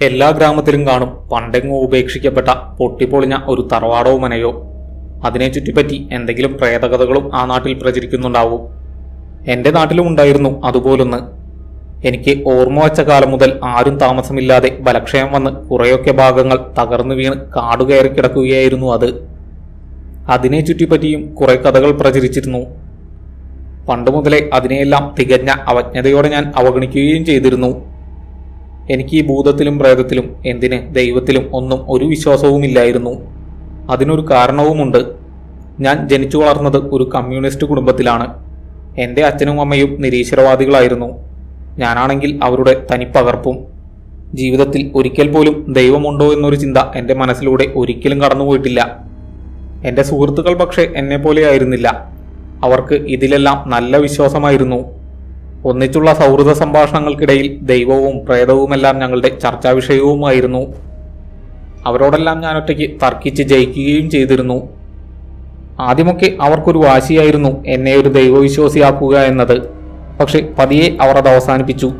എല്ലാ ഗ്രാമത്തിലും കാണും പണ്ടെങ്ങോ ഉപേക്ഷിക്കപ്പെട്ട പൊട്ടിപ്പൊളിഞ്ഞ ഒരു തറവാടോ മനയോ. അതിനെ ചുറ്റിപ്പറ്റി എന്തെങ്കിലും പ്രേതകഥകളും ആ നാട്ടിൽ പ്രചരിക്കുന്നുണ്ടാവും. എന്റെ നാട്ടിലും ഉണ്ടായിരുന്നു അതുപോലൊന്ന്. എനിക്ക് ഓർമ്മ വച്ച കാലം മുതൽ ആരും താമസമില്ലാതെ ബലക്ഷയം വന്ന് കുറെയൊക്കെ ഭാഗങ്ങൾ തകർന്നു വീണ് കാടുകയറി കിടക്കുകയായിരുന്നു അത്. അതിനെ ചുറ്റിപ്പറ്റിയും കുറെ കഥകൾ പ്രചരിച്ചിരുന്നു. പണ്ട് മുതലേ അതിനെയെല്ലാം തികഞ്ഞ അവജ്ഞതയോടെ ഞാൻ അവഗണിക്കുകയും ചെയ്തിരുന്നു. എനിക്ക് ഈ ഭൂതത്തിലും പ്രേതത്തിലും എന്തിന് ദൈവത്തിലും ഒന്നും ഒരു വിശ്വാസവുമില്ലായിരുന്നു. അതിനൊരു കാരണവുമുണ്ട്. ഞാൻ ജനിച്ചു വളർന്നത് ഒരു കമ്മ്യൂണിസ്റ്റ് കുടുംബത്തിലാണ്. എൻ്റെ അച്ഛനും അമ്മയും നിരീശ്വരവാദികളായിരുന്നു. ഞാനാണെങ്കിൽ അവരുടെ തനിപ്പകർപ്പും. ജീവിതത്തിൽ ഒരിക്കൽ പോലും ദൈവമുണ്ടോ എന്നൊരു ചിന്ത എൻ്റെ മനസ്സിലൂടെ ഒരിക്കലും കടന്നുപോയിട്ടില്ല. എൻ്റെ സുഹൃത്തുക്കൾ പക്ഷേ എന്നെപ്പോലെ ആയിരുന്നില്ല. അവർക്ക് ഇതിലെല്ലാം നല്ല വിശ്വാസമായിരുന്നു. ഒന്നിച്ചുള്ള സൗഹൃദ സംഭാഷണങ്ങൾക്കിടയിൽ ദൈവവും പ്രേതവുമെല്ലാം ഞങ്ങളുടെ ചർച്ചാ വിഷയവുമായിരുന്നു. അവരോടെല്ലാം ഞാൻ ഒറ്റയ്ക്ക് തർക്കിച്ച് ജയിക്കുകയും ചെയ്തിരുന്നു. ആദ്യമൊക്കെ അവർക്കൊരു വാശിയായിരുന്നു എന്നെ ഒരു ദൈവവിശ്വാസിയാക്കുക എന്നത്. പക്ഷെ പതിയെ അവർ അത് അവസാനിപ്പിച്ചു.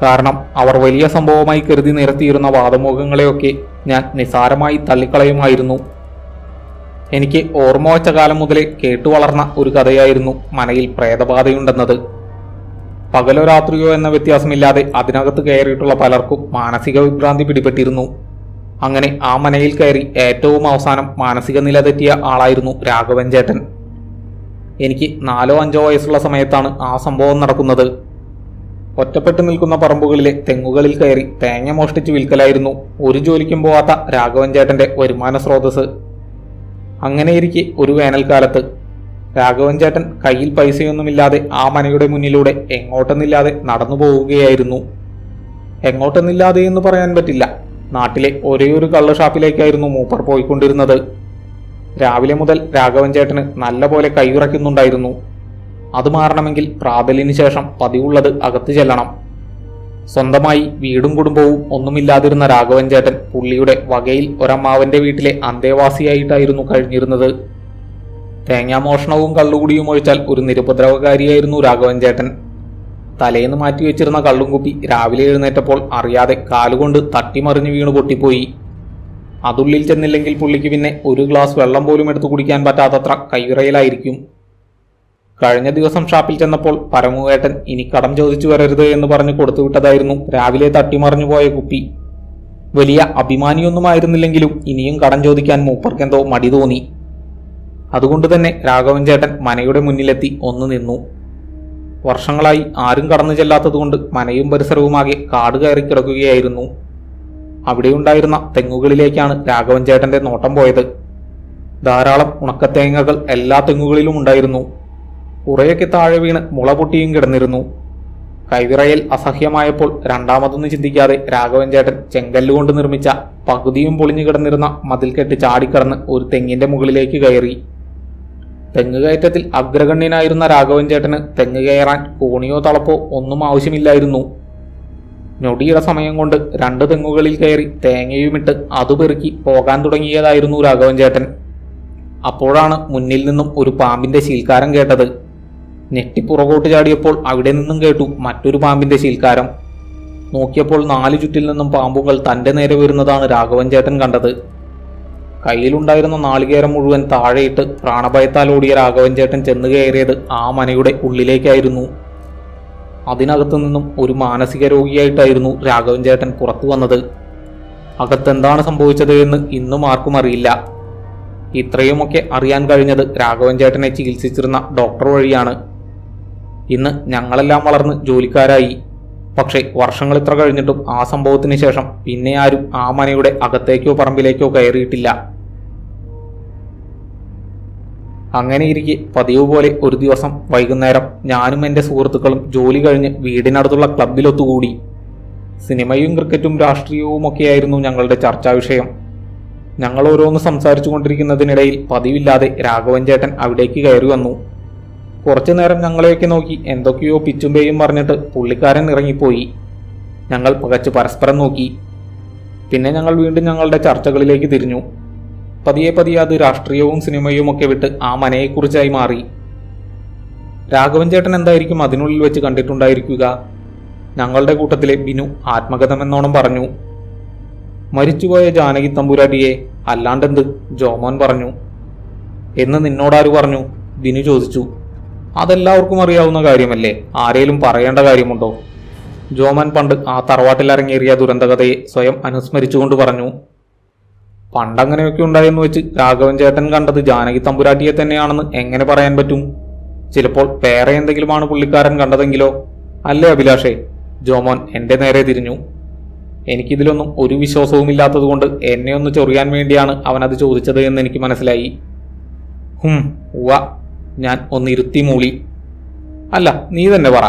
കാരണം അവർ വലിയ സംഭവമായി കരുതി നിരത്തിയിരുന്ന വാദമുഖങ്ങളെയൊക്കെ ഞാൻ നിസ്സാരമായി തള്ളിക്കളയുമായിരുന്നു. എനിക്ക് ഓർമ്മ വച്ച കാലം മുതലേ കേട്ടുവളർന്ന ഒരു കഥയായിരുന്നു മനയിൽ പ്രേതബാധയുണ്ടെന്നത്. പകലോ രാത്രിയോ എന്ന വ്യത്യാസമില്ലാതെ അതിനകത്ത് കയറിയിട്ടുള്ള പലർക്കും മാനസിക വിഭ്രാന്തി പിടിപെട്ടിരുന്നു. അങ്ങനെ ആ മനയിൽ കയറി ഏറ്റവും അവസാനം മാനസിക നില തെറ്റിയ ആളായിരുന്നു രാഘവൻ ചേട്ടൻ. എനിക്ക് 4-5 വയസ്സുള്ള സമയത്താണ് ആ സംഭവം നടക്കുന്നത്. ഒറ്റപ്പെട്ടു നിൽക്കുന്ന പറമ്പുകളിലെ തെങ്ങുകളിൽ കയറി തേങ്ങ മോഷ്ടിച്ച് വിൽക്കലായിരുന്നു ഒരു ജോലിക്കും പോവാത്ത രാഘവൻ ചേട്ടന്റെ വരുമാന സ്രോതസ്. അങ്ങനെയിരിക്കെ ഒരു വേനൽക്കാലത്ത് രാഘവൻ ചേട്ടൻ കയ്യിൽ പൈസയൊന്നുമില്ലാതെ ആ മനയുടെ മുന്നിലൂടെ എങ്ങോട്ടെന്നില്ലാതെ നടന്നു പോവുകയായിരുന്നു. എങ്ങോട്ടെന്നില്ലാതെ എന്ന് പറയാൻ പറ്റില്ല. നാട്ടിലെ ഒരേയൊരു കള്ള് ഷാപ്പിലേക്കായിരുന്നു മൂപ്പർ പോയിക്കൊണ്ടിരുന്നത്. രാവിലെ മുതൽ രാഘവൻ ചേട്ടന് നല്ല പോലെ കൈവിറയ്ക്കുന്നുണ്ടായിരുന്നു. അത് മാറണമെങ്കിൽ പ്രാതലിന് ശേഷം പതിവുള്ളത് അകത്ത് ചെല്ലണം. സ്വന്തമായി വീടും കുടുംബവും ഒന്നുമില്ലാതിരുന്ന രാഘവൻ ചേട്ടൻ പുള്ളിയുടെ വകയിൽ ഒരമ്മാവന്റെ വീട്ടിലെ അന്തേവാസിയായിട്ടായിരുന്നു കഴിഞ്ഞിരുന്നത്. തേങ്ങാമോഷണവും കള്ളുകുടിയും ഒഴിച്ചാൽ ഒരു നിരുപദ്രവകാരിയായിരുന്നു രാഘവൻ ചേട്ടൻ. തലേന്ന് മാറ്റിവെച്ചിരുന്ന കള്ളും കുപ്പി രാവിലെ എഴുന്നേറ്റപ്പോൾ അറിയാതെ കാലുകൊണ്ട് തട്ടിമറിഞ്ഞു വീണു പൊട്ടിപ്പോയി. അതുള്ളിൽ ചെന്നില്ലെങ്കിൽ പുള്ളിക്ക് പിന്നെ ഒരു ഗ്ലാസ് വെള്ളം പോലും എടുത്തു കുടിക്കാൻ പറ്റാത്തത്ര കൈവിറയലായിരിക്കും. കഴിഞ്ഞ ദിവസം ഷാപ്പിൽ ചെന്നപ്പോൾ പരമുവേട്ടൻ ഇനി കടം ചോദിച്ചു വരരുത് എന്ന് പറഞ്ഞ് കൊടുത്തുവിട്ടതായിരുന്നു രാവിലെ തട്ടിമറിഞ്ഞു പോയ കുപ്പി. വലിയ അഭിമാനിയൊന്നുമായിരുന്നില്ലെങ്കിലും ഇനിയും കടം ചോദിക്കാൻ മൂപ്പർക്കെന്തോ മടി തോന്നി. അതുകൊണ്ട് തന്നെ രാഘവൻ ചേട്ടൻ മനയുടെ മുന്നിലെത്തി ഒന്ന് നിന്നു. വർഷങ്ങളായി ആരും കടന്നു ചെല്ലാത്തതുകൊണ്ട് മനയും പരിസരവുമാകെ കാട് കയറി കിടക്കുകയായിരുന്നു. അവിടെയുണ്ടായിരുന്ന തെങ്ങുകളിലേക്കാണ് രാഘവൻ ചേട്ടന്റെ നോട്ടം പോയത്. ധാരാളം ഉണക്കത്തേങ്ങകൾ എല്ലാ തെങ്ങുകളിലും ഉണ്ടായിരുന്നു. കുറേയൊക്കെ താഴെ വീണ് മുള പൊട്ടിയും കിടന്നിരുന്നു. കൈവിറയൽ അസഹ്യമായപ്പോൾ രണ്ടാമതൊന്നും ചിന്തിക്കാതെ രാഘവൻ ചേട്ടൻ ചെങ്കല്ലുകൊണ്ട് നിർമ്മിച്ച പകുതിയും പൊളിഞ്ഞു കിടന്നിരുന്ന മതിൽക്കെട്ട് ചാടിക്കടന്ന് ഒരു തെങ്ങിന്റെ മുകളിലേക്ക് കയറി. തെങ്ങ് കയറ്റത്തിൽ അഗ്രഗണ്യനായിരുന്ന രാഘവൻ ചേട്ടന് തെങ്ങ് കയറാൻ കോണിയോ തളപ്പോ ഒന്നും ആവശ്യമില്ലായിരുന്നു. ഞൊടിയുടെ സമയം കൊണ്ട് 2 തെങ്ങുകളിൽ കയറി തേങ്ങയുമിട്ട് അത് പെറുക്കി പോകാൻ തുടങ്ങിയതായിരുന്നു രാഘവൻ ചേട്ടൻ. അപ്പോഴാണ് മുന്നിൽ നിന്നും ഒരു പാമ്പിന്റെ ശീൽക്കാരം കേട്ടത്. ഞെട്ടിപ്പുറകോട്ട് ചാടിയപ്പോൾ അവിടെ നിന്നും കേട്ടു മറ്റൊരു പാമ്പിന്റെ ശീൽക്കാരം. നോക്കിയപ്പോൾ 4 ചുറ്റിൽ നിന്നും പാമ്പുകൾ തന്റെ നേരെ വരുന്നതാണ് രാഘവൻ ചേട്ടൻ കണ്ടത്. കയ്യിലുണ്ടായിരുന്ന നാളികേരം മുഴുവൻ താഴെയിട്ട് പ്രാണഭയത്താൽ ഓടിയ രാഘവൻ ചേട്ടൻ ചെന്ന് കയറിയത് ആ മനയുടെ ഉള്ളിലേക്കായിരുന്നു. അതിനകത്തു നിന്നും ഒരു മാനസിക രോഗിയായിട്ടായിരുന്നു രാഘവൻ ചേട്ടൻ പുറത്തു വന്നത്. അകത്തെന്താണ് സംഭവിച്ചത് എന്ന് ഇന്നും ആർക്കും അറിയില്ല. ഇത്രയുമൊക്കെ അറിയാൻ കഴിഞ്ഞത് രാഘവൻ ചേട്ടനെ ചികിത്സിച്ചിരുന്ന ഡോക്ടർ വഴിയാണ്. ഇന്ന് ഞങ്ങളെല്ലാം വളർന്ന് ജോലിക്കാരായി. പക്ഷേ വർഷങ്ങൾ ഇത്ര കഴിഞ്ഞിട്ടും ആ സംഭവത്തിന് ശേഷം പിന്നെ ആരും ആ മനയുടെ അകത്തേക്കോ പറമ്പിലേക്കോ കയറിയിട്ടില്ല. അങ്ങനെയിരിക്കെ പതിവ് പോലെ ഒരു ദിവസം വൈകുന്നേരം ഞാനും എൻ്റെ സുഹൃത്തുക്കളും ജോലി കഴിഞ്ഞ് വീടിനടുത്തുള്ള ക്ലബിലൊത്തുകൂടി. സിനിമയും ക്രിക്കറ്റും രാഷ്ട്രീയവും ഒക്കെയായിരുന്നു ഞങ്ങളുടെ ചർച്ചാ വിഷയം. ഞങ്ങൾ ഓരോന്ന് സംസാരിച്ചു കൊണ്ടിരിക്കുന്നതിനിടയിൽ പതിവില്ലാതെ രാഘവൻ ചേട്ടൻ അവിടേക്ക് കയറി വന്നു. കുറച്ചു നേരം ഞങ്ങളെയൊക്കെ നോക്കി എന്തൊക്കെയോ പിച്ചുമ്പേയും പറഞ്ഞിട്ട് പുള്ളിക്കാരൻ ഇറങ്ങിപ്പോയി. ഞങ്ങൾ പകച്ച് പരസ്പരം നോക്കി. പിന്നെ ഞങ്ങൾ വീണ്ടും ഞങ്ങളുടെ ചർച്ചകളിലേക്ക് തിരിഞ്ഞു. പതിയെ പതിയെ അത് രാഷ്ട്രീയവും സിനിമയും ഒക്കെ വിട്ട് ആ മനയെക്കുറിച്ചായി മാറി. രാഘവൻ ചേട്ടൻ എന്തായിരിക്കും അതിനുള്ളിൽ വെച്ച് കണ്ടിട്ടുണ്ടായിരിക്കുക? ഞങ്ങളുടെ കൂട്ടത്തിലെ ബിനു ആത്മകഥമെന്നോണം പറഞ്ഞു. മരിച്ചുപോയ ജാനകി തമ്പുരാട്ടിയെ. അല്ലാണ്ടെന്ത്, ജോമോൻ പറഞ്ഞു. എന്ന് നിന്നോടാര് പറഞ്ഞു? ബിനു ചോദിച്ചു. അതെല്ലാവർക്കും അറിയാവുന്ന കാര്യമല്ലേ, ആരേലും പറയേണ്ട കാര്യമുണ്ടോ? ജോമോൻ പണ്ട് ആ തറവാട്ടിൽ ഇറങ്ങിയേറിയ ദുരന്തകഥയെ സ്വയം അനുസ്മരിച്ചുകൊണ്ട് പറഞ്ഞു. പണ്ടങ്ങനെയൊക്കെ ഉണ്ടായെന്ന് വെച്ച് രാഘവൻ ചേട്ടൻ കണ്ടത് ജാനകി തമ്പുരാട്ടിയെ തന്നെയാണെന്ന് എങ്ങനെ പറയാൻ പറ്റും? ചിലപ്പോൾ വേറെ എന്തെങ്കിലുമാണ് പുള്ളിക്കാരൻ കണ്ടതെങ്കിലോ? അല്ലേ അഭിലാഷേ? ജോമോൻ എന്റെ നേരെ തിരിഞ്ഞു. എനിക്കിതിലൊന്നും ഒരു വിശ്വാസവുമില്ലാത്തതുകൊണ്ട് എന്നെ ഒന്ന് ചൊറിയാൻ വേണ്ടിയാണ് അവനത് ചോദിച്ചത് എന്ന് എനിക്ക് മനസ്സിലായി. ഉവ്വ, ഞാൻ ഒന്ന് ഇരുത്തി മൂളി. അല്ല, നീ തന്നെ പറ,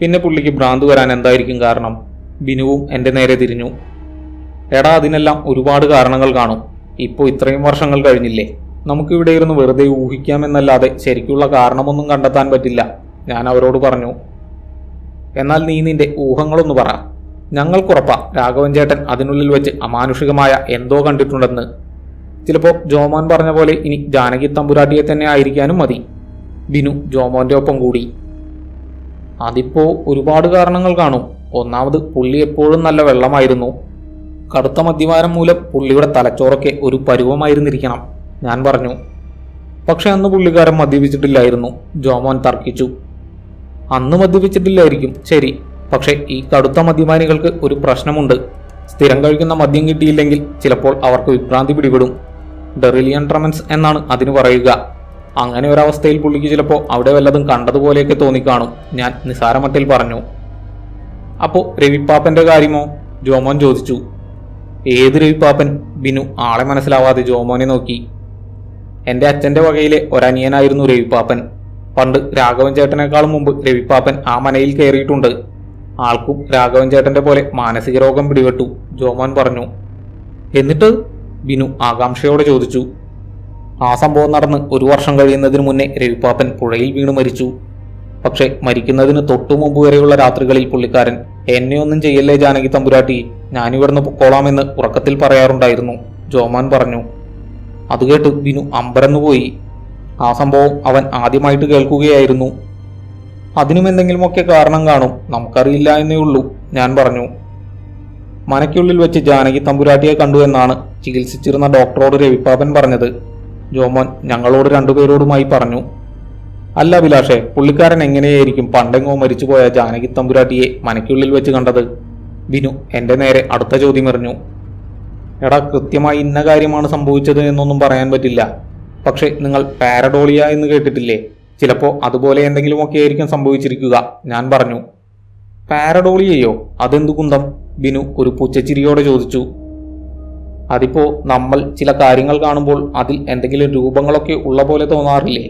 പിന്നെ പുള്ളിക്ക് ഭ്രാന്ത് വരാൻ എന്തായിരിക്കും കാരണം? ബിനുവും എന്റെ നേരെ തിരിഞ്ഞു. എടാ, അതിനെല്ലാം ഒരുപാട് കാരണങ്ങൾ കാണും. ഇപ്പോൾ ഇത്രയും വർഷങ്ങൾ കഴിഞ്ഞില്ലേ, നമുക്കിവിടെ ഇരുന്ന് വെറുതെ ഊഹിക്കാമെന്നല്ലാതെ ശരിക്കുള്ള കാരണമൊന്നും കണ്ടെത്താൻ പറ്റില്ല, ഞാൻ അവരോട് പറഞ്ഞു. എന്നാൽ നീ നിന്റെ ഊഹങ്ങളൊന്ന് പറ. ഞങ്ങൾക്കുറപ്പാ രാഘവൻ ചേട്ടൻ അതിനുള്ളിൽ വെച്ച് അമാനുഷികമായ എന്തോ കണ്ടിട്ടുണ്ടെന്ന്. ചിലപ്പോൾ ജോമോൻ പറഞ്ഞ പോലെ ഇനി ജാനകി തമ്പുരാട്ടിയെ തന്നെ ആയിരിക്കാനും മതി. ബിനു ജോമോന്റെ ഒപ്പം കൂടി. അതിപ്പോ ഒരുപാട് കാരണങ്ങൾ കാണും. ഒന്നാമത്, പുള്ളി എപ്പോഴും നല്ല വെള്ളമായിരുന്നു. കടുത്ത മദ്യപാനം മൂലം പുള്ളിയുടെ തലച്ചോറൊക്കെ ഒരു പരുവമായിരുന്നിരിക്കണം, ഞാൻ പറഞ്ഞു. പക്ഷെ അന്ന് പുള്ളിക്കാരൻ മദ്യപിച്ചിട്ടില്ലായിരുന്നു, ജോമോൻ തർക്കിച്ചു. അന്ന് മദ്യപിച്ചിട്ടില്ലായിരിക്കും, ശരി. പക്ഷെ ഈ കടുത്ത മദ്യപാനികൾക്ക് ഒരു പ്രശ്നമുണ്ട്. സ്ഥിരം കഴിക്കുന്ന മദ്യം കിട്ടിയില്ലെങ്കിൽ ചിലപ്പോൾ അവർക്ക് വിഭ്രാന്തി പിടിപെടും. ഡെറിലിയൻ ട്രമൻസ് എന്നാണ് അതിന് പറയുക. അങ്ങനെ ഒരവസ്ഥയിൽ പുള്ളിക്ക് ചിലപ്പോൾ അവിടെ വല്ലതും കണ്ടതുപോലെയൊക്കെ തോന്നിക്കാണും, ഞാൻ നിസാരമട്ടിൽ പറഞ്ഞു. അപ്പോ രവിപ്പാപ്പന്റെ കാര്യമോ? ജോമോൻ ചോദിച്ചു. ഏത് രവിപ്പാപ്പൻ? ബിനു ആളെ മനസ്സിലാവാതെ ജോമോനെ നോക്കി. എന്റെ അച്ഛന്റെ വകയിലെ ഒരനിയനായിരുന്നു രവിപ്പാപ്പൻ. പണ്ട് രാഘവൻ ചേട്ടനേക്കാളും മുമ്പ് രവിപ്പാപ്പൻ ആ മനയിൽ കയറിയിട്ടുണ്ട്. ആൾക്കും രാഘവൻ ചേട്ടന്റെ പോലെ മാനസിക രോഗം പിടിപെട്ടു, ജോമോൻ പറഞ്ഞു. എന്നിട്ട്? ബിനു ആകാംക്ഷയോടെ ചോദിച്ചു. ആ സംഭവം നടന്ന് 1 വർഷം കഴിയുന്നതിന് മുന്നേ രവിപ്പാപ്പൻ പുഴയിൽ വീണ് മരിച്ചു. പക്ഷെ മരിക്കുന്നതിന് തൊട്ടു മുമ്പ് വരെയുള്ള രാത്രികളിൽ പുള്ളിക്കാരൻ എന്നെ ഒന്നും ചെയ്യല്ലേ ജാനകി തമ്പുരാട്ടി, ഞാനിവിടുന്ന് പൊക്കോളാമെന്ന് ഉറക്കത്തിൽ പറയാറുണ്ടായിരുന്നു, ജോമോൻ പറഞ്ഞു. അത് കേട്ട് ബിനു അമ്പരന്നുപോയി. ആ സംഭവം അവൻ ആദ്യമായിട്ട് കേൾക്കുകയായിരുന്നു. അതിനും എന്തെങ്കിലുമൊക്കെ കാരണം കാണും, നമുക്കറിയില്ല എന്നേ ഉള്ളൂ, ഞാൻ പറഞ്ഞു. മനയ്ക്കുള്ളിൽ വെച്ച് ജാനകി തമ്പുരാട്ടിയെ കണ്ടു എന്നാണ് ചികിത്സിച്ചിരുന്ന ഡോക്ടറോട് രവിപ്പാപ്പൻ പറഞ്ഞത്, ജോമോൻ ഞങ്ങളോട് 2 പേരോടുമായി പറഞ്ഞു. അല്ല അഭിലാഷേ, പുള്ളിക്കാരൻ എങ്ങനെയായിരിക്കും പണ്ടെങ്ങോ മരിച്ചുപോയ ജാനകി തമ്പുരാട്ടിയെ മനയ്ക്കുള്ളിൽ വെച്ച് കണ്ടത്? ബിനു എന്റെ നേരെ അടുത്ത ചോദ്യം എറിഞ്ഞു. എടാ, കൃത്യമായി ഇന്ന കാര്യമാണ് സംഭവിച്ചത് എന്നൊന്നും പറയാൻ പറ്റില്ല. പക്ഷെ നിങ്ങൾ പാരഡോളിയ എന്ന് കേട്ടിട്ടില്ലേ? ചിലപ്പോ അതുപോലെ എന്തെങ്കിലുമൊക്കെ ആയിരിക്കും സംഭവിച്ചിരിക്കുക, ഞാൻ പറഞ്ഞു. പാരഡോളിയയോ? അതെന്തു കുന്തം? ബിനു ഒരു പുച്ഛച്ചിരിയോടെ ചോദിച്ചു. അതിപ്പോ നമ്മൾ ചില കാര്യങ്ങൾ കാണുമ്പോൾ അതിൽ എന്തെങ്കിലും രൂപങ്ങളൊക്കെ ഉള്ള പോലെ തോന്നാറില്ലേ?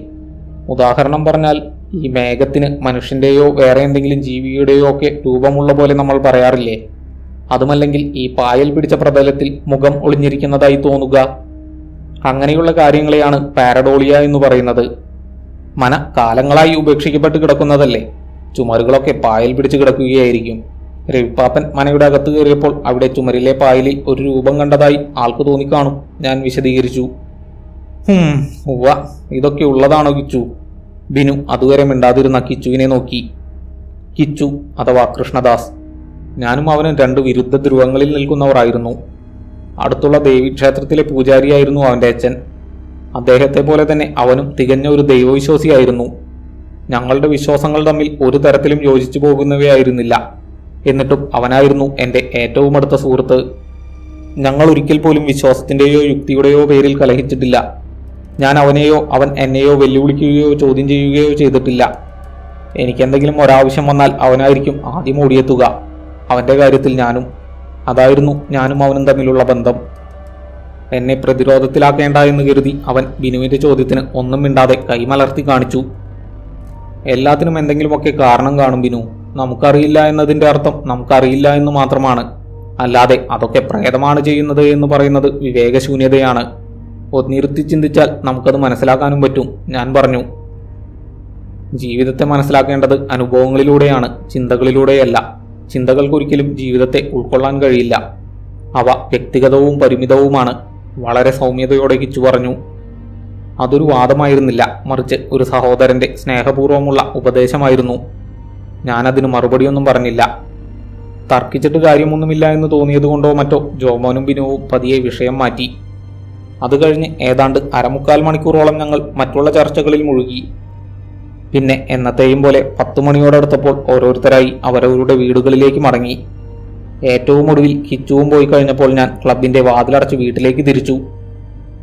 ഉദാഹരണം പറഞ്ഞാൽ, ഈ മേഘത്തിന് മനുഷ്യന്റെയോ വേറെ എന്തെങ്കിലും ജീവിയുടെയോ ഒക്കെ രൂപമുള്ള പോലെ നമ്മൾ പറയാറില്ലേ? അതുമല്ലെങ്കിൽ ഈ പായൽ പിടിച്ച പ്രതലത്തിൽ മുഖം ഒളിഞ്ഞിരിക്കുന്നതായി തോന്നുക. അങ്ങനെയുള്ള കാര്യങ്ങളെയാണ് പാരഡോളിയ എന്ന് പറയുന്നത്. മന കാലങ്ങളായി ഉപേക്ഷിക്കപ്പെട്ട് കിടക്കുന്നതല്ലേ, ചുമരുകളൊക്കെ പായൽ പിടിച്ച് കിടക്കുകയായിരിക്കും. രവിപ്പാപ്പൻ മനയുടെ അകത്ത് കയറിയപ്പോൾ അവിടെ ചുമരിലെ പായലിൽ ഒരു രൂപം കണ്ടതായി ആൾക്ക് തോന്നിക്കാണും, ഞാൻ വിശദീകരിച്ചു. ഉവ്വ, ഇതൊക്കെ ഉള്ളതാണോ കിച്ചു? ബിനു അതുവരെ മിണ്ടാതിരുന്ന കിച്ചുവിനെ നോക്കി. കിച്ചു അഥവാ കൃഷ്ണദാസ്. ഞാനും അവനും 2 വിരുദ്ധ ധ്രുവങ്ങളിൽ നിൽക്കുന്നവരായിരുന്നു. അടുത്തുള്ള ദേവീക്ഷേത്രത്തിലെ പൂജാരിയായിരുന്നു അവന്റെ അച്ഛൻ. അദ്ദേഹത്തെ പോലെ തന്നെ അവനും തികഞ്ഞ ഒരു ദൈവവിശ്വാസിയായിരുന്നു. ഞങ്ങളുടെ വിശ്വാസങ്ങൾ തമ്മിൽ ഒരു തരത്തിലും യോജിച്ചു പോകുന്നവയായിരുന്നില്ല. എന്നിട്ടും അവനായിരുന്നു എൻ്റെ ഏറ്റവും അടുത്ത സുഹൃത്ത്. ഞങ്ങൾ ഒരിക്കൽ പോലും വിശ്വാസത്തിന്റെയോ യുക്തിയുടെയോ പേരിൽ കലഹിച്ചിട്ടില്ല. ഞാൻ അവനെയോ അവൻ എന്നെയോ വെല്ലുവിളിക്കുകയോ ചോദ്യം ചെയ്യുകയോ ചെയ്തിട്ടില്ല. എനിക്കെന്തെങ്കിലും ഒരാവശ്യം വന്നാൽ അവനായിരിക്കും ആദ്യം ഓടിയെത്തുക. അവന്റെ കാര്യത്തിൽ ഞാനും. അതായിരുന്നു ഞാനും അവനും തമ്മിലുള്ള ബന്ധം. എന്നെ പ്രതിരോധത്തിലാക്കേണ്ട എന്ന് കരുതി അവൻ ബിനുവിന്റെ ചോദ്യത്തിന് ഒന്നും മിണ്ടാതെ കൈമലർത്തി കാണിച്ചു. എല്ലാത്തിനും എന്തെങ്കിലുമൊക്കെ കാരണം കാണും ബിനു. നമുക്കറിയില്ല എന്നതിന്റെ അർത്ഥം നമുക്കറിയില്ല എന്ന് മാത്രമാണ്. അല്ലാതെ അതൊക്കെ പ്രേതമാണ് ചെയ്യുന്നത് എന്ന് പറയുന്നത് വിവേകശൂന്യതയാണ്. ഒന്നിരുത്തി ചിന്തിച്ചാൽ നമുക്കത് മനസ്സിലാക്കാനും പറ്റും, ഞാൻ പറഞ്ഞു. ജീവിതത്തെ മനസ്സിലാക്കേണ്ടത് അനുഭവങ്ങളിലൂടെയാണ്, ചിന്തകളിലൂടെയല്ല. ചിന്തകൾക്കൊരിക്കലും ജീവിതത്തെ ഉൾക്കൊള്ളാൻ കഴിയില്ല. അവ വ്യക്തിഗതവും പരിമിതവുമാണ്, വളരെ സൗമ്യതയോടെ കിച്ചു പറഞ്ഞു. അതൊരു വാദമായിരുന്നില്ല, മറിച്ച് ഒരു സഹോദരന്റെ സ്നേഹപൂർവ്വമുള്ള ഉപദേശമായിരുന്നു. ഞാനതിന് മറുപടിയൊന്നും പറഞ്ഞില്ല. തർക്കിച്ചിട്ട് കാര്യമൊന്നുമില്ല എന്ന് തോന്നിയതുകൊണ്ടോ മറ്റോ ജോമോനും ബിനുവും പതിയെ വിഷയം മാറ്റി. അത് കഴിഞ്ഞ് ഏതാണ്ട് 1/4 മണിക്കൂറോളം ഞങ്ങൾ മറ്റുള്ള ചർച്ചകളിൽ മുഴുകി. പിന്നെ എന്നത്തെയും പോലെ 10 മണിയോടടുത്തപ്പോൾ ഓരോരുത്തരായി അവരവരുടെ വീടുകളിലേക്ക് മടങ്ങി. ഏറ്റവും ഒടുവിൽ കിച്ചുവും പോയി കഴിഞ്ഞപ്പോൾ ഞാൻ ക്ലബിന്റെ വാതിലടച്ച് വീട്ടിലേക്ക് തിരിച്ചു.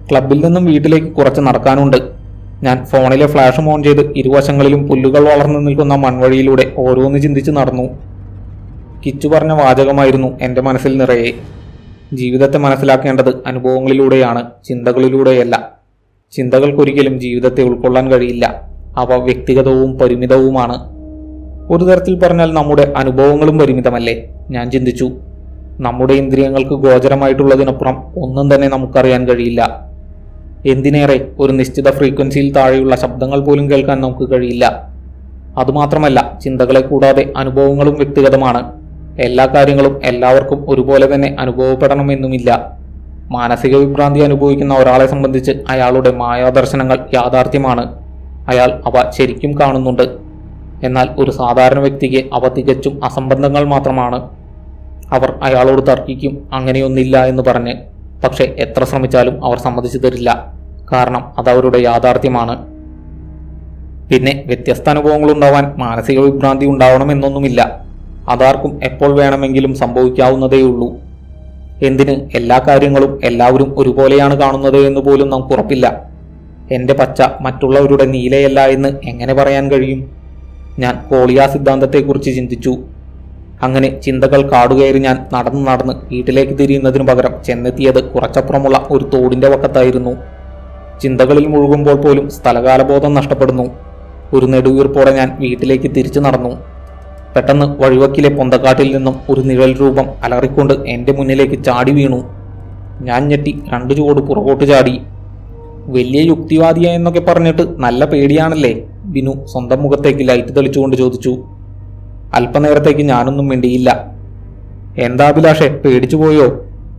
ക്ലബിൽ നിന്നും വീട്ടിലേക്ക് കുറച്ച് നടക്കാനുണ്ട്. ഞാൻ ഫോണിലെ ഫ്ലാഷും ഓൺ ചെയ്ത് ഇരുവശങ്ങളിലും പുല്ലുകൾ വളർന്നു നിൽക്കുന്ന മൺവഴിയിലൂടെ ഓരോന്ന് ചിന്തിച്ച് നടന്നു. കിച്ചു പറഞ്ഞ വാചകമായിരുന്നു എൻ്റെ മനസ്സിൽ നിറയെ. ജീവിതത്തെ മനസ്സിലാക്കേണ്ടത് അനുഭവങ്ങളിലൂടെയാണ്, ചിന്തകളിലൂടെയല്ല. ചിന്തകൾക്കൊരിക്കലും ജീവിതത്തെ ഉൾക്കൊള്ളാൻ കഴിയില്ല. അവ വ്യക്തിഗതവും പരിമിതവുമാണ്. ഒരു തരത്തിൽ പറഞ്ഞാൽ നമ്മുടെ അനുഭവങ്ങളും പരിമിതമല്ലേ? ഞാൻ ചിന്തിച്ചു. നമ്മുടെ ഇന്ദ്രിയങ്ങൾക്ക് ഗോചരമായിട്ടുള്ളതിനപ്പുറം ഒന്നും തന്നെ നമുക്കറിയാൻ കഴിയില്ല. എന്തിനേറെ ഒരു നിശ്ചിത ഫ്രീക്വൻസിയിൽ താഴെയുള്ള ശബ്ദങ്ങൾ പോലും കേൾക്കാൻ നമുക്ക് കഴിയില്ല. അതുമാത്രമല്ല, ചിന്തകളെ കൂടാതെ അനുഭവങ്ങളും വ്യക്തിഗതമാണ്. എല്ലാ കാര്യങ്ങളും എല്ലാവർക്കും ഒരുപോലെ തന്നെ അനുഭവപ്പെടണമെന്നുമില്ല. മാനസിക വിഭ്രാന്തി അനുഭവിക്കുന്ന ഒരാളെ സംബന്ധിച്ച് അയാളുടെ മായാദർശനങ്ങൾ യാഥാർത്ഥ്യമാണ്. അയാൾ അവ ശരിക്കും കാണുന്നുണ്ട്. എന്നാൽ ഒരു സാധാരണ വ്യക്തിക്ക് അവ തികച്ചും അസംബന്ധങ്ങൾ മാത്രമാണ്. അവർ അയാളോട് തർക്കിക്കും അങ്ങനെയൊന്നില്ല എന്ന് പറഞ്ഞ്. പക്ഷെ എത്ര ശ്രമിച്ചാലും അവർ സമ്മതിച്ചു തരില്ല. കാരണം അതവരുടെ യാഥാർത്ഥ്യമാണ്. പിന്നെ വ്യത്യസ്ത അനുഭവങ്ങൾ ഉണ്ടാവാൻ മാനസിക വിഭ്രാന്തി ഉണ്ടാവണമെന്നൊന്നുമില്ല. അതാർക്കും എപ്പോൾ വേണമെങ്കിലും സംഭവിക്കാവുന്നതേയുള്ളൂ. എന്തിന് എല്ലാ കാര്യങ്ങളും എല്ലാവരും ഒരുപോലെയാണ് കാണുന്നത് എന്ന് പോലും നമുക്ക് ഉറപ്പില്ല. എൻ്റെ പച്ച മറ്റുള്ളവരുടെ നീലയല്ല എന്ന് എങ്ങനെ പറയാൻ കഴിയും? ഞാൻ കോളിയ സിദ്ധാന്തത്തെക്കുറിച്ച് ചിന്തിച്ചു. അങ്ങനെ ചിന്തകൾ കാടുകയറി ഞാൻ നടന്ന് വീട്ടിലേക്ക് തിരിയുന്നതിനു പകരം ചെന്നെത്തിയത് കുറച്ചപ്പുറമുള്ള ഒരു തോടിന്റെ വക്കത്തായിരുന്നു. ചിന്തകളിൽ മുഴുകുമ്പോൾ പോലും സ്ഥലകാലബോധം നഷ്ടപ്പെടുന്നു. ഒരു നെടുവീർപ്പോടെ ഞാൻ വീട്ടിലേക്ക് തിരിച്ചു നടന്നു. പെട്ടെന്ന് വഴിവക്കിലെ പൊന്തക്കാട്ടിൽ നിന്നും ഒരു നിഴൽ രൂപം അലറിക്കൊണ്ട് എൻ്റെ മുന്നിലേക്ക് ചാടി വീണു. ഞാൻ ഞെട്ടി 2 ചുവട് പുറകോട്ട് ചാടി. വലിയ യുക്തിവാദിയ എന്നൊക്കെ പറഞ്ഞിട്ട് നല്ല പേടിയാണല്ലേ? ബിനു സ്വന്തം മുഖത്തേക്ക് ലൈറ്റ് തെളിച്ചുകൊണ്ട് ചോദിച്ചു. അല്പനേരത്തേക്ക് ഞാനൊന്നും മിണ്ടിയില്ല. എന്താ അഭിലാഷേ, പേടിച്ചു പോയോ?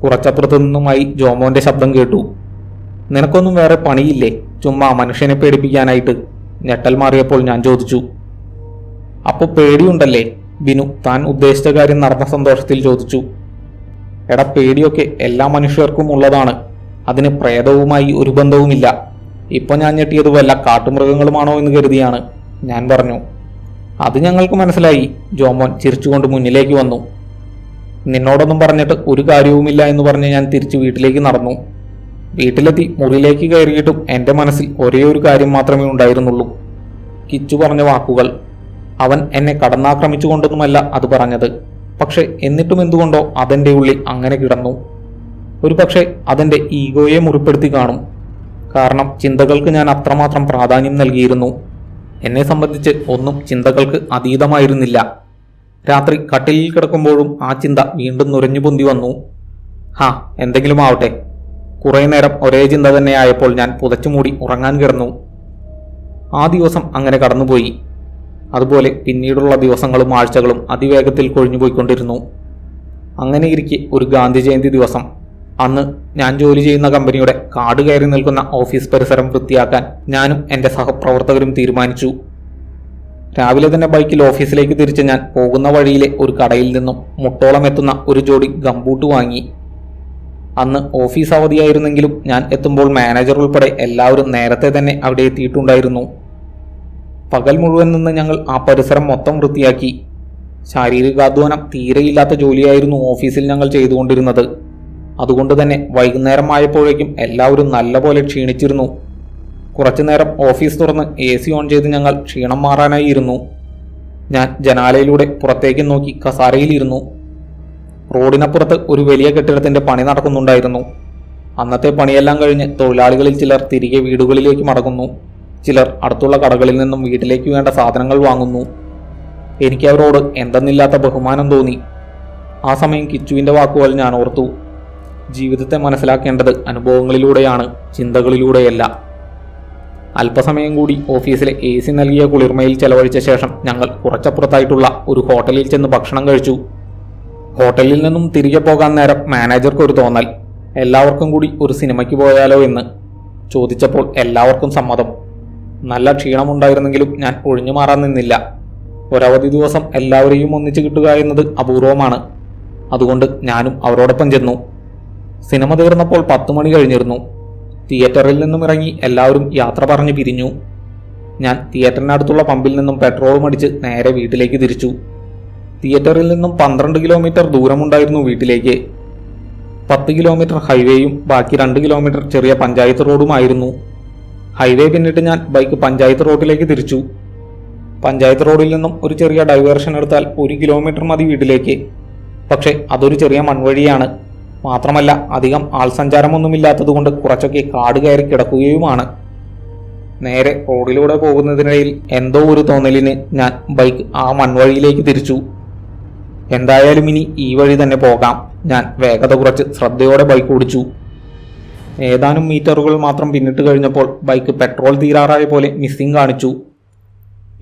കുറച്ചപ്പുറത്തു നിന്നുമായി ജോമോന്റെ ശബ്ദം കേട്ടു. നിനക്കൊന്നും വേറെ പണിയില്ലേ ചുമ്മാ മനുഷ്യനെ പേടിപ്പിക്കാനായിട്ട്? ഞെട്ടൽ മാറിയപ്പോൾ ഞാൻ ചോദിച്ചു. അപ്പൊ പേടിയുണ്ടല്ലേ? ബിനു താൻ ഉദ്ദേശിച്ച കാര്യം നടന്ന സന്തോഷത്തിൽ ചോദിച്ചു. എടാ, പേടിയൊക്കെ എല്ലാ മനുഷ്യർക്കും ഉള്ളതാണ്. അതിന് പ്രേതവുമായി ഒരു ബന്ധവുമില്ല. ഇപ്പൊ ഞാൻ ഞെട്ടിയത് വല്ല കാട്ടുമൃഗങ്ങളുമാണോ എന്ന് കരുതിയാണ്, ഞാൻ പറഞ്ഞു. അത് ഞങ്ങൾക്ക് മനസ്സിലായി. ജോമോൻ ചിരിച്ചുകൊണ്ട് മുന്നിലേക്ക് വന്നു. നിന്നോടൊന്നും പറഞ്ഞിട്ട് ഒരു കാര്യവുമില്ല എന്ന് പറഞ്ഞ് ഞാൻ തിരിച്ചു വീട്ടിലേക്ക് നടന്നു. വീട്ടിലെത്തി മുറിയിലേക്ക് കയറിയിട്ടും എൻ്റെ മനസ്സിൽ ഒരേ ഒരു കാര്യം മാത്രമേ ഉണ്ടായിരുന്നുള്ളൂ. കിച്ചു പറഞ്ഞ വാക്കുകൾ. അവൻ എന്നെ കടന്നാക്രമിച്ചുകൊണ്ടൊന്നുമല്ല അത് പറഞ്ഞത്. പക്ഷെ എന്നിട്ടും എന്തുകൊണ്ടോ അതെൻ്റെ ഉള്ളിൽ അങ്ങനെ കിടന്നു. ഒരു പക്ഷേ അതെൻ്റെ ഈഗോയെ മുറിപ്പെടുത്തി കാണും. കാരണം ചിന്തകൾക്ക് ഞാൻ അത്രമാത്രം പ്രാധാന്യം നൽകിയിരുന്നു. എന്നെ സംബന്ധിച്ച് ഒന്നും ചിന്തകൾക്ക് അതീതമായിരുന്നില്ല. രാത്രി കട്ടിലിൽ കിടക്കുമ്പോഴും ആ ചിന്ത വീണ്ടും നുരഞ്ഞു പൊന്തി വന്നു. എന്തെങ്കിലും ആവട്ടെ. കുറേ നേരം ഒരേ ചിന്ത തന്നെ ആയപ്പോൾ ഞാൻ പുതച്ചുമൂടി ഉറങ്ങാൻ കിടന്നു. ആ ദിവസം അങ്ങനെ കടന്നുപോയി. അതുപോലെ പിന്നീടുള്ള ദിവസങ്ങളും ആഴ്ചകളും അതിവേഗത്തിൽ കൊഴിഞ്ഞുപോയിക്കൊണ്ടിരുന്നു. അങ്ങനെയിരിക്കെ ഒരു ഗാന്ധി ജയന്തി ദിവസം, അന്ന് ഞാൻ ജോലി ചെയ്യുന്ന കമ്പനിയുടെ കാട് കയറി നിൽക്കുന്ന ഓഫീസ് പരിസരം വൃത്തിയാക്കാൻ ഞാനും എൻ്റെ സഹപ്രവർത്തകരും തീരുമാനിച്ചു. രാവിലെ തന്നെ ബൈക്കിൽ ഓഫീസിലേക്ക് തിരിച്ച് ഞാൻ പോകുന്ന വഴിയിലെ ഒരു കടയിൽ നിന്നും മുട്ടോളം എത്തുന്ന ഒരു ജോഡി ഗംബൂട്ട് വാങ്ങി. അന്ന് ഓഫീസ് അവധിയായിരുന്നെങ്കിലും ഞാൻ എത്തുമ്പോൾ മാനേജർ ഉൾപ്പെടെ എല്ലാവരും നേരത്തെ തന്നെ അവിടെ എത്തിയിട്ടുണ്ടായിരുന്നു. പകൽ മുഴുവൻ നിന്ന് ഞങ്ങൾ ആ പരിസരം മൊത്തം വൃത്തിയാക്കി. ശാരീരികാധ്വാനം തീരെയില്ലാത്ത ജോലിയായിരുന്നു ഓഫീസിൽ ഞങ്ങൾ ചെയ്തുകൊണ്ടിരുന്നത്. അതുകൊണ്ട് തന്നെ വൈകുന്നേരം ആയപ്പോഴേക്കും എല്ലാവരും നല്ലപോലെ ക്ഷീണിച്ചിരുന്നു. കുറച്ചുനേരം ഓഫീസ് തുറന്ന് AC ഓൺ ചെയ്ത് ഞങ്ങൾ ക്ഷീണം മാറാനായി ഇരുന്നു. ഞാൻ ജനാലയിലൂടെ പുറത്തേക്ക് നോക്കി കസാരയിലിരുന്നു. റോഡിനപ്പുറത്ത് ഒരു വലിയ കെട്ടിടത്തിന്റെ പണി നടക്കുന്നുണ്ടായിരുന്നു. അന്നത്തെ പണിയെല്ലാം കഴിഞ്ഞ് തൊഴിലാളികളിൽ ചിലർ തിരികെ വീടുകളിലേക്ക് മടങ്ങുന്നു. ചിലർ അടുത്തുള്ള കടകളിൽ നിന്നും വീട്ടിലേക്ക് വേണ്ട സാധനങ്ങൾ വാങ്ങുന്നു. എനിക്ക് അവരോട് എന്തെന്നില്ലാത്ത ബഹുമാനം തോന്നി. ആ സമയം കിച്ചുവിന്റെ വാക്കുകൾ ഞാൻ ഓർത്തു. ജീവിതത്തെ മനസ്സിലാക്കേണ്ടത് അനുഭവങ്ങളിലൂടെയാണ്, ചിന്തകളിലൂടെയല്ല. അല്പസമയം കൂടി ഓഫീസിലെ AC നൽകിയ കുളിർമയിൽ ചെലവഴിച്ച ശേഷം ഞങ്ങൾ കുറച്ചപ്പുറത്തായിട്ടുള്ള ഒരു ഹോട്ടലിൽ ചെന്ന് ഭക്ഷണം കഴിച്ചു. ഹോട്ടലിൽ നിന്നും തിരികെ പോകാൻ നേരം മാനേജർക്ക് ഒരു തോന്നൽ, എല്ലാവർക്കും കൂടി ഒരു സിനിമയ്ക്ക് പോയാലോ എന്ന്. ചോദിച്ചപ്പോൾ എല്ലാവർക്കും സമ്മതം. നല്ല ക്ഷീണമുണ്ടായിരുന്നെങ്കിലും ഞാൻ ഒഴിഞ്ഞു മാറാൻ നിന്നില്ല. ഒരവധി ദിവസം എല്ലാവരെയും ഒന്നിച്ചു കിട്ടുക എന്നത് അപൂർവമാണ്. അതുകൊണ്ട് ഞാനും അവരോടൊപ്പം ചെന്നു. സിനിമ തീർന്നപ്പോൾ 10 മണി കഴിഞ്ഞിരുന്നു. തിയേറ്ററിൽ നിന്നും ഇറങ്ങി എല്ലാവരും യാത്ര പറഞ്ഞ് പിരിഞ്ഞു. ഞാൻ തിയേറ്ററിനടുത്തുള്ള പമ്പിൽ നിന്നും പെട്രോളും അടിച്ച് നേരെ വീട്ടിലേക്ക് തിരിച്ചു. തിയേറ്ററിൽ നിന്നും 12 കിലോമീറ്റർ ദൂരമുണ്ടായിരുന്നു വീട്ടിലേക്ക്. 10 കിലോമീറ്റർ ഹൈവേയും ബാക്കി 2 കിലോമീറ്റർ ചെറിയ പഞ്ചായത്ത് റോഡുമായിരുന്നു. ഹൈവേ പിന്നിട്ട് ഞാൻ ബൈക്ക് പഞ്ചായത്ത് റോഡിലേക്ക് തിരിച്ചു. പഞ്ചായത്ത് റോഡിൽ നിന്നും ഒരു ചെറിയ ഡൈവേർഷൻ എടുത്താൽ 1 കിലോമീറ്റർ മതി വീട്ടിലേക്ക്. പക്ഷെ അതൊരു ചെറിയ മൺവഴിയാണ്. മാത്രമല്ല അധികം ആൾസഞ്ചാരമൊന്നുമില്ലാത്തതുകൊണ്ട് കുറച്ചൊക്കെ കാട് കയറി കിടക്കുകയുമാണ്. നേരെ റോഡിലൂടെ പോകുന്നതിനിടയിൽ എന്തോ ഒരു തോന്നലിന് ഞാൻ ബൈക്ക് ആ മൺവഴിയിലേക്ക് തിരിച്ചു. എന്തായാലും ഇനി ഈ വഴി തന്നെ പോകാം. ഞാൻ വേഗത കുറച്ച് ശ്രദ്ധയോടെ ബൈക്ക് ഓടിച്ചു. ഏതാനും മീറ്ററുകൾ മാത്രം പിന്നിട്ട് കഴിഞ്ഞപ്പോൾ ബൈക്ക് പെട്രോൾ തീരാറായ പോലെ മിസ്സിംഗ് കാണിച്ചു.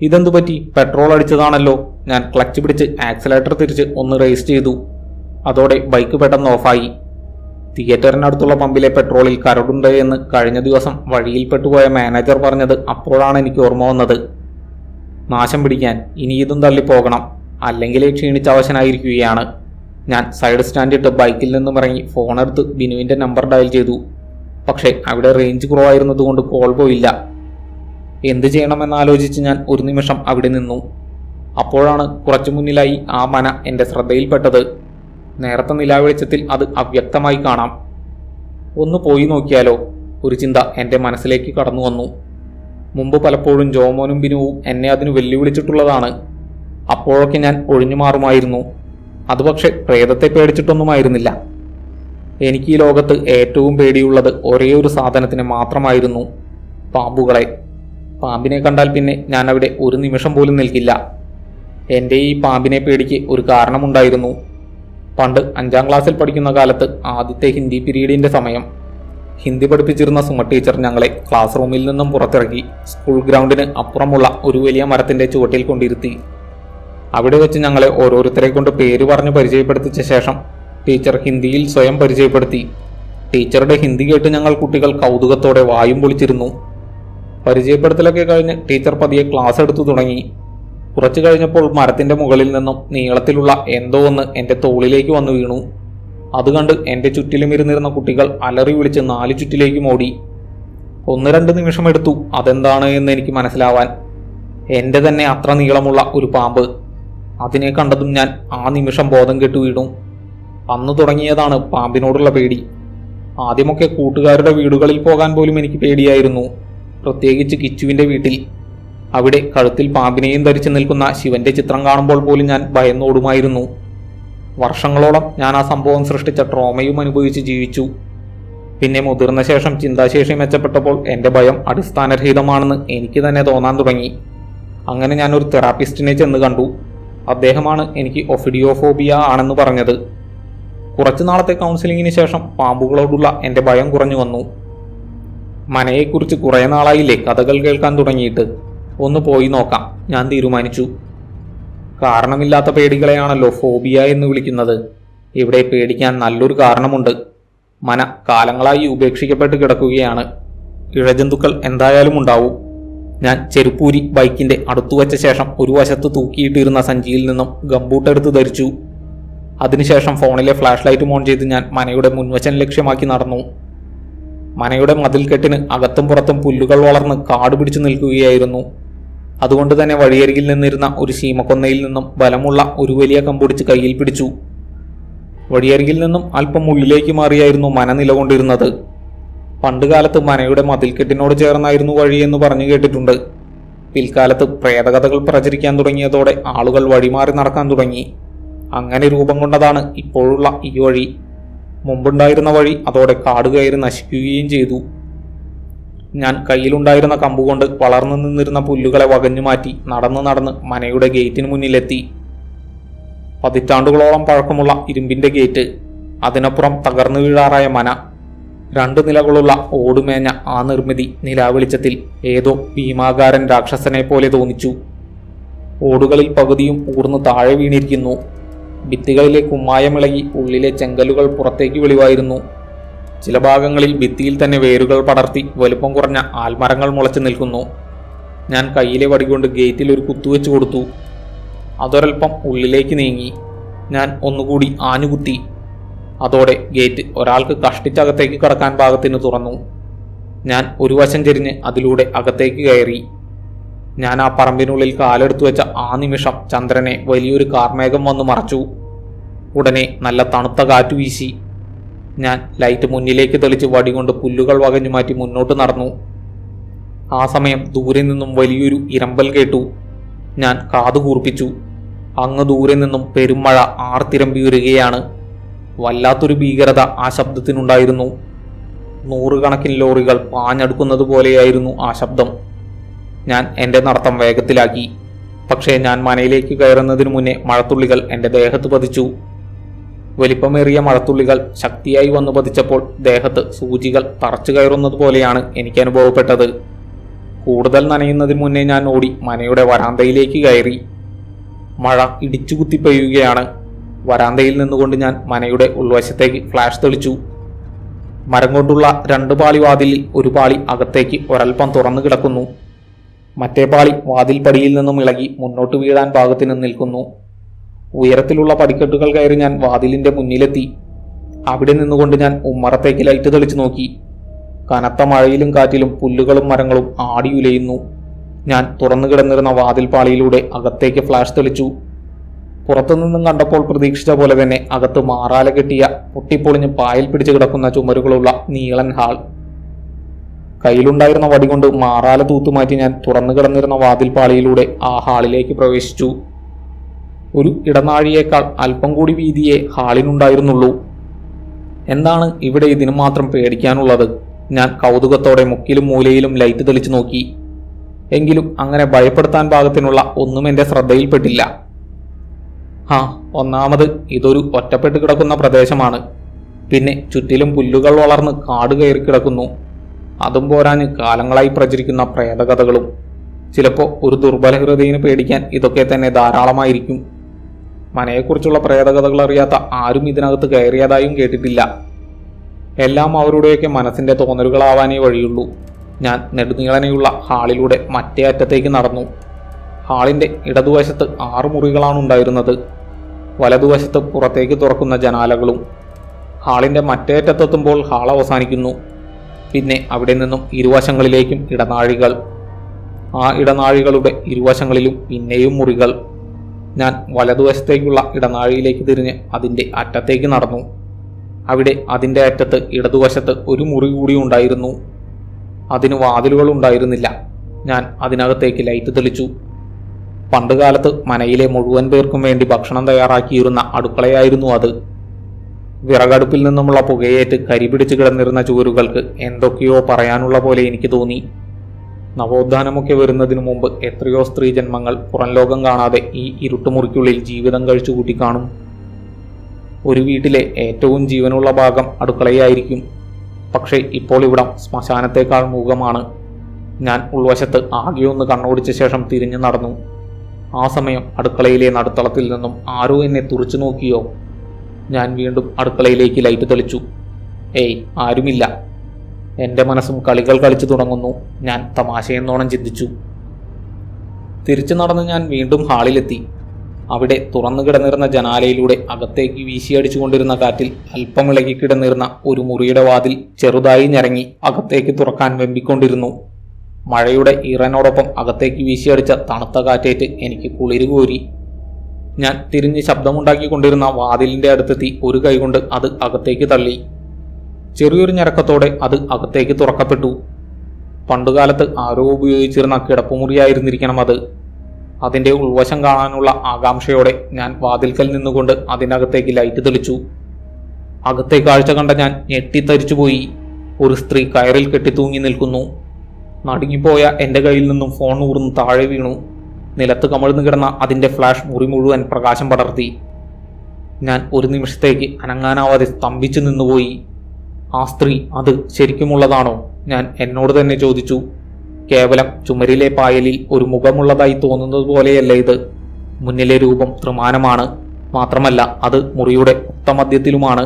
ഇതെന്തു പറ്റി? പെട്രോൾ അടിച്ചതാണല്ലോ. ഞാൻ ക്ലച്ച് പിടിച്ച് ആക്സിലേറ്റർ തിരിച്ച് ഒന്ന് റേസ് ചെയ്തു. അതോടെ ബൈക്ക് പെട്ടെന്ന് ഓഫായി. തിയേറ്ററിനടുത്തുള്ള പമ്പിലെ പെട്രോളിൽ കരടുണ്ട് എന്ന് കഴിഞ്ഞ ദിവസം വഴിയിൽപ്പെട്ടുപോയ മാനേജർ പറഞ്ഞത് അപ്പോഴാണ് എനിക്ക് ഓർമ്മ വന്നത്. നാശം പിടിക്കാൻ, ഇനി ഇതും തള്ളിപ്പോകണം, അല്ലെങ്കിൽ ക്ഷീണിച്ച അവശനായിരിക്കുകയാണ്. ഞാൻ സൈഡ് സ്റ്റാൻഡിട്ട് ബൈക്കിൽ നിന്നും ഇറങ്ങി ഫോണെടുത്ത് ബിനുവിൻ്റെ നമ്പർ ഡയൽ ചെയ്തു. പക്ഷേ അവിടെ റേഞ്ച് കുറവായിരുന്നതുകൊണ്ട് കോൾ പോയില്ല. എന്ത് ചെയ്യണമെന്നാലോചിച്ച് ഞാൻ ഒരു നിമിഷം അവിടെ നിന്നു. അപ്പോഴാണ് കുറച്ചു മുന്നിലായി ആ മന എൻ്റെ ശ്രദ്ധയിൽപ്പെട്ടത്. നേരത്തെ നിലാവെളിച്ചത്തിൽ അത് അവ്യക്തമായി കാണാം. ഒന്ന് പോയി നോക്കിയാലോ? ഒരു ചിന്ത എൻ്റെ മനസ്സിലേക്ക് കടന്നു വന്നു. മുമ്പ് പലപ്പോഴും ജോമോനും ബിനുവും എന്നെ അതിന് വെല്ലുവിളിച്ചിട്ടുള്ളതാണ്. അപ്പോഴൊക്കെ ഞാൻ ഒഴിഞ്ഞു മാറുമായിരുന്നു. അത് പക്ഷെ പ്രേതത്തെ പേടിച്ചിട്ടൊന്നുമായിരുന്നില്ല. എനിക്ക് ഈ ലോകത്ത് ഏറ്റവും പേടിയുള്ളത് ഒരേ ഒരു സാധനത്തിന് മാത്രമായിരുന്നു: പാമ്പുകളെ. പാമ്പിനെ കണ്ടാൽ പിന്നെ ഞാൻ അവിടെ ഒരു നിമിഷം പോലും നിൽക്കില്ല. എൻ്റെ ഈ പാമ്പിനെ പേടിക്ക് ഒരു കാരണമുണ്ടായിരുന്നു. പണ്ട് 5ാം ക്ലാസ്സിൽ പഠിക്കുന്ന കാലത്ത് ആദ്യത്തെ ഹിന്ദി പീരീഡിൻ്റെ സമയം. ഹിന്ദി പഠിപ്പിച്ചിരുന്ന സുമ ടീച്ചർ ഞങ്ങളെ ക്ലാസ് റൂമിൽ നിന്നും പുറത്തിറക്കി സ്കൂൾ ഗ്രൗണ്ടിന് അപ്പുറമുള്ള ഒരു വലിയ മരത്തിൻ്റെ ചുവട്ടിൽ കൊണ്ടിരുത്തി. അവിടെ വെച്ച് ഞങ്ങളെ ഓരോരുത്തരെ കൊണ്ട് പേര് പറഞ്ഞ് പരിചയപ്പെടുത്തിച്ച ശേഷം ടീച്ചർ ഹിന്ദിയിൽ സ്വയം പരിചയപ്പെടുത്തി. ടീച്ചറുടെ ഹിന്ദി കേട്ട് ഞങ്ങൾ കുട്ടികൾ കൗതുകത്തോടെ വായും പൊളിച്ചിരുന്നു. പരിചയപ്പെടുത്തലൊക്കെ കഴിഞ്ഞ് ടീച്ചർ പതിയെ ക്ലാസ് എടുത്തു തുടങ്ങി. കുറച്ചു കഴിഞ്ഞപ്പോൾ മരത്തിന്റെ മുകളിൽ നിന്നും നീളത്തിലുള്ള എന്തോ ഒന്ന് എൻ്റെ തോളിലേക്ക് വന്നു വീണു. അത് കണ്ട് എൻ്റെ ചുറ്റിലും ഇരുന്നിരുന്ന കുട്ടികൾ അലറി വിളിച്ച് 4 ചുറ്റിലേക്കും ഓടി. 1-2 നിമിഷമെടുത്തു അതെന്താണ് എന്ന് എനിക്ക് മനസ്സിലാവാൻ. എൻ്റെ തന്നെ അത്ര നീളമുള്ള ഒരു പാമ്പ്. അതിനെ കണ്ടതും ഞാൻ ആ നിമിഷം ബോധം കെട്ടു വീണു. അന്ന് തുടങ്ങിയതാണ് പാമ്പിനോടുള്ള പേടി. ആദ്യമൊക്കെ കൂട്ടുകാരുടെ വീടുകളിൽ പോകാൻ പോലും എനിക്ക് പേടിയായിരുന്നു. പ്രത്യേകിച്ച് കിച്ചുവിൻ്റെ വീട്ടിൽ. അവിടെ കഴുത്തിൽ പാമ്പിനെയും ധരിച്ചു നിൽക്കുന്ന ശിവന്റെ ചിത്രം കാണുമ്പോൾ പോലും ഞാൻ ഭയന്നോടുമായിരുന്നു. വർഷങ്ങളോളം ഞാൻ ആ സംഭവം സൃഷ്ടിച്ച ട്രോമയും അനുഭവിച്ച് ജീവിച്ചു. പിന്നെ മുതിർന്ന ശേഷം ചിന്താശേഷി മെച്ചപ്പെട്ടപ്പോൾ എൻ്റെ ഭയം അടിസ്ഥാനരഹിതമാണെന്ന് എനിക്ക് തന്നെ തോന്നാൻ തുടങ്ങി. അങ്ങനെ ഞാൻ ഒരു തെറാപ്പിസ്റ്റിനെ ചെന്ന് കണ്ടു. അദ്ദേഹമാണ് എനിക്ക് ഒഫിഡിയോഫോബിയ ആണെന്ന് പറഞ്ഞത്. കുറച്ചു നാളത്തെ കൗൺസിലിങ്ങിന് ശേഷം പാമ്പുകളോടുള്ള എൻ്റെ ഭയം കുറഞ്ഞു വന്നു. മനയെക്കുറിച്ച് കുറേ നാളായില്ലേ കഥകൾ കേൾക്കാൻ തുടങ്ങിയിട്ട്. ഒന്ന് പോയി നോക്കാം ഞാൻ തീരുമാനിച്ചു. കാരണമില്ലാത്ത പേടികളെയാണല്ലോ ഫോബിയ എന്ന് വിളിക്കുന്നത്. ഇവിടെ പേടിക്കാൻ നല്ലൊരു കാരണമുണ്ട്. മന കാലങ്ങളായി ഉപേക്ഷിക്കപ്പെട്ട് കിടക്കുകയാണ്. ഇഴജന്തുക്കൾ എന്തായാലും ഉണ്ടാവും. ഞാൻ ചെരുപ്പൂരി ബൈക്കിന്റെ അടുത്തുവച്ച ശേഷം ഒരു വശത്ത് തൂക്കിയിട്ടിരുന്ന സഞ്ചിയിൽ നിന്നും ഗംബൂട്ടെടുത്ത് ധരിച്ചു. അതിനുശേഷം ഫോണിലെ ഫ്ലാഷ് ലൈറ്റ് ഓൺ ചെയ്ത് ഞാൻ മനയുടെ മുൻവശം ലക്ഷ്യമാക്കി നടന്നു. മനയുടെ മതിൽക്കെട്ടിന് അകത്തും പുറത്തും പുല്ലുകൾ വളർന്ന് കാട് പിടിച്ചു നിൽക്കുകയായിരുന്നു. അതുകൊണ്ട് തന്നെ വഴിയരികിൽ നിന്നിരുന്ന ഒരു ശീമക്കൊന്നയിൽ നിന്നും ബലമുള്ള ഒരു വലിയ കമ്പൊടിച്ച് കയ്യിൽ പിടിച്ചു. വഴിയരികിൽ നിന്നും അല്പം ഉള്ളിലേക്ക് മാറിയായിരുന്നു മന നിലകൊണ്ടിരുന്നത്. പണ്ടുകാലത്ത് മനയുടെ മതിൽക്കെട്ടിനോട് ചേർന്നായിരുന്നു വഴിയെന്ന് പറഞ്ഞു കേട്ടിട്ടുണ്ട്. പിൽക്കാലത്ത് പ്രേതകഥകൾ പ്രചരിക്കാൻ തുടങ്ങിയതോടെ ആളുകൾ വഴിമാറി നടക്കാൻ തുടങ്ങി. അങ്ങനെ രൂപം കൊണ്ടതാണ് ഇപ്പോഴുള്ള ഈ വഴി. മുമ്പുണ്ടായിരുന്ന വഴി അതോടെ കാട് കയറി നശിക്കുകയും ചെയ്തു. ഞാൻ കയ്യിലുണ്ടായിരുന്ന കമ്പുകൊണ്ട് വളർന്നു നിന്നിരുന്ന പുല്ലുകളെ വകഞ്ഞു മാറ്റി നടന്ന് മനയുടെ ഗേറ്റിന് മുന്നിലെത്തി. 10 പതിറ്റാണ്ടുകളോളം പഴക്കമുള്ള ഇരുമ്പിന്റെ ഗേറ്റ്, അതിനപ്പുറം തകർന്നു വീഴാറായ മന, 2 നിലകളുള്ള ഓടുമേഞ്ഞ ആ നിർമ്മിതി നിലാവെളിച്ചത്തിൽ ഏതോ ഭീമാകാരൻ രാക്ഷസനെ പോലെ തോന്നിച്ചു. ഓടുകളിൽ പകുതിയും ഊർന്ന് താഴെ വീണിരിക്കുന്നു. ഭിത്തികളിലെ കുമ്മായമിളകി ഉള്ളിലെ ചെങ്കലുകൾ പുറത്തേക്ക് വെളിവായിരുന്നു. ചില ഭാഗങ്ങളിൽ ഭിത്തിയിൽ തന്നെ വേരുകൾ പടർത്തി വലുപ്പം കുറഞ്ഞ ആൽമരങ്ങൾ മുളച്ചു നിൽക്കുന്നു. ഞാൻ കയ്യിലെ വടികൊണ്ട് ഗേറ്റിൽ ഒരു കുത്തുവെച്ച് കൊടുത്തു. അതൊരൽപ്പം ഉള്ളിലേക്ക് നീങ്ങി. ഞാൻ ഒന്നുകൂടി ആഞ്ഞുകുത്തി. അതോടെ ഗേറ്റ് ഒരാൾക്ക് കഷ്ടിച്ചകത്തേക്ക് കടക്കാൻ പാകത്തിന് തുറന്നു. ഞാൻ ഒരു വശം ചെരിഞ്ഞ് അതിലൂടെ അകത്തേക്ക് കയറി. ഞാൻ ആ പറമ്പിനുള്ളിൽ കാലെടുത്തു വെച്ച ആ നിമിഷം ചന്ദ്രനെ വലിയൊരു കാർമേഘം വന്നു മറച്ചു. ഉടനെ നല്ല തണുത്ത കാറ്റു വീശി. ഞാൻ ലൈറ്റ് മുന്നിലേക്ക് തെളിച്ച് വടികൊണ്ട് പുല്ലുകൾ വകഞ്ഞു മാറ്റി മുന്നോട്ട് നടന്നു. ആ സമയം ദൂരെ നിന്നും വലിയൊരു ഇരമ്പൽ കേട്ടു. ഞാൻ കാതു കൂർപ്പിച്ചു. അങ്ങ് ദൂരെ നിന്നും പെരുമഴ ആർത്തിരമ്പി വരികയാണ്. വല്ലാത്തൊരു ഭീകരത ആ ശബ്ദത്തിനുണ്ടായിരുന്നു. നൂറുകണക്കിന് ലോറികൾ പാഞ്ഞടുക്കുന്നത് പോലെയായിരുന്നു ആ ശബ്ദം. ഞാൻ എൻ്റെ നടത്തം വേഗത്തിലാക്കി. പക്ഷേ ഞാൻ മനയിലേക്ക് കയറുന്നതിനു മുന്നേ മഴത്തുള്ളികൾ എൻ്റെ ദേഹത്ത് പതിച്ചു. വലിപ്പമേറിയ മഴത്തുള്ളികൾ ശക്തിയായി വന്നു പതിച്ചപ്പോൾ ദേഹത്ത് സൂചികൾ തറച്ചു കയറുന്നത് പോലെയാണ് എനിക്ക് അനുഭവപ്പെട്ടത്. കൂടുതൽ നനയുന്നതിന് മുന്നേ ഞാൻ ഓടി മനയുടെ വരാന്തയിലേക്ക് കയറി. മഴ ഇടിച്ചുകുത്തി പെയ്യുകയാണ്. വരാന്തയിൽ നിന്നുകൊണ്ട് ഞാൻ മനയുടെ ഉൾവശത്തേക്ക് ഫ്ലാഷ് തെളിച്ചു. മരം കൊണ്ടുള്ള 2 പാളി വാതിലിൽ ഒരു പാളി അകത്തേക്ക് ഒരൽപ്പം തുറന്നു കിടക്കുന്നു. മറ്റേ പാളി വാതിൽ പടിയിൽ നിന്നും ഇളകി മുന്നോട്ട് വീഴാൻ പാകത്തിന് നിൽക്കുന്നു. ഉയരത്തിലുള്ള പടിക്കെട്ടുകൾ കയറി ഞാൻ വാതിലിന്റെ മുന്നിലെത്തി. അവിടെ നിന്നുകൊണ്ട് ഞാൻ ഉമ്മറത്തേക്ക് ലൈറ്റ് തെളിച്ചു നോക്കി. കനത്ത മഴയിലും കാറ്റിലും പുല്ലുകളും മരങ്ങളും ആടിയുലയുന്നു. ഞാൻ തുറന്നു കിടന്നിരുന്ന വാതിൽ പാളിയിലൂടെ അകത്തേക്ക് ഫ്ലാഷ് തെളിച്ചു. പുറത്തുനിന്നും കണ്ടപ്പോൾ പ്രതീക്ഷിച്ച പോലെ തന്നെ അകത്ത് മാറാല കെട്ടിയ പൊട്ടിപ്പൊളിഞ്ഞ് പായൽ പിടിച്ചു കിടക്കുന്ന ചുമരുകളുള്ള നീളൻ ഹാൾ. കയ്യിലുണ്ടായിരുന്ന വടി കൊണ്ട് മാറാല തൂത്തുമാറ്റി ഞാൻ തുറന്നു കിടന്നിരുന്ന വാതിൽ പാളിയിലൂടെ ആ ഹാളിലേക്ക് പ്രവേശിച്ചു. ഒരു ഇടനാഴിയേക്കാൾ അല്പം കൂടി വീതിയെ ഹാളിനുണ്ടായിരുന്നുള്ളൂ. എന്താണ് ഇവിടെ ഇതിനു മാത്രം പേടിക്കാനുള്ളത്? ഞാൻ കൗതുകത്തോടെ മുക്കിലും മൂലയിലും ലൈറ്റ് തെളിച്ചു നോക്കി. എങ്കിലും അങ്ങനെ ഭയപ്പെടുത്താൻ പാകത്തിനുള്ള ഒന്നും എൻ്റെ ശ്രദ്ധയിൽപ്പെട്ടില്ല. ഒന്നാമത് ഇതൊരു ഒറ്റപ്പെട്ട് കിടക്കുന്ന പ്രദേശമാണ്. പിന്നെ ചുറ്റിലും പുല്ലുകൾ വളർന്ന് കാട് കയറി കിടക്കുന്നു. അതും പോരാഞ്ഞ് കാലങ്ങളായി പ്രചരിക്കുന്ന പ്രേതകഥകളും. ചിലപ്പോൾ ഒരു ദുർബല ഹൃദയന് പേടിക്കാൻ ഇതൊക്കെ തന്നെ ധാരാളമായിരിക്കും. മനയെക്കുറിച്ചുള്ള പ്രേതകഥകൾ അറിയാത്ത ആരും ഇതിനകത്ത് കയറിയതായും കേട്ടിട്ടില്ല. എല്ലാം അവരുടെയൊക്കെ മനസ്സിന്റെ തോന്നലുകളാവാനേ വഴിയുള്ളൂ. ഞാൻ നെടുനീളനെയുള്ള ഹാളിലൂടെ മറ്റേ അറ്റത്തേക്ക് നടന്നു. ഹാളിന്റെ ഇടതുവശത്ത് 6 മുറികളാണ് ഉണ്ടായിരുന്നത്. വലതുവശത്ത് പുറത്തേക്ക് തുറക്കുന്ന ജനാലകളും. ഹാളിന്റെ മറ്റേ അറ്റത്തെത്തുമ്പോൾ ഹാൾ അവസാനിക്കുന്നു. പിന്നെ അവിടെ നിന്നും ഇരുവശങ്ങളിലേക്കും ഇടനാഴികൾ. ആ ഇടനാഴികളുടെ ഇരുവശങ്ങളിലും പിന്നെയും മുറികൾ. ഞാൻ വലതുവശത്തേക്കുള്ള ഇടനാഴിയിലേക്ക് തിരിഞ്ഞ് അതിൻ്റെ അറ്റത്തേക്ക് നടന്നു. അവിടെ അതിൻ്റെ അറ്റത്ത് ഇടതുവശത്ത് ഒരു മുറി കൂടി ഉണ്ടായിരുന്നു. അതിന് വാതിലുകൾ ഉണ്ടായിരുന്നില്ല. ഞാൻ അതിനകത്തേക്ക് ലൈറ്റ് തെളിച്ചു. പണ്ടുകാലത്ത് മനയിലെ മുഴുവൻ പേർക്കും വേണ്ടി ഭക്ഷണം തയ്യാറാക്കിയിരുന്ന അടുക്കളയായിരുന്നു അത്. വിറകടുപ്പിൽ നിന്നുമുള്ള പുകയേറ്റ് കരിപിടിച്ച് കിടന്നിരുന്ന ചുവരുകൾക്ക് എന്തൊക്കെയോ പറയാനുള്ള പോലെ എനിക്ക് തോന്നി. നവോത്ഥാനമൊക്കെ വരുന്നതിനു മുമ്പ് എത്രയോ സ്ത്രീ ജന്മങ്ങൾ പുറം ലോകം കാണാതെ ഈ ഇരുട്ടുമുറിക്കുള്ളിൽ ജീവിതം കഴിച്ചു കൂട്ടിക്കാണും. ഒരു വീട്ടിലെ ഏറ്റവും ജീവനുള്ള ഭാഗം അടുക്കളയായിരിക്കും. പക്ഷേ ഇപ്പോൾ ഇവിടം ശ്മശാനത്തേക്കാൾ മൂകമാണ്. ഞാൻ ഉൾവശത്ത് ആകെയൊന്ന് കണ്ണോടിച്ച ശേഷം തിരിഞ്ഞു നടന്നു. ആ സമയം അടുക്കളയിലെ നടുത്തളത്തിൽ നിന്നും ആരോ എന്നെ തുറച്ചു നോക്കിയോ? ഞാൻ വീണ്ടും അടുക്കളയിലേക്ക് ലൈറ്റ് തെളിച്ചു. ആരുമില്ല. എൻ്റെ മനസ്സും കളികൾ കളിച്ചു തുടങ്ങുന്നു. ഞാൻ തമാശയെന്നോണം ചിന്തിച്ചു. തിരിച്ചു നടന്ന് ഞാൻ വീണ്ടും ഹാളിലെത്തി. അവിടെ തുറന്നു കിടന്നിരുന്ന ജനാലയിലൂടെ അകത്തേക്ക് വീശിയടിച്ചുകൊണ്ടിരുന്ന കാറ്റിൽ അല്പം ഇളകി കിടന്നിരുന്ന ഒരു മുറിയുടെ വാതിൽ ചെറുതായി ഞരങ്ങി അകത്തേക്ക് തുറക്കാൻ വെമ്പിക്കൊണ്ടിരുന്നു. മഴയുടെ ഈറനോടൊപ്പം അകത്തേക്ക് വീശിയടിച്ച തണുത്ത കാറ്റേറ്റ് എനിക്ക് കുളിര് കോരി. ഞാൻ തിരിഞ്ഞ് ശബ്ദമുണ്ടാക്കിക്കൊണ്ടിരുന്ന വാതിലിന്റെ അടുത്തെത്തി ഒരു കൈകൊണ്ട് അത് അകത്തേക്ക് തള്ളി. ചെറിയൊരു ഞരക്കത്തോടെ അത് അകത്തേക്ക് തുറക്കപ്പെട്ടു. പണ്ടുകാലത്ത് ആരോ ഉപയോഗിച്ചിരുന്ന കിടപ്പുമുറിയായിരുന്നിരിക്കണം അത്. അതിന്റെ ഉൾവശം കാണാനുള്ള ആകാംക്ഷയോടെ ഞാൻ വാതിൽക്കൽ നിന്നുകൊണ്ട് അതിനകത്തേക്ക് ലൈറ്റ് തെളിച്ചു. അകത്തെ കാഴ്ച കണ്ട ഞാൻ ഞെട്ടിത്തരിച്ചുപോയി. ഒരു സ്ത്രീ കയറിൽ കെട്ടിത്തൂങ്ങി നിൽക്കുന്നു. നടുങ്ങിപ്പോയ എൻ്റെ കയ്യിൽ നിന്നും ഫോൺ ഊർന്ന് താഴെ വീണു. നിലത്ത് കമഴ്ന്നു കിടന്ന അതിൻ്റെ ഫ്ലാഷ് മുറി മുഴുവൻ പ്രകാശം പടർത്തി. ഞാൻ ഒരു നിമിഷത്തേക്ക് അനങ്ങാനാവാതെ സ്തംഭിച്ചു നിന്നുപോയി. ആ സ്ത്രീ അത് ശരിക്കുമുള്ളതാണോ? ഞാൻ എന്നോട് തന്നെ ചോദിച്ചു. കേവലം ചുമരിലെ പായലിൽ ഒരു മുഖമുള്ളതായി തോന്നുന്നത് പോലെയല്ല ഇത്. മുന്നിലെ രൂപം ത്രിമാനമാണ്. മാത്രമല്ല അത് മുറിയുടെ ഉത്തമധ്യത്തിലുമാണ്.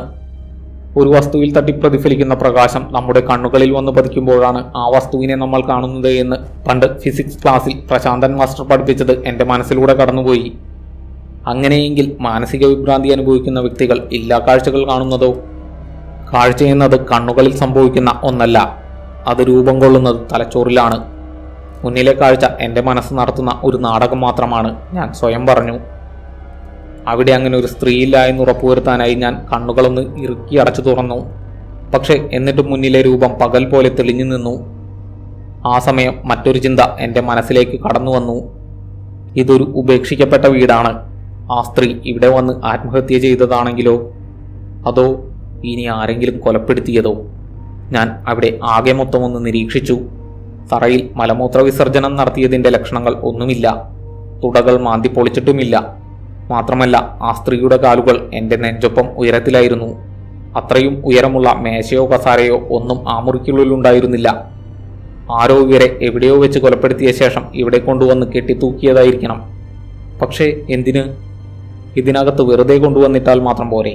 ഒരു വസ്തുവിൽ തട്ടി പ്രതിഫലിക്കുന്ന പ്രകാശം നമ്മുടെ കണ്ണുകളിൽ വന്ന് പതിക്കുമ്പോഴാണ് ആ വസ്തുവിനെ നമ്മൾ കാണുന്നത് എന്ന് പണ്ട് ഫിസിക്സ് ക്ലാസ്സിൽ പ്രശാന്തൻ മാസ്റ്റർ പഠിപ്പിച്ചത് എൻ്റെ മനസ്സിലൂടെ കടന്നുപോയി. അങ്ങനെയെങ്കിൽ മാനസിക വിഭ്രാന്തി അനുഭവിക്കുന്ന വ്യക്തികൾ ഇല്ലാ കാഴ്ചകൾ കാണുന്നതോ? കാഴ്ച എന്നത് കണ്ണുകളിൽ സംഭവിക്കുന്ന ഒന്നല്ല, അത് രൂപം കൊള്ളുന്നത് തലച്ചോറിലാണ്. മുന്നിലെ കാഴ്ച എൻ്റെ മനസ്സ് നടത്തുന്ന ഒരു നാടകം മാത്രമാണ്, ഞാൻ സ്വയം പറഞ്ഞു. അവിടെ അങ്ങനെ ഒരു സ്ത്രീയില്ല എന്ന് ഉറപ്പുവരുത്താനായി ഞാൻ കണ്ണുകളൊന്ന് ഇറുക്കി അടച്ചു തുറന്നു. പക്ഷെ എന്നിട്ടും മുന്നിലെ രൂപം പകൽ പോലെ തെളിഞ്ഞു നിന്നു. ആ സമയം മറ്റൊരു ചിന്ത എൻ്റെ മനസ്സിലേക്ക് കടന്നു വന്നു. ഇതൊരു ഉപേക്ഷിക്കപ്പെട്ട വീടാണ്. ആ സ്ത്രീ ഇവിടെ വന്ന് ആത്മഹത്യ ചെയ്തതാണെങ്കിലോ? അതോ ഇനി ആരെങ്കിലും കൊലപ്പെടുത്തിയതോ? ഞാൻ അവിടെ ആകെ മൊത്തം ഒന്ന് നിരീക്ഷിച്ചു. തറയിൽ മലമൂത്ര വിസർജനം നടത്തിയതിൻ്റെ ലക്ഷണങ്ങൾ ഒന്നുമില്ല. തുടകൾ മാന്തി പൊളിച്ചിട്ടുമില്ല. മാത്രമല്ല, ആ സ്ത്രീയുടെ കാലുകൾ എൻ്റെ നെഞ്ചൊപ്പം ഉയരത്തിലായിരുന്നു. അത്രയും ഉയരമുള്ള മേശയോ കസാരയോ ഒന്നും ആ മുറിക്കുള്ളിലുണ്ടായിരുന്നില്ല. ആരോ ഇവരെ എവിടെയോ വെച്ച് കൊലപ്പെടുത്തിയ ശേഷം ഇവിടെ കൊണ്ടുവന്ന് കെട്ടിത്തൂക്കിയതായിരിക്കണം. പക്ഷേ എന്തിന്? ഇതിനകത്ത് വെറുതെ കൊണ്ടുവന്നിട്ടാൽ മാത്രം പോരെ?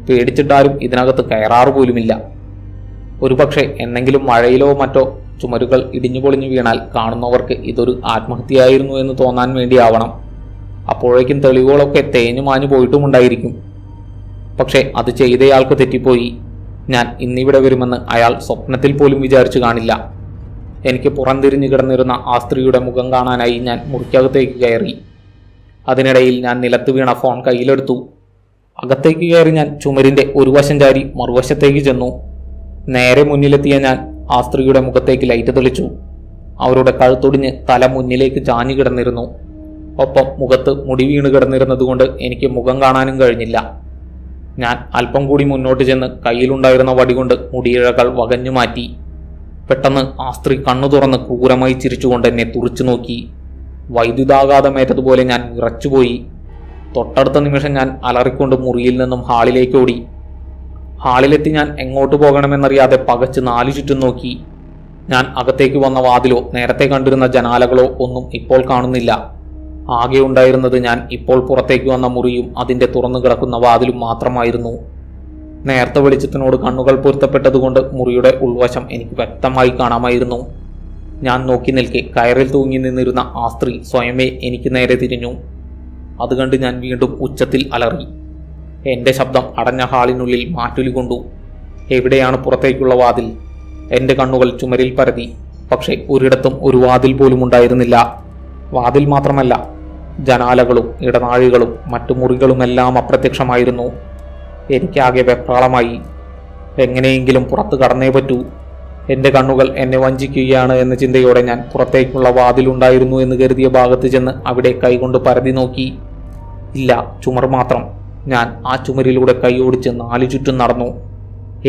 പേടിച്ചിട്ടാരും ഇതിനകത്ത് കയറാറു പോലുമില്ല. ഒരുപക്ഷെ എന്നെങ്കിലും മഴയിലോ മറ്റോ ചുമരുകൾ ഇടിഞ്ഞു പൊളിഞ്ഞു വീണാൽ കാണുന്നവർക്ക് ഇതൊരു ആത്മഹത്യയായിരുന്നു എന്ന് തോന്നാൻ വേണ്ടിയാവണം. അപ്പോഴേക്കും തെളിവുകളൊക്കെ തേഞ്ഞു മാഞ്ഞു പോയിട്ടുമുണ്ടായിരിക്കും. പക്ഷേ അത് ചെയ്തയാൾക്ക് തെറ്റിപ്പോയി. ഞാൻ ഇന്നിവിടെ വരുമെന്ന് അയാൾ സ്വപ്നത്തിൽ പോലും വിചാരിച്ചു കാണില്ല. എനിക്ക് പുറംതിരിഞ്ഞു കിടന്നിരുന്ന ആ സ്ത്രീയുടെ മുഖം കാണാനായി ഞാൻ മുറിക്കകത്തേക്ക് കയറി. അതിനിടയിൽ ഞാൻ നിലത്ത് വീണ ഫോൺ കയ്യിലെടുത്തു. അകത്തേക്ക് കയറി ഞാൻ ചുമരിൻ്റെ ഒരു വശം ചാരി മറുവശത്തേക്ക് ചെന്നു. നേരെ മുന്നിലെത്തിയ ഞാൻ ആ സ്ത്രീയുടെ മുഖത്തേക്ക് ലൈറ്റ് തെളിച്ചു. അവരുടെ കഴുത്തൊടിഞ്ഞ് തല മുന്നിലേക്ക് ചാഞ്ഞു കിടന്നിരുന്നു. ഒപ്പം മുഖത്ത് മുടി വീണ് കിടന്നിരുന്നത് കൊണ്ട് എനിക്ക് മുഖം കാണാനും കഴിഞ്ഞില്ല. ഞാൻ അല്പം കൂടി മുന്നോട്ട് ചെന്ന് കയ്യിലുണ്ടായിരുന്ന വടികൊണ്ട് മുടിയിഴകൾ വകഞ്ഞു മാറ്റി. പെട്ടെന്ന് ആ സ്ത്രീ കണ്ണു തുറന്ന് ക്രൂരമായി ചിരിച്ചുകൊണ്ട് എന്നെ തുറിച്ചു നോക്കി. വൈദ്യുതാഘാതമേറ്റതുപോലെ ഞാൻ വിറച്ചുപോയി. തൊട്ടടുത്ത നിമിഷം ഞാൻ അലറിക്കൊണ്ട് മുറിയിൽ നിന്നും ഹാളിലേക്ക് ഓടി. ഹാളിലെത്തി ഞാൻ എങ്ങോട്ട് പോകണമെന്നറിയാതെ പകച്ച് നാലു ചുറ്റും നോക്കി. ഞാൻ അകത്തേക്ക് വന്ന വാതിലോ നേരത്തെ കണ്ടിരുന്ന ജനാലകളോ ഒന്നും ഇപ്പോൾ കാണുന്നില്ല. ആകെ ഉണ്ടായിരുന്നത് ഞാൻ ഇപ്പോൾ പുറത്തേക്ക് വന്ന മുറിയും അതിൻ്റെ തുറന്നു കിടക്കുന്ന വാതിലും മാത്രമായിരുന്നു. നേർത്ത വെളിച്ചത്തിനോട് കണ്ണുകൾ പൊരുത്തപ്പെട്ടതുകൊണ്ട് മുറിയുടെ ഉൾവശം എനിക്ക് വ്യക്തമായി കാണാമായിരുന്നു. ഞാൻ നോക്കി നിൽക്കെ കയറിൽ തൂങ്ങി നിന്നിരുന്ന ആ സ്ത്രീ സ്വയമേ എനിക്ക് നേരെ തിരിഞ്ഞു. അത് കണ്ട് ഞാൻ വീണ്ടും ഉച്ചത്തിൽ അലറി. എൻ്റെ ശബ്ദം അടഞ്ഞ ഹാളിനുള്ളിൽ മാറ്റൊലി കൊണ്ടു. എവിടെയാണ് പുറത്തേക്കുള്ള വാതിൽ? എൻ്റെ കണ്ണുകൾ ചുമരിൽ പരതി. പക്ഷെ ഒരിടത്തും ഒരു വാതിൽ പോലും ഉണ്ടായിരുന്നില്ല. വാതിൽ മാത്രമല്ല, ജനാലകളും ഇടനാഴികളും മറ്റു മുറികളുമെല്ലാം അപ്രത്യക്ഷമായിരുന്നു. എനിക്കാകെ വെപ്രാളമായി. എങ്ങനെയെങ്കിലും പുറത്ത് കടന്നേ പറ്റൂ. എൻ്റെ കണ്ണുകൾ എന്നെ വഞ്ചിക്കുകയാണ് എന്ന ചിന്തയോടെ ഞാൻ പുറത്തേക്കുള്ള വാതിലുണ്ടായിരുന്നു എന്ന് കരുതിയ ഭാഗത്ത് ചെന്ന് അവിടെ കൈകൊണ്ട് പരതി നോക്കി. ഇല്ല, ചുമർ മാത്രം. ഞാൻ ആ ചുമരിലൂടെ കൈയോടിച്ച് നാലു ചുറ്റും നടന്നു.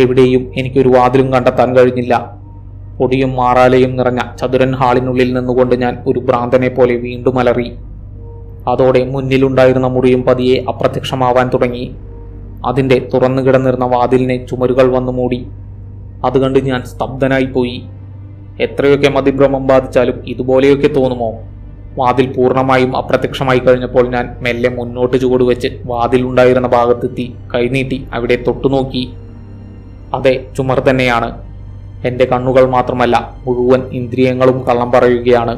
എവിടെയും എനിക്കൊരു വാതിലും കണ്ടെത്താൻ കഴിഞ്ഞില്ല. പൊടിയും മാറാലയും നിറഞ്ഞ ചതുരൻ ഹാളിനുള്ളിൽ നിന്നുകൊണ്ട് ഞാൻ ഒരു ഭ്രാന്തനെ പോലെ വീണ്ടും അലറി. അതോടെ മുന്നിലുണ്ടായിരുന്ന മുറിയും പതിയെ അപ്രത്യക്ഷമാവാൻ തുടങ്ങി. അതിൻ്റെ തുറന്നു കിടന്നിരുന്ന വാതിലിനെ ചുമരുകൾ വന്നു മൂടി. അതുകണ്ട് ഞാൻ സ്തബ്ധനായിപ്പോയി. എത്രയൊക്കെ മതിഭ്രമം ബാധിച്ചാലും ഇതുപോലെയൊക്കെ തോന്നുമോ? വാതിൽ പൂർണ്ണമായും അപ്രത്യക്ഷമായി കഴിഞ്ഞപ്പോൾ ഞാൻ മെല്ലെ മുന്നോട്ട് ചുവടുവെച്ച് വാതിലുണ്ടായിരുന്ന ഭാഗത്തെത്തി കൈനീട്ടി അവിടെ തൊട്ടുനോക്കി. അതെ, ചുമർ തന്നെയാണ്. എൻ്റെ കണ്ണുകൾ മാത്രമല്ല, മുഴുവൻ ഇന്ദ്രിയങ്ങളും കള്ളം പറയുകയാണ്.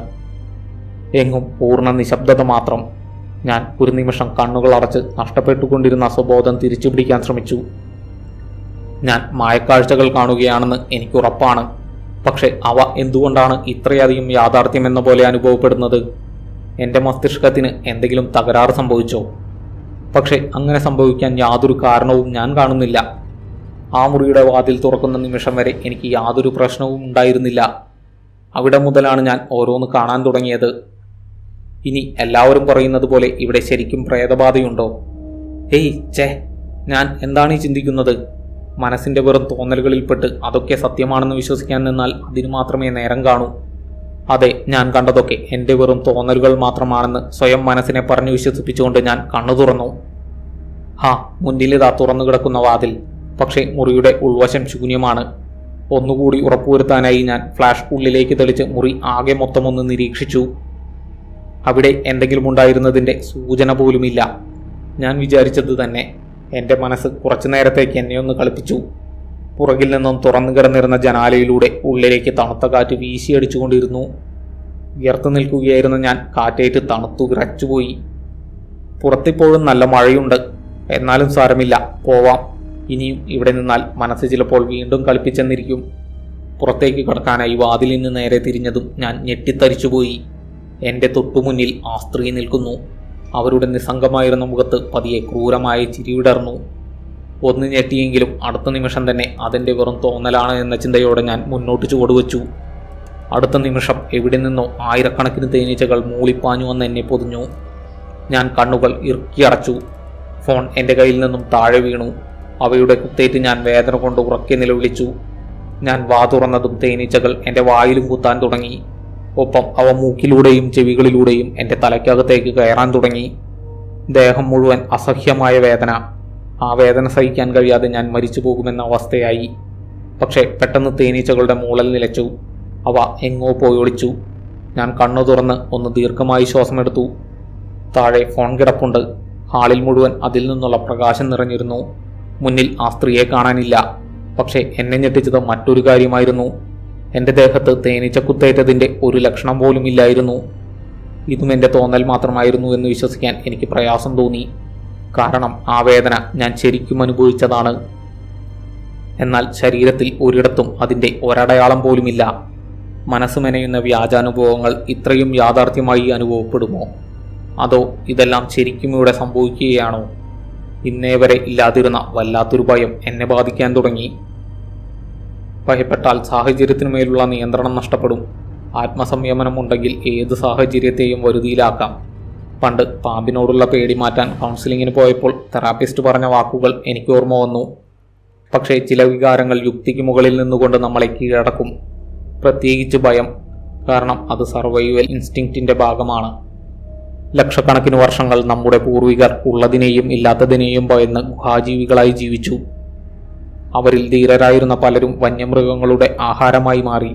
എങ്ങും പൂർണ്ണ നിശബ്ദത മാത്രം. ഞാൻ ഒരു നിമിഷം കണ്ണുകൾ അടച്ച് നഷ്ടപ്പെട്ടുകൊണ്ടിരുന്ന സ്വബോധം തിരിച്ചു പിടിക്കാൻ ശ്രമിച്ചു. ഞാൻ മായക്കാഴ്ചകൾ കാണുകയാണെന്ന് എനിക്കുറപ്പാണ്. പക്ഷെ അവ എന്തുകൊണ്ടാണ് ഇത്രയധികം യാഥാർത്ഥ്യമെന്ന പോലെ അനുഭവപ്പെടുന്നത്? എൻ്റെ മസ്തിഷ്കത്തിന് എന്തെങ്കിലും തകരാറ് സംഭവിച്ചോ? പക്ഷെ അങ്ങനെ സംഭവിക്കാൻ യാതൊരു കാരണവും ഞാൻ കാണുന്നില്ല. ആ മുറിയുടെ വാതിൽ തുറക്കുന്ന നിമിഷം വരെ എനിക്ക് യാതൊരു പ്രശ്നവും ഉണ്ടായിരുന്നില്ല. അവിടെ മുതലാണ് ഞാൻ ഓരോന്ന് കാണാൻ തുടങ്ങിയത്. ഇനി എല്ലാവരും പറയുന്നത് പോലെ ഇവിടെ ശരിക്കും പ്രേതബാധയുണ്ടോ? ഹേയ് ചേ, ഞാൻ എന്താണ് ഈ ചിന്തിക്കുന്നത്? മനസ്സിൻ്റെ വെറും തോന്നലുകളിൽപ്പെട്ട് അതൊക്കെ സത്യമാണെന്ന് വിശ്വസിക്കാൻ നിന്നാൽ അതിന് മാത്രമേ നേരം കാണൂ. അതെ, ഞാൻ കണ്ടതൊക്കെ എൻ്റെ വെറും തോന്നലുകൾ മാത്രമാണെന്ന് സ്വയം മനസ്സിനെ പറഞ്ഞു വിശ്വസിപ്പിച്ചുകൊണ്ട് ഞാൻ കണ്ണു തുറന്നു. മുന്നിലിതാ തുറന്നു കിടക്കുന്ന വാതിൽ. പക്ഷേ മുറിയുടെ ഉൾവശം ശൂന്യമാണ്. ഒന്നുകൂടി ഉറപ്പുവരുത്താനായി ഞാൻ ഫ്ലാഷ് ഉള്ളിലേക്ക് തെളിച്ച് മുറി ആകെ മൊത്തമൊന്ന് നിരീക്ഷിച്ചു. അവിടെ എന്തെങ്കിലും ഉണ്ടായിരുന്നതിൻ്റെ സൂചന പോലുമില്ല. ഞാൻ വിചാരിച്ചത് തന്നെ. എൻ്റെ മനസ്സ് കുറച്ചു നേരത്തേക്ക് എന്നെ ഒന്ന് കളിപ്പിച്ചു. പുറകിൽ നിന്നും തുറന്നു കിടന്നിരുന്ന ജനാലയിലൂടെ ഉള്ളിലേക്ക് തണുത്ത കാറ്റ് വീശിയടിച്ചുകൊണ്ടിരുന്നു. വിയർത്തു നിൽക്കുകയായിരുന്ന ഞാൻ കാറ്റേറ്റ് തണുത്തു വിറച്ചുപോയി. പുറത്തിപ്പോഴും നല്ല മഴയുണ്ട്. എന്നാലും സാരമില്ല, പോവാം. ഇനിയും ഇവിടെ നിന്നാൽ മനസ്സ് ചിലപ്പോൾ വീണ്ടും കളിപ്പിച്ചെന്നിരിക്കും. പുറത്തേക്ക് കടക്കാനായി വാതിലിന് നേരെ തിരിഞ്ഞതും ഞാൻ ഞെട്ടിത്തരിച്ചുപോയി. എൻ്റെ തൊട്ടുമുന്നിൽ ആ സ്ത്രീ നിൽക്കുന്നു. അവരുടെ നിസ്സംഗമായിരുന്ന മുഖത്ത് പതിയെ ക്രൂരമായ ചിരി വിടർന്നു. ഒന്ന് ഞെട്ടിയെങ്കിലും അടുത്ത നിമിഷം തന്നെ അതെൻ്റെ വെറും തോന്നലാണ് എന്ന ചിന്തയോടെ ഞാൻ മുന്നോട്ട് ചുവടുവെച്ചു. അടുത്ത നിമിഷം എവിടെ നിന്നോ ആയിരക്കണക്കിന് തേനീച്ചകൾ മൂളിപ്പാഞ്ഞു വന്ന് എന്നെ പൊതിഞ്ഞു. ഞാൻ കണ്ണുകൾ ഇറുക്കിയടച്ചു. ഫോൺ എൻ്റെ കയ്യിൽ നിന്നും താഴെ വീണു. അവയുടെ കുത്തേറ്റ് ഞാൻ വേദന കൊണ്ട് ഉറക്കെ നിലവിളിച്ചു. ഞാൻ വാ തുറന്നതും തേനീച്ചകൾ എൻ്റെ വായിലും കുത്താൻ തുടങ്ങി. ഒപ്പം അവ മൂക്കിലൂടെയും ചെവികളിലൂടെയും എൻ്റെ തലയ്ക്കകത്തേക്ക് കയറാൻ തുടങ്ങി. ദേഹം മുഴുവൻ അസഹ്യമായ വേദന. ആ വേദന സഹിക്കാൻ കഴിയാതെ ഞാൻ മരിച്ചു പോകുമെന്ന അവസ്ഥയായി. പക്ഷേ പെട്ടെന്ന് തേനീച്ചകളുടെ മൂളൽ നിലച്ചു. അവ എങ്ങോ പോയി ഒളിച്ചു. ഞാൻ കണ്ണു തുറന്ന് ഒന്ന് ദീർഘമായി ശ്വാസമെടുത്തു. താഴെ ഫോൺ കിടപ്പുണ്ട്. ഹാളിൽ മുഴുവൻ അതിൽ നിന്നുള്ള പ്രകാശം നിറഞ്ഞിരുന്നു. മുന്നിൽ ആ സ്ത്രീയെ കാണാനില്ല. പക്ഷേ എന്നെ ഞെട്ടിച്ചത് മറ്റൊരു കാര്യമായിരുന്നു. എൻ്റെ ദേഹത്ത് തേനീച്ച കുത്തേറ്റതിൻ്റെ ഒരു ലക്ഷണം പോലും ഇല്ലായിരുന്നു. ഇതും എൻ്റെ തോന്നൽ മാത്രമായിരുന്നു എന്ന് വിശ്വസിക്കാൻ എനിക്ക് പ്രയാസം തോന്നി. കാരണം ആ വേദന ഞാൻ ശരിക്കും അനുഭവിച്ചതാണ്. എന്നാൽ ശരീരത്തിൽ ഒരിടത്തും അതിൻ്റെ ഒരടയാളം പോലുമില്ല. മനസ്സ് മെനയുന്ന വ്യാജാനുഭവങ്ങൾ ഇത്രയും യാഥാർത്ഥ്യമായി അനുഭവപ്പെടുമോ? അതോ ഇതെല്ലാം ശരിക്കും ഇവിടെ സംഭവിക്കുകയാണോ? ഇന്നേ വരെ ഇല്ലാതിരുന്ന വല്ലാത്തൊരു ഭയം എന്നെ ബാധിക്കാൻ തുടങ്ങി. ഭയപ്പെട്ടാൽ സാഹചര്യത്തിനു മേലുള്ള നിയന്ത്രണം നഷ്ടപ്പെടും. ആത്മസംയമനം ഉണ്ടെങ്കിൽ ഏത് സാഹചര്യത്തെയും വരുതിയിലാക്കാം. പണ്ട് പാമ്പിനോടുള്ള പേടി മാറ്റാൻ കൗൺസിലിങ്ങിന് പോയപ്പോൾ തെറാപ്പിസ്റ്റ് പറഞ്ഞ വാക്കുകൾ എനിക്ക് ഓർമ്മ വന്നു. പക്ഷേ ചില വികാരങ്ങൾ യുക്തിക്ക് മുകളിൽ നിന്നുകൊണ്ട് നമ്മളെ കീഴടക്കും. പ്രത്യേകിച്ച് ഭയം. കാരണം അത് സർവൈവൽ ഇൻസ്റ്റിങ്ക്റ്റിൻ്റെ ഭാഗമാണ്. ലക്ഷക്കണക്കിന് വർഷങ്ങൾ നമ്മുടെ പൂർവികർ ഉള്ളതിനെയും ഇല്ലാത്തതിനെയും ഭയന്ന് ഗുഹാജീവികളായി ജീവിച്ചു. അവരിൽ ധീരരായിരുന്ന പലരും വന്യമൃഗങ്ങളുടെ ആഹാരമായി മാറി.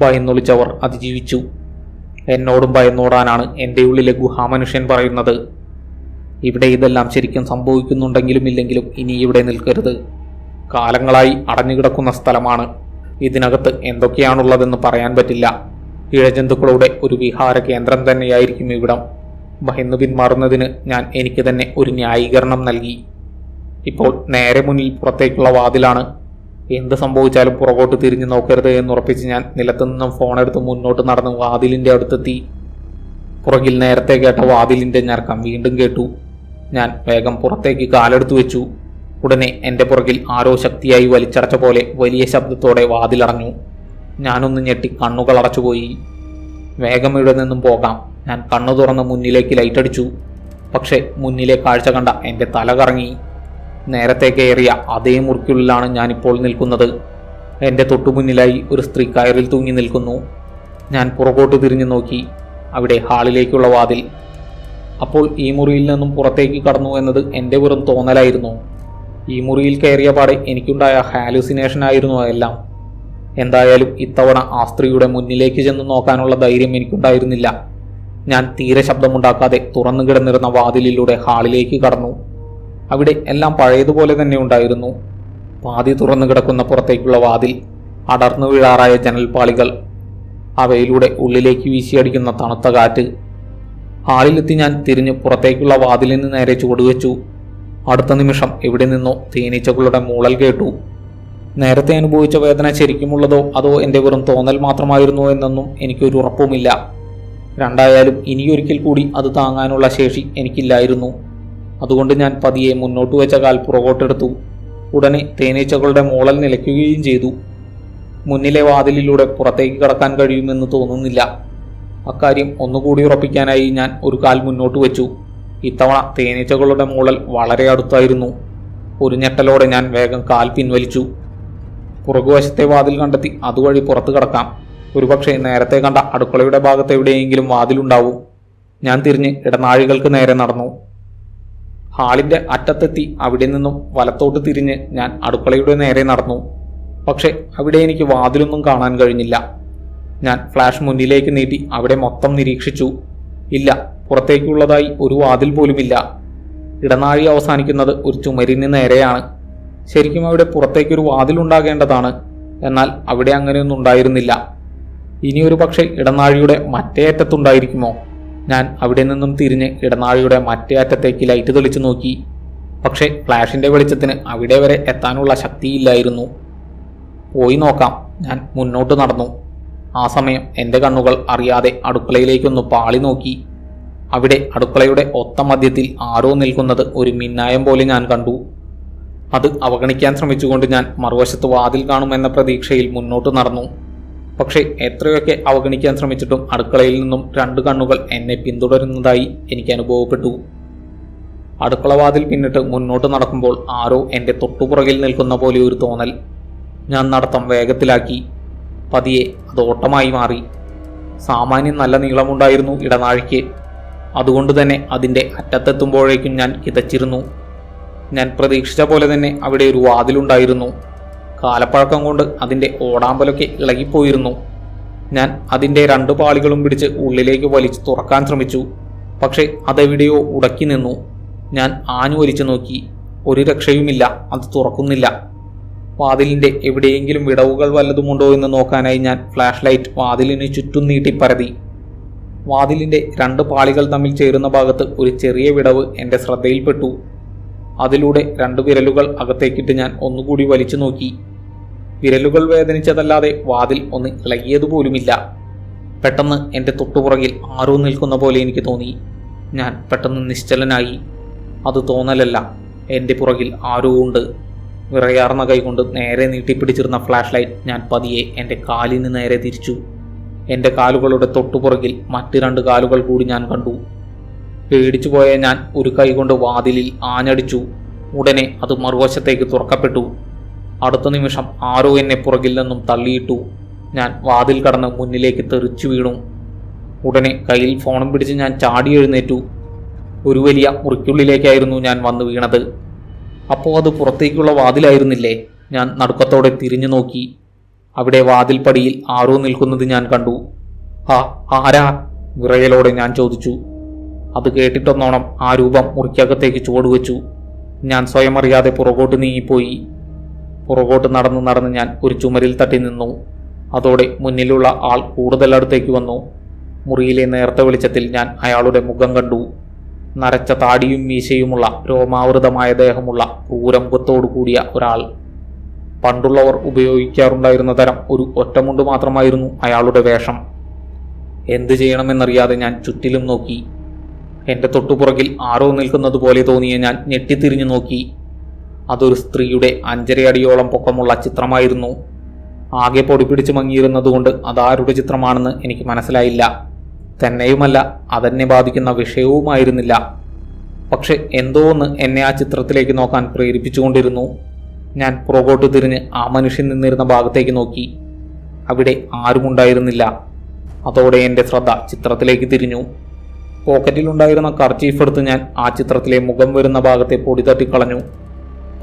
ഭയന്നൊളിച്ചവർ അതിജീവിച്ചു. എന്നോടും ഭയന്നോടാനാണ് എൻ്റെ ഉള്ളിലെ ഗുഹാമനുഷ്യൻ പറയുന്നത്. ഇവിടെ ഇതെല്ലാം ശരിക്കും സംഭവിക്കുന്നുണ്ടെങ്കിലും ഇല്ലെങ്കിലും ഇനി ഇവിടെ നിൽക്കരുത്. കാലങ്ങളായി അടഞ്ഞുകിടക്കുന്ന സ്ഥലമാണ്. ഇതിനകത്ത് എന്തൊക്കെയാണുള്ളതെന്ന് പറയാൻ പറ്റില്ല. ഇഴജന്തുക്കളുടെ ഒരു വിഹാര കേന്ദ്രം തന്നെയായിരിക്കും ഇവിടം. ഭയന്നു പിന്മാറുന്നതിന് ഞാൻ എനിക്ക് തന്നെ ഒരു ന്യായീകരണം നൽകി. ഇപ്പോൾ നേരെ മുന്നിൽ പുറത്തേക്കുള്ള വാതിലാണ്. എന്ത് സംഭവിച്ചാലും പുറകോട്ട് തിരിഞ്ഞു നോക്കരുത് എന്നുറപ്പിച്ച് ഞാൻ നിലത്തു നിന്നും ഫോണെടുത്ത് മുന്നോട്ട് നടന്ന് വാതിലിൻ്റെ അടുത്തെത്തി. പുറകിൽ നേരത്തെ കേട്ട വാതിലിൻ്റെ ഞരക്കം വീണ്ടും കേട്ടു. ഞാൻ വേഗം പുറത്തേക്ക് കാലെടുത്തു വെച്ചു. ഉടനെ എൻ്റെ പുറകിൽ ആരോ ശക്തിയായി വലിച്ചടച്ച പോലെ വലിയ ശബ്ദത്തോടെ വാതിലടഞ്ഞു. ഞാനൊന്ന് ഞെട്ടി കണ്ണുകൾ അടച്ചുപോയി. വേഗം ഇവിടെ നിന്നും പോകാം. ഞാൻ കണ്ണു തുറന്ന് മുന്നിലേക്ക് ലൈറ്റടിച്ചു. പക്ഷേ മുന്നിലെ കാഴ്ച കണ്ട എൻ്റെ തല കറങ്ങി. നേരത്തെ കയറിയ അതേ മുറിക്കുള്ളിലാണ് ഞാനിപ്പോൾ നിൽക്കുന്നത്. എൻ്റെ തൊട്ടുമുന്നിലായി ഒരു സ്ത്രീ കയറിൽ തൂങ്ങി നിൽക്കുന്നു. ഞാൻ പുറകോട്ട് തിരിഞ്ഞു നോക്കി. അവിടെ ഹാളിലേക്കുള്ള വാതിൽ. അപ്പോൾ ഈ മുറിയിൽ നിന്നും പുറത്തേക്ക് കടന്നു എന്നത് എൻ്റെ വെറും തോന്നലായിരുന്നു. ഈ മുറിയിൽ കയറിയ പാടെ എനിക്കുണ്ടായ ഹാലുസിനേഷനായിരുന്നു എല്ലാം. എന്തായാലും ഇത്തവണ ആ സ്ത്രീയുടെ മുന്നിലേക്ക് ചെന്ന് നോക്കാനുള്ള ധൈര്യം എനിക്കുണ്ടായിരുന്നില്ല. ഞാൻ തീരെ ശബ്ദമുണ്ടാക്കാതെ തുറന്നു കിടന്നിരുന്ന വാതിലിലൂടെ ഹാളിലേക്ക് കടന്നു. അവിടെ എല്ലാം പഴയതുപോലെ തന്നെ ഉണ്ടായിരുന്നു. പാതി തുറന്നു കിടക്കുന്ന പുറത്തേക്കുള്ള വാതിൽ, അടർന്നു വീഴാറായ ജനൽപ്പാളികൾ, അവയിലൂടെ ഉള്ളിലേക്ക് വീശിയടിക്കുന്ന തണുത്ത കാറ്റ്. ഹാളിലെത്തി ഞാൻ തിരിഞ്ഞ് പുറത്തേക്കുള്ള വാതിലിന് നേരെ ചുവടുവെച്ചു. അടുത്ത നിമിഷം എവിടെ നിന്നോ തേനീച്ചകളുടെ മൂളൽ കേട്ടു. നേരത്തെ അനുഭവിച്ച വേദന ശരിക്കുമുള്ളതോ അതോ എൻ്റെ വെറും തോന്നൽ മാത്രമായിരുന്നോ എന്നൊന്നും എനിക്കൊരു ഉറപ്പുമില്ല. രണ്ടായാലും ഇനിയൊരിക്കൽ കൂടി അത് താങ്ങാനുള്ള ശേഷി എനിക്കില്ലായിരുന്നു. അതുകൊണ്ട് ഞാൻ പതിയെ മുന്നോട്ട് വെച്ച കാൽ പുറകോട്ടെടുത്തു. ഉടനെ തേനീച്ചകളുടെ മൂളൽ നിലയ്ക്കുകയും ചെയ്തു. മുന്നിലെ വാതിലിലൂടെ പുറത്തേക്ക് കടക്കാൻ കഴിയുമെന്ന് തോന്നുന്നില്ല. അക്കാര്യം ഒന്നുകൂടി ഉറപ്പിക്കാനായി ഞാൻ ഒരു കാൽ മുന്നോട്ട് വെച്ചു. ഇത്തവണ തേനീച്ചകളുടെ മൂളൽ വളരെ അടുത്തായിരുന്നു. ഒരു ഞെട്ടലോടെ ഞാൻ വേഗം കാൽ പിൻവലിച്ചു. പുറകുവശത്തെ വാതിൽ കണ്ടെത്തി അതുവഴി പുറത്തു കടക്കാം. ഒരുപക്ഷെ നേരത്തെ കണ്ട അടുക്കളയുടെ ഭാഗത്ത് എവിടെയെങ്കിലും വാതിലുണ്ടാവും. ഞാൻ തിരിഞ്ഞ് ഇടനാഴികൾക്ക് നേരെ നടന്നു. ഹാളിൻ്റെ അറ്റത്തെത്തി അവിടെ നിന്നും വലത്തോട്ട് തിരിഞ്ഞ് ഞാൻ അടുക്കളയുടെ നേരെ നടന്നു. പക്ഷെ അവിടെ എനിക്ക് വാതിലൊന്നും കാണാൻ കഴിഞ്ഞില്ല. ഞാൻ ഫ്ലാഷ് മുന്നിലേക്ക് നീട്ടി അവിടെ മൊത്തം നിരീക്ഷിച്ചു. ഇല്ല, പുറത്തേക്കുള്ളതായി ഒരു വാതിൽ പോലുമില്ല. ഇടനാഴി അവസാനിക്കുന്നത് ഒരു ചുമരിന് നേരെയാണ്. ശരിക്കും അവിടെ പുറത്തേക്കൊരു വാതിലുണ്ടാകേണ്ടതാണ്. എന്നാൽ അവിടെ അങ്ങനെയൊന്നും ഉണ്ടായിരുന്നില്ല. ഇനിയൊരു പക്ഷേ ഇടനാഴിയുടെ മറ്റേ അറ്റത്തുണ്ടായിരിക്കുമോ? ഞാൻ അവിടെ നിന്നും തിരിഞ്ഞ് ഇടനാഴിയുടെ മറ്റേ അറ്റത്തേക്ക് ലൈറ്റ് തെളിച്ചു നോക്കി. പക്ഷേ ഫ്ലാഷിന്റെ വെളിച്ചത്തിന് അവിടെ വരെ എത്താനുള്ള ശക്തിയില്ലായിരുന്നു. പോയി നോക്കാം, ഞാൻ മുന്നോട്ട് നടന്നു. ആ സമയം എൻ്റെ കണ്ണുകൾ അറിയാതെ അടുക്കളയിലേക്കൊന്ന് പാളി നോക്കി. അവിടെ അടുക്കളയുടെ ഒത്ത മധ്യത്തിൽ ആരോ നിൽക്കുന്നത് ഒരു മിന്നായം പോലെ ഞാൻ കണ്ടു. അത് അവഗണിക്കാൻ ശ്രമിച്ചുകൊണ്ട് ഞാൻ മറുവശത്ത് വാതിൽ കാണുമെന്ന പ്രതീക്ഷയിൽ മുന്നോട്ട് നടന്നു. പക്ഷേ എത്രയൊക്കെ അവഗണിക്കാൻ ശ്രമിച്ചിട്ടും അടുക്കളയിൽ നിന്നും 2 കണ്ണുകൾ എന്നെ പിന്തുടരുന്നതായി എനിക്ക് അനുഭവപ്പെട്ടു. അടുക്കളവാതിൽ പിന്നിട്ട് മുന്നോട്ട് നടക്കുമ്പോൾ ആരോ എൻ്റെ തൊട്ടുപുറകിൽ നിൽക്കുന്ന പോലെ ഒരു തോന്നൽ. ഞാൻ നടത്തം വേഗത്തിലാക്കി. പതിയെ അത് ഓട്ടമായി മാറി. സാമാന്യം നല്ല നീളമുണ്ടായിരുന്നു ഇടനാഴിക്ക്. അതുകൊണ്ട് തന്നെ അതിൻ്റെ അറ്റത്തെത്തുമ്പോഴേക്കും ഞാൻ കിതച്ചിരുന്നു. ഞാൻ പ്രതീക്ഷിച്ച പോലെ തന്നെ അവിടെ ഒരു വാതിലുണ്ടായിരുന്നു. കാലപ്പഴക്കം കൊണ്ട് അതിൻ്റെ ഓടാമ്പലൊക്കെ ഇളകിപ്പോയിരുന്നു. ഞാൻ അതിൻ്റെ 2 പാളികളും പിടിച്ച് ഉള്ളിലേക്ക് വലിച്ചു തുറക്കാൻ ശ്രമിച്ചു. പക്ഷേ അതെവിടെയോ ഉടക്കി നിന്നു. ഞാൻ ആഞ്ഞു വലിച്ചു നോക്കി. ഒരു രക്ഷയുമില്ല, അത് തുറക്കുന്നില്ല. വാതിലിൻ്റെ എവിടെയെങ്കിലും വിടവുകൾ വല്ലതുമുണ്ടോ എന്ന് നോക്കാനായി ഞാൻ ഫ്ലാഷ് ലൈറ്റ് വാതിലിന് ചുറ്റും നീട്ടി പരതി. വാതിലിൻ്റെ 2 പാളികൾ തമ്മിൽ ചേരുന്ന ഭാഗത്ത് ഒരു ചെറിയ വിടവ് എൻ്റെ ശ്രദ്ധയിൽപ്പെട്ടു. അതിലൂടെ 2 വിരലുകൾ അകത്തേക്കിട്ട് ഞാൻ ഒന്നുകൂടി വലിച്ചു നോക്കി. വിരലുകൾ വേദനിച്ചതല്ലാതെ വാതിൽ ഒന്ന് ഇളകിയതുപോലുമില്ല. പെട്ടെന്ന് എൻ്റെ തൊട്ടുപുറകിൽ ആരോ നിൽക്കുന്ന പോലെ എനിക്ക് തോന്നി. ഞാൻ പെട്ടെന്ന് നിശ്ചലനായി. അത് തോന്നലല്ല, എൻ്റെ പുറകിൽ ആരോ ഉണ്ട്. വിറയാർന്ന കൈകൊണ്ട് നേരെ നീട്ടിപ്പിടിച്ചിരുന്ന ഫ്ലാഷ് ലൈറ്റ് ഞാൻ പതിയെ എൻ്റെ കാലിന് നേരെ തിരിച്ചു. എൻ്റെ കാലുകളുടെ തൊട്ടുപുറകിൽ മറ്റ് 2 കാലുകൾ കൂടി ഞാൻ കണ്ടു. പേടിച്ചു പോയ ഞാൻ ഒരു കൈകൊണ്ട് വാതിലിൽ ആഞ്ഞടിച്ചു. ഉടനെ അത് മറുവശത്തേക്ക് തുറക്കപ്പെട്ടു. അടുത്ത നിമിഷം ആരോ എന്നെ പുറകിൽ നിന്നും തള്ളിയിട്ടു. ഞാൻ വാതിൽ കടന്ന് മുന്നിലേക്ക് തെറിച്ചു വീണു. ഉടനെ കയ്യിൽ ഫോണും പിടിച്ച് ഞാൻ ചാടി എഴുന്നേറ്റു. ഒരു വലിയ മുറിക്കുള്ളിലേക്കായിരുന്നു ഞാൻ വന്നു വീണത്. അപ്പോൾ അത് പുറത്തേക്കുള്ള വാതിലായിരുന്നില്ലേ? ഞാൻ നടുക്കത്തോടെ തിരിഞ്ഞു നോക്കി. അവിടെ വാതിൽപ്പടിയിൽ ആരോ നിൽക്കുന്നത് ഞാൻ കണ്ടു. ആരാ? വിറയലോടെ ഞാൻ ചോദിച്ചു. അത് കേട്ടിട്ടൊന്നോണം ആ രൂപം മുറിക്കകത്തേക്ക് ചുവടുവെച്ചു. ഞാൻ സ്വയം അറിയാതെ പുറകോട്ട് നീങ്ങിപ്പോയി. പുറകോട്ട് നടന്ന് ഞാൻ ഒരു ചുമരിൽ തട്ടി നിന്നു. അതോടെ മുന്നിലുള്ള ആൾ കൂടുതൽ അടുത്തേക്ക് വന്നു. മുറിയിലെ നേർത്ത വെളിച്ചത്തിൽ ഞാൻ അയാളുടെ മുഖം കണ്ടു. നരച്ച താടിയും മീശയുമുള്ള രോമാവൃതമായ ദേഹമുള്ള ക്രൂരമുഖത്തോടു കൂടിയ ഒരാൾ. പണ്ടുള്ളവർ ഉപയോഗിക്കാറുണ്ടായിരുന്ന തരം ഒരു ഒറ്റമുണ്ട് മാത്രമായിരുന്നു അയാളുടെ വേഷം. എന്തു ചെയ്യണമെന്നറിയാതെ ഞാൻ ചുറ്റിലും നോക്കി. എൻ്റെ തൊട്ടുപുറകിൽ ആരോ നിൽക്കുന്നത് പോലെ തോന്നിയ ഞാൻ ഞെട്ടിത്തിരിഞ്ഞു നോക്കി. അതൊരു സ്ത്രീയുടെ 5.5 അടിയോളം പൊക്കമുള്ള ചിത്രമായിരുന്നു. ആകെ പൊടി പിടിച്ച് മങ്ങിയിരുന്നതുകൊണ്ട് അതാരുടെ ചിത്രമാണെന്ന് എനിക്ക് മനസ്സിലായില്ല. തന്നെയുമല്ല, അതെന്നെ ബാധിക്കുന്ന വിഷയവുമായിരുന്നില്ല. പക്ഷെ എന്തോ ഒന്ന് എന്നെ ആ ചിത്രത്തിലേക്ക് നോക്കാൻ പ്രേരിപ്പിച്ചുകൊണ്ടിരുന്നു. ഞാൻ പുറകോട്ട് തിരിഞ്ഞ് ആ മനുഷ്യൻ നിന്നിരുന്ന ഭാഗത്തേക്ക് നോക്കി. അവിടെ ആരുമുണ്ടായിരുന്നില്ല. അതോടെ എൻ്റെ ശ്രദ്ധ ചിത്രത്തിലേക്ക് തിരിഞ്ഞു. പോക്കറ്റിലുണ്ടായിരുന്ന കർച്ചീഫ് എടുത്ത് ഞാൻ ആ ചിത്രത്തിലെ മുഖം വരുന്ന ഭാഗത്തെ പൊടി തട്ടിക്കളഞ്ഞു.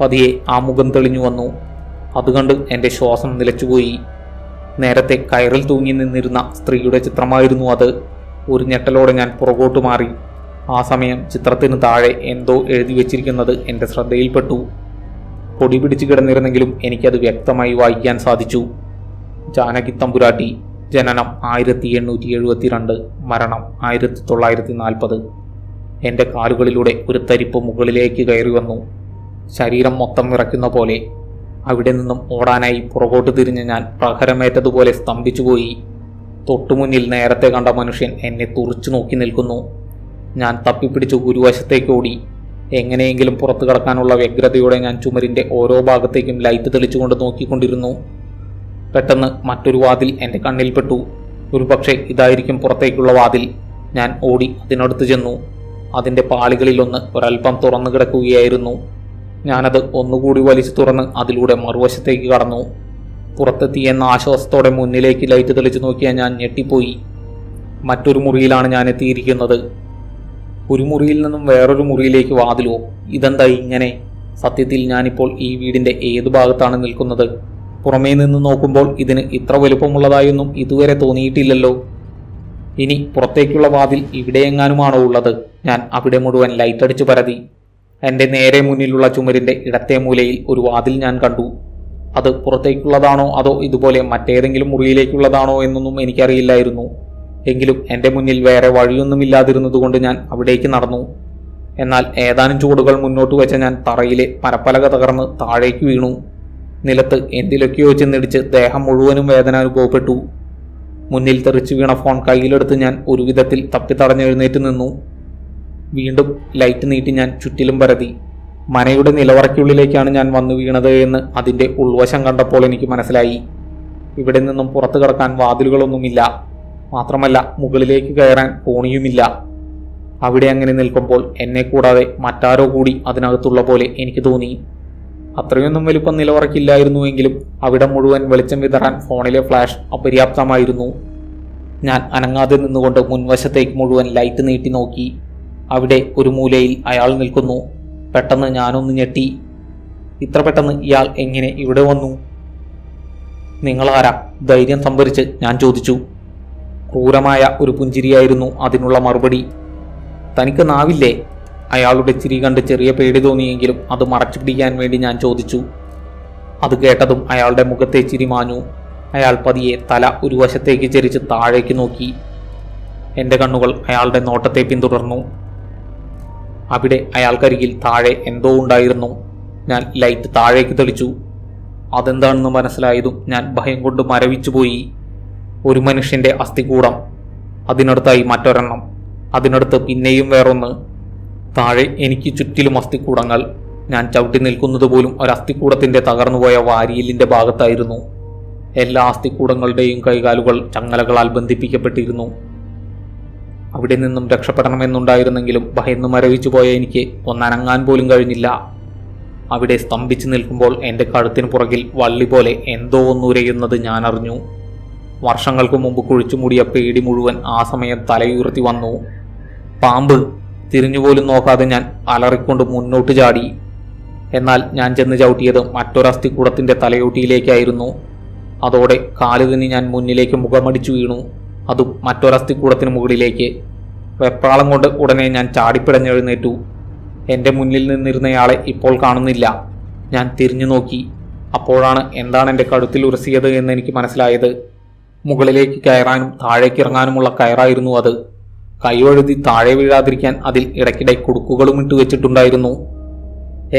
പതിയെ ആ മുഖം തെളിഞ്ഞു വന്നു. അതുകണ്ട് എൻ്റെ ശ്വാസം നിലച്ചുപോയി. നേരത്തെ കയറിൽ തൂങ്ങി നിന്നിരുന്ന സ്ത്രീയുടെ ചിത്രമായിരുന്നു അത്. ഒരു ഞെട്ടലോടെ ഞാൻ പുറകോട്ട് മാറി. ആ സമയം ചിത്രത്തിന് താഴെ എന്തോ എഴുതി വച്ചിരിക്കുന്നത് എൻ്റെ ശ്രദ്ധയിൽപ്പെട്ടു. പൊടി പിടിച്ചു കിടന്നിരുന്നെങ്കിലും എനിക്കത് വ്യക്തമായി വായിക്കാൻ സാധിച്ചു. ജാനകി തമ്പുരാട്ടി, ജനനം 1872, മരണം 1940. എൻ്റെ കാലുകളിലൂടെ ഒരു തരിപ്പ് മുകളിലേക്ക് കയറി വന്നു. ശരീരം മൊത്തം വിറയ്ക്കുന്ന പോലെ. അവിടെ നിന്നും ഓടാനായി പുറകോട്ട് തിരിഞ്ഞ് ഞാൻ പ്രഹരമേറ്റതുപോലെ സ്തംഭിച്ചുപോയി. തൊട്ടുമുന്നിൽ നേരത്തെ കണ്ട മനുഷ്യൻ എന്നെ തുറിച്ചു നോക്കി നിൽക്കുന്നു. ഞാൻ തപ്പിപ്പിടിച്ചു ഗുരുവശത്തേക്ക് ഓടി. എങ്ങനെയെങ്കിലും പുറത്തു കടക്കാനുള്ള വ്യഗ്രതയോടെ ഞാൻ ചുമരിൻ്റെ ഓരോ ഭാഗത്തേക്കും ലൈറ്റ് തെളിച്ചുകൊണ്ട് നോക്കിക്കൊണ്ടിരുന്നു. പെട്ടെന്ന് മറ്റൊരു വാതിൽ എൻ്റെ കണ്ണിൽപ്പെട്ടു. ഒരുപക്ഷെ ഇതായിരിക്കും പുറത്തേക്കുള്ള വാതിൽ. ഞാൻ ഓടി അതിനടുത്ത് ചെന്നു. അതിൻ്റെ പാളികളിലൊന്ന് ഒരൽപ്പം തുറന്നു കിടക്കുകയായിരുന്നു. ഞാനത് ഒന്നുകൂടി വലിച്ചു തുറന്ന് അതിലൂടെ മറുവശത്തേക്ക് കടന്നു. പുറത്തെത്തിയെന്ന ആശ്വാസത്തോടെ മുന്നിലേക്ക് ലൈറ്റ് തെളിച്ചു നോക്കിയ ഞാൻ ഞെട്ടിപ്പോയി. മറ്റൊരു മുറിയിലാണ് ഞാൻ എത്തിയിരിക്കുന്നത്. ഒരു മുറിയിൽ നിന്നും വേറൊരു മുറിയിലേക്ക് വാതിലോ? ഇതെന്താ ഇങ്ങനെ? സത്യത്തിൽ ഞാനിപ്പോൾ ഈ വീടിൻ്റെ ഏതു ഭാഗത്താണ് നിൽക്കുന്നത്? പുറമേ നിന്ന് നോക്കുമ്പോൾ ഇതിന് ഇത്ര വലുപ്പമുള്ളതായൊന്നും ഇതുവരെ തോന്നിയിട്ടില്ലല്ലോ. ഇനി പുറത്തേക്കുള്ള വാതിൽ ഇവിടെയെങ്ങാനുമാണോ ഉള്ളത്? ഞാൻ അവിടെ മുഴുവൻ ലൈറ്റടിച്ചു പരതി. എൻ്റെ നേരെ മുന്നിലുള്ള ചുമരിൻ്റെ ഇടത്തെ മൂലയിൽ ഒരു വാതിൽ ഞാൻ കണ്ടു. അത് പുറത്തേക്കുള്ളതാണോ അതോ ഇതുപോലെ മറ്റേതെങ്കിലും മുറിയിലേക്കുള്ളതാണോ എന്നൊന്നും എനിക്കറിയില്ലായിരുന്നു. എങ്കിലും എൻ്റെ മുന്നിൽ വേറെ വഴിയൊന്നുമില്ലാതിരുന്നതുകൊണ്ട് ഞാൻ അവിടേക്ക് നടന്നു. എന്നാൽ ഏതാനും ചുവടുകൾ മുന്നോട്ട് വെച്ച ഞാൻ തറയിലെ മരപ്പലക തകർന്ന് താഴേക്ക് വീണു. നിലത്ത് എന്തിലൊക്കെയോ ചെന്നിടിച്ച് ദേഹം മുഴുവനും വേദന അനുഭവപ്പെട്ടു. മുന്നിൽ തെറിച്ചു വീണ ഫോൺ കയ്യിലെടുത്ത് ഞാൻ ഒരു വിധത്തിൽ തപ്പിത്തടഞ്ഞെഴുന്നേറ്റ് നിന്നു. വീണ്ടും ലൈറ്റ് നീട്ടി ഞാൻ ചുറ്റിലും പരതി. മനയുടെ നിലവറയ്ക്കുള്ളിലേക്കാണ് ഞാൻ വന്നു വീണത് എന്ന് അതിൻ്റെ ഉൾവശം കണ്ടപ്പോൾ എനിക്ക് മനസ്സിലായി. ഇവിടെ നിന്നും പുറത്തു കടക്കാൻ വാതിലുകളൊന്നുമില്ല. മാത്രമല്ല മുകളിലേക്ക് കയറാൻ കോണിയുമില്ല. അവിടെ അങ്ങനെ നിൽക്കുമ്പോൾ എന്നെ കൂടാതെ മറ്റാരോ കൂടി അതിനകത്തുള്ള പോലെ എനിക്ക് തോന്നി. അത്രയൊന്നും വലുപ്പം നിലവറയ്ക്കില്ലായിരുന്നുവെങ്കിലും അവിടെ മുഴുവൻ വെളിച്ചം വിതറാൻ ഫോണിലെ ഫ്ലാഷ് അപര്യാപ്തമായിരുന്നു. ഞാൻ അനങ്ങാതെ നിന്നുകൊണ്ട് മുൻവശത്തേക്ക് മുഴുവൻ ലൈറ്റ് നീട്ടി നോക്കി. അവിടെ ഒരു മൂലയിൽ അയാൾ നിൽക്കുന്നു. പെട്ടെന്ന് ഞാനൊന്ന് ഞെട്ടി. ഇത്ര പെട്ടെന്ന് ഇയാൾ എങ്ങനെ ഇവിടെ വന്നു? നിങ്ങളാരാ? ധൈര്യം സംഭരിച്ച് ഞാൻ ചോദിച്ചു. ക്രൂരമായ ഒരു പുഞ്ചിരിയായിരുന്നു അതിനുള്ള മറുപടി. തനിക്ക് നാവില്ലേ? അയാളുടെ ചിരി കണ്ട് ചെറിയ പേടി തോന്നിയെങ്കിലും അത് മറച്ചു പിടിക്കാൻ വേണ്ടി ഞാൻ ചോദിച്ചു. അത് കേട്ടതും അയാളുടെ മുഖത്തെ ചിരി മാഞ്ഞു. അയാൾ പതിയെ തല ഒരു വശത്തേക്ക് ചെരിച്ച് താഴേക്ക് നോക്കി. എൻ്റെ കണ്ണുകൾ അയാളുടെ നോട്ടത്തെ പിന്തുടർന്നു. അവിടെ അയാൾക്കരികിൽ താഴെ എന്തോ ഉണ്ടായിരുന്നു. ഞാൻ ലൈറ്റ് താഴേക്ക് തെളിച്ചു. അതെന്താണെന്ന് മനസ്സിലായതും ഞാൻ ഭയം കൊണ്ട് മരവിച്ചുപോയി. ഒരു മനുഷ്യൻ്റെ അസ്ഥികൂടം, അതിനടുത്തായി മറ്റൊരെണ്ണം, അതിനടുത്ത് പിന്നെയും വേറൊന്ന്. താഴെ എനിക്ക് ചുറ്റിലും അസ്ഥികൂടങ്ങൾ. ഞാൻ ചവിട്ടി നിൽക്കുന്നത് പോലും ഒരസ്ഥികൂടത്തിൻ്റെ തകർന്നുപോയ വാരിയലിൻ്റെ ഭാഗത്തായിരുന്നു. എല്ലാ അസ്ഥികൂടങ്ങളുടെയും കൈകാലുകൾ ചങ്ങലകളാൽ ബന്ധിപ്പിക്കപ്പെട്ടിരുന്നു. അവിടെ നിന്നും രക്ഷപ്പെടണമെന്നുണ്ടായിരുന്നെങ്കിലും ഭയന്ന് മരവിച്ചു പോയ എനിക്ക് ഒന്നനങ്ങാൻ പോലും കഴിഞ്ഞില്ല. അവിടെ സ്തംഭിച്ചു നിൽക്കുമ്പോൾ എൻ്റെ കഴുത്തിന് പുറകിൽ വള്ളി പോലെ എന്തോ ഒന്നുരയുന്നത് ഞാൻ അറിഞ്ഞു. വർഷങ്ങൾക്ക് മുമ്പ് കുഴിച്ചുമൂടിയ പേടി മുഴുവൻ ആ സമയം തലയുയർത്തി വന്നു. പാമ്പ്! തിരിഞ്ഞുപോലും നോക്കാതെ ഞാൻ അലറിക്കൊണ്ട് മുന്നോട്ട് ചാടി. എന്നാൽ ഞാൻ ചെന്ന് ചവിട്ടിയത് മറ്റൊരസ്ഥികൂടത്തിൻ്റെ തലയോട്ടിയിലേക്കായിരുന്നു. അതോടെ കാല് തന്നെ ഞാൻ മുന്നിലേക്ക് മുഖമടിച്ചു വീണു. അതും മറ്റൊരസ്ഥികൂടത്തിന് മുകളിലേക്ക്. വെപ്രാളം കൊണ്ട് ഉടനെ ഞാൻ ചാടിപ്പിടഞ്ഞെഴുന്നേറ്റു. എൻ്റെ മുന്നിൽ നിന്നിരുന്നയാളെ ഇപ്പോൾ കാണുന്നില്ല. ഞാൻ തിരിഞ്ഞു നോക്കി. അപ്പോഴാണ് എന്താണ് എൻ്റെ കഴുത്തിൽ ഉരസിയത് എന്ന് എനിക്ക് മനസ്സിലായത്. മുകളിലേക്ക് കയറാനും താഴേക്ക് ഇറങ്ങാനുമുള്ള കയറായിരുന്നു അത്. കൈവഴുതി താഴെ വീഴാതിരിക്കാൻ അതിൽ ഇടയ്ക്കിടെ കുടുക്കുകളും ഇട്ട് വെച്ചിട്ടുണ്ടായിരുന്നു.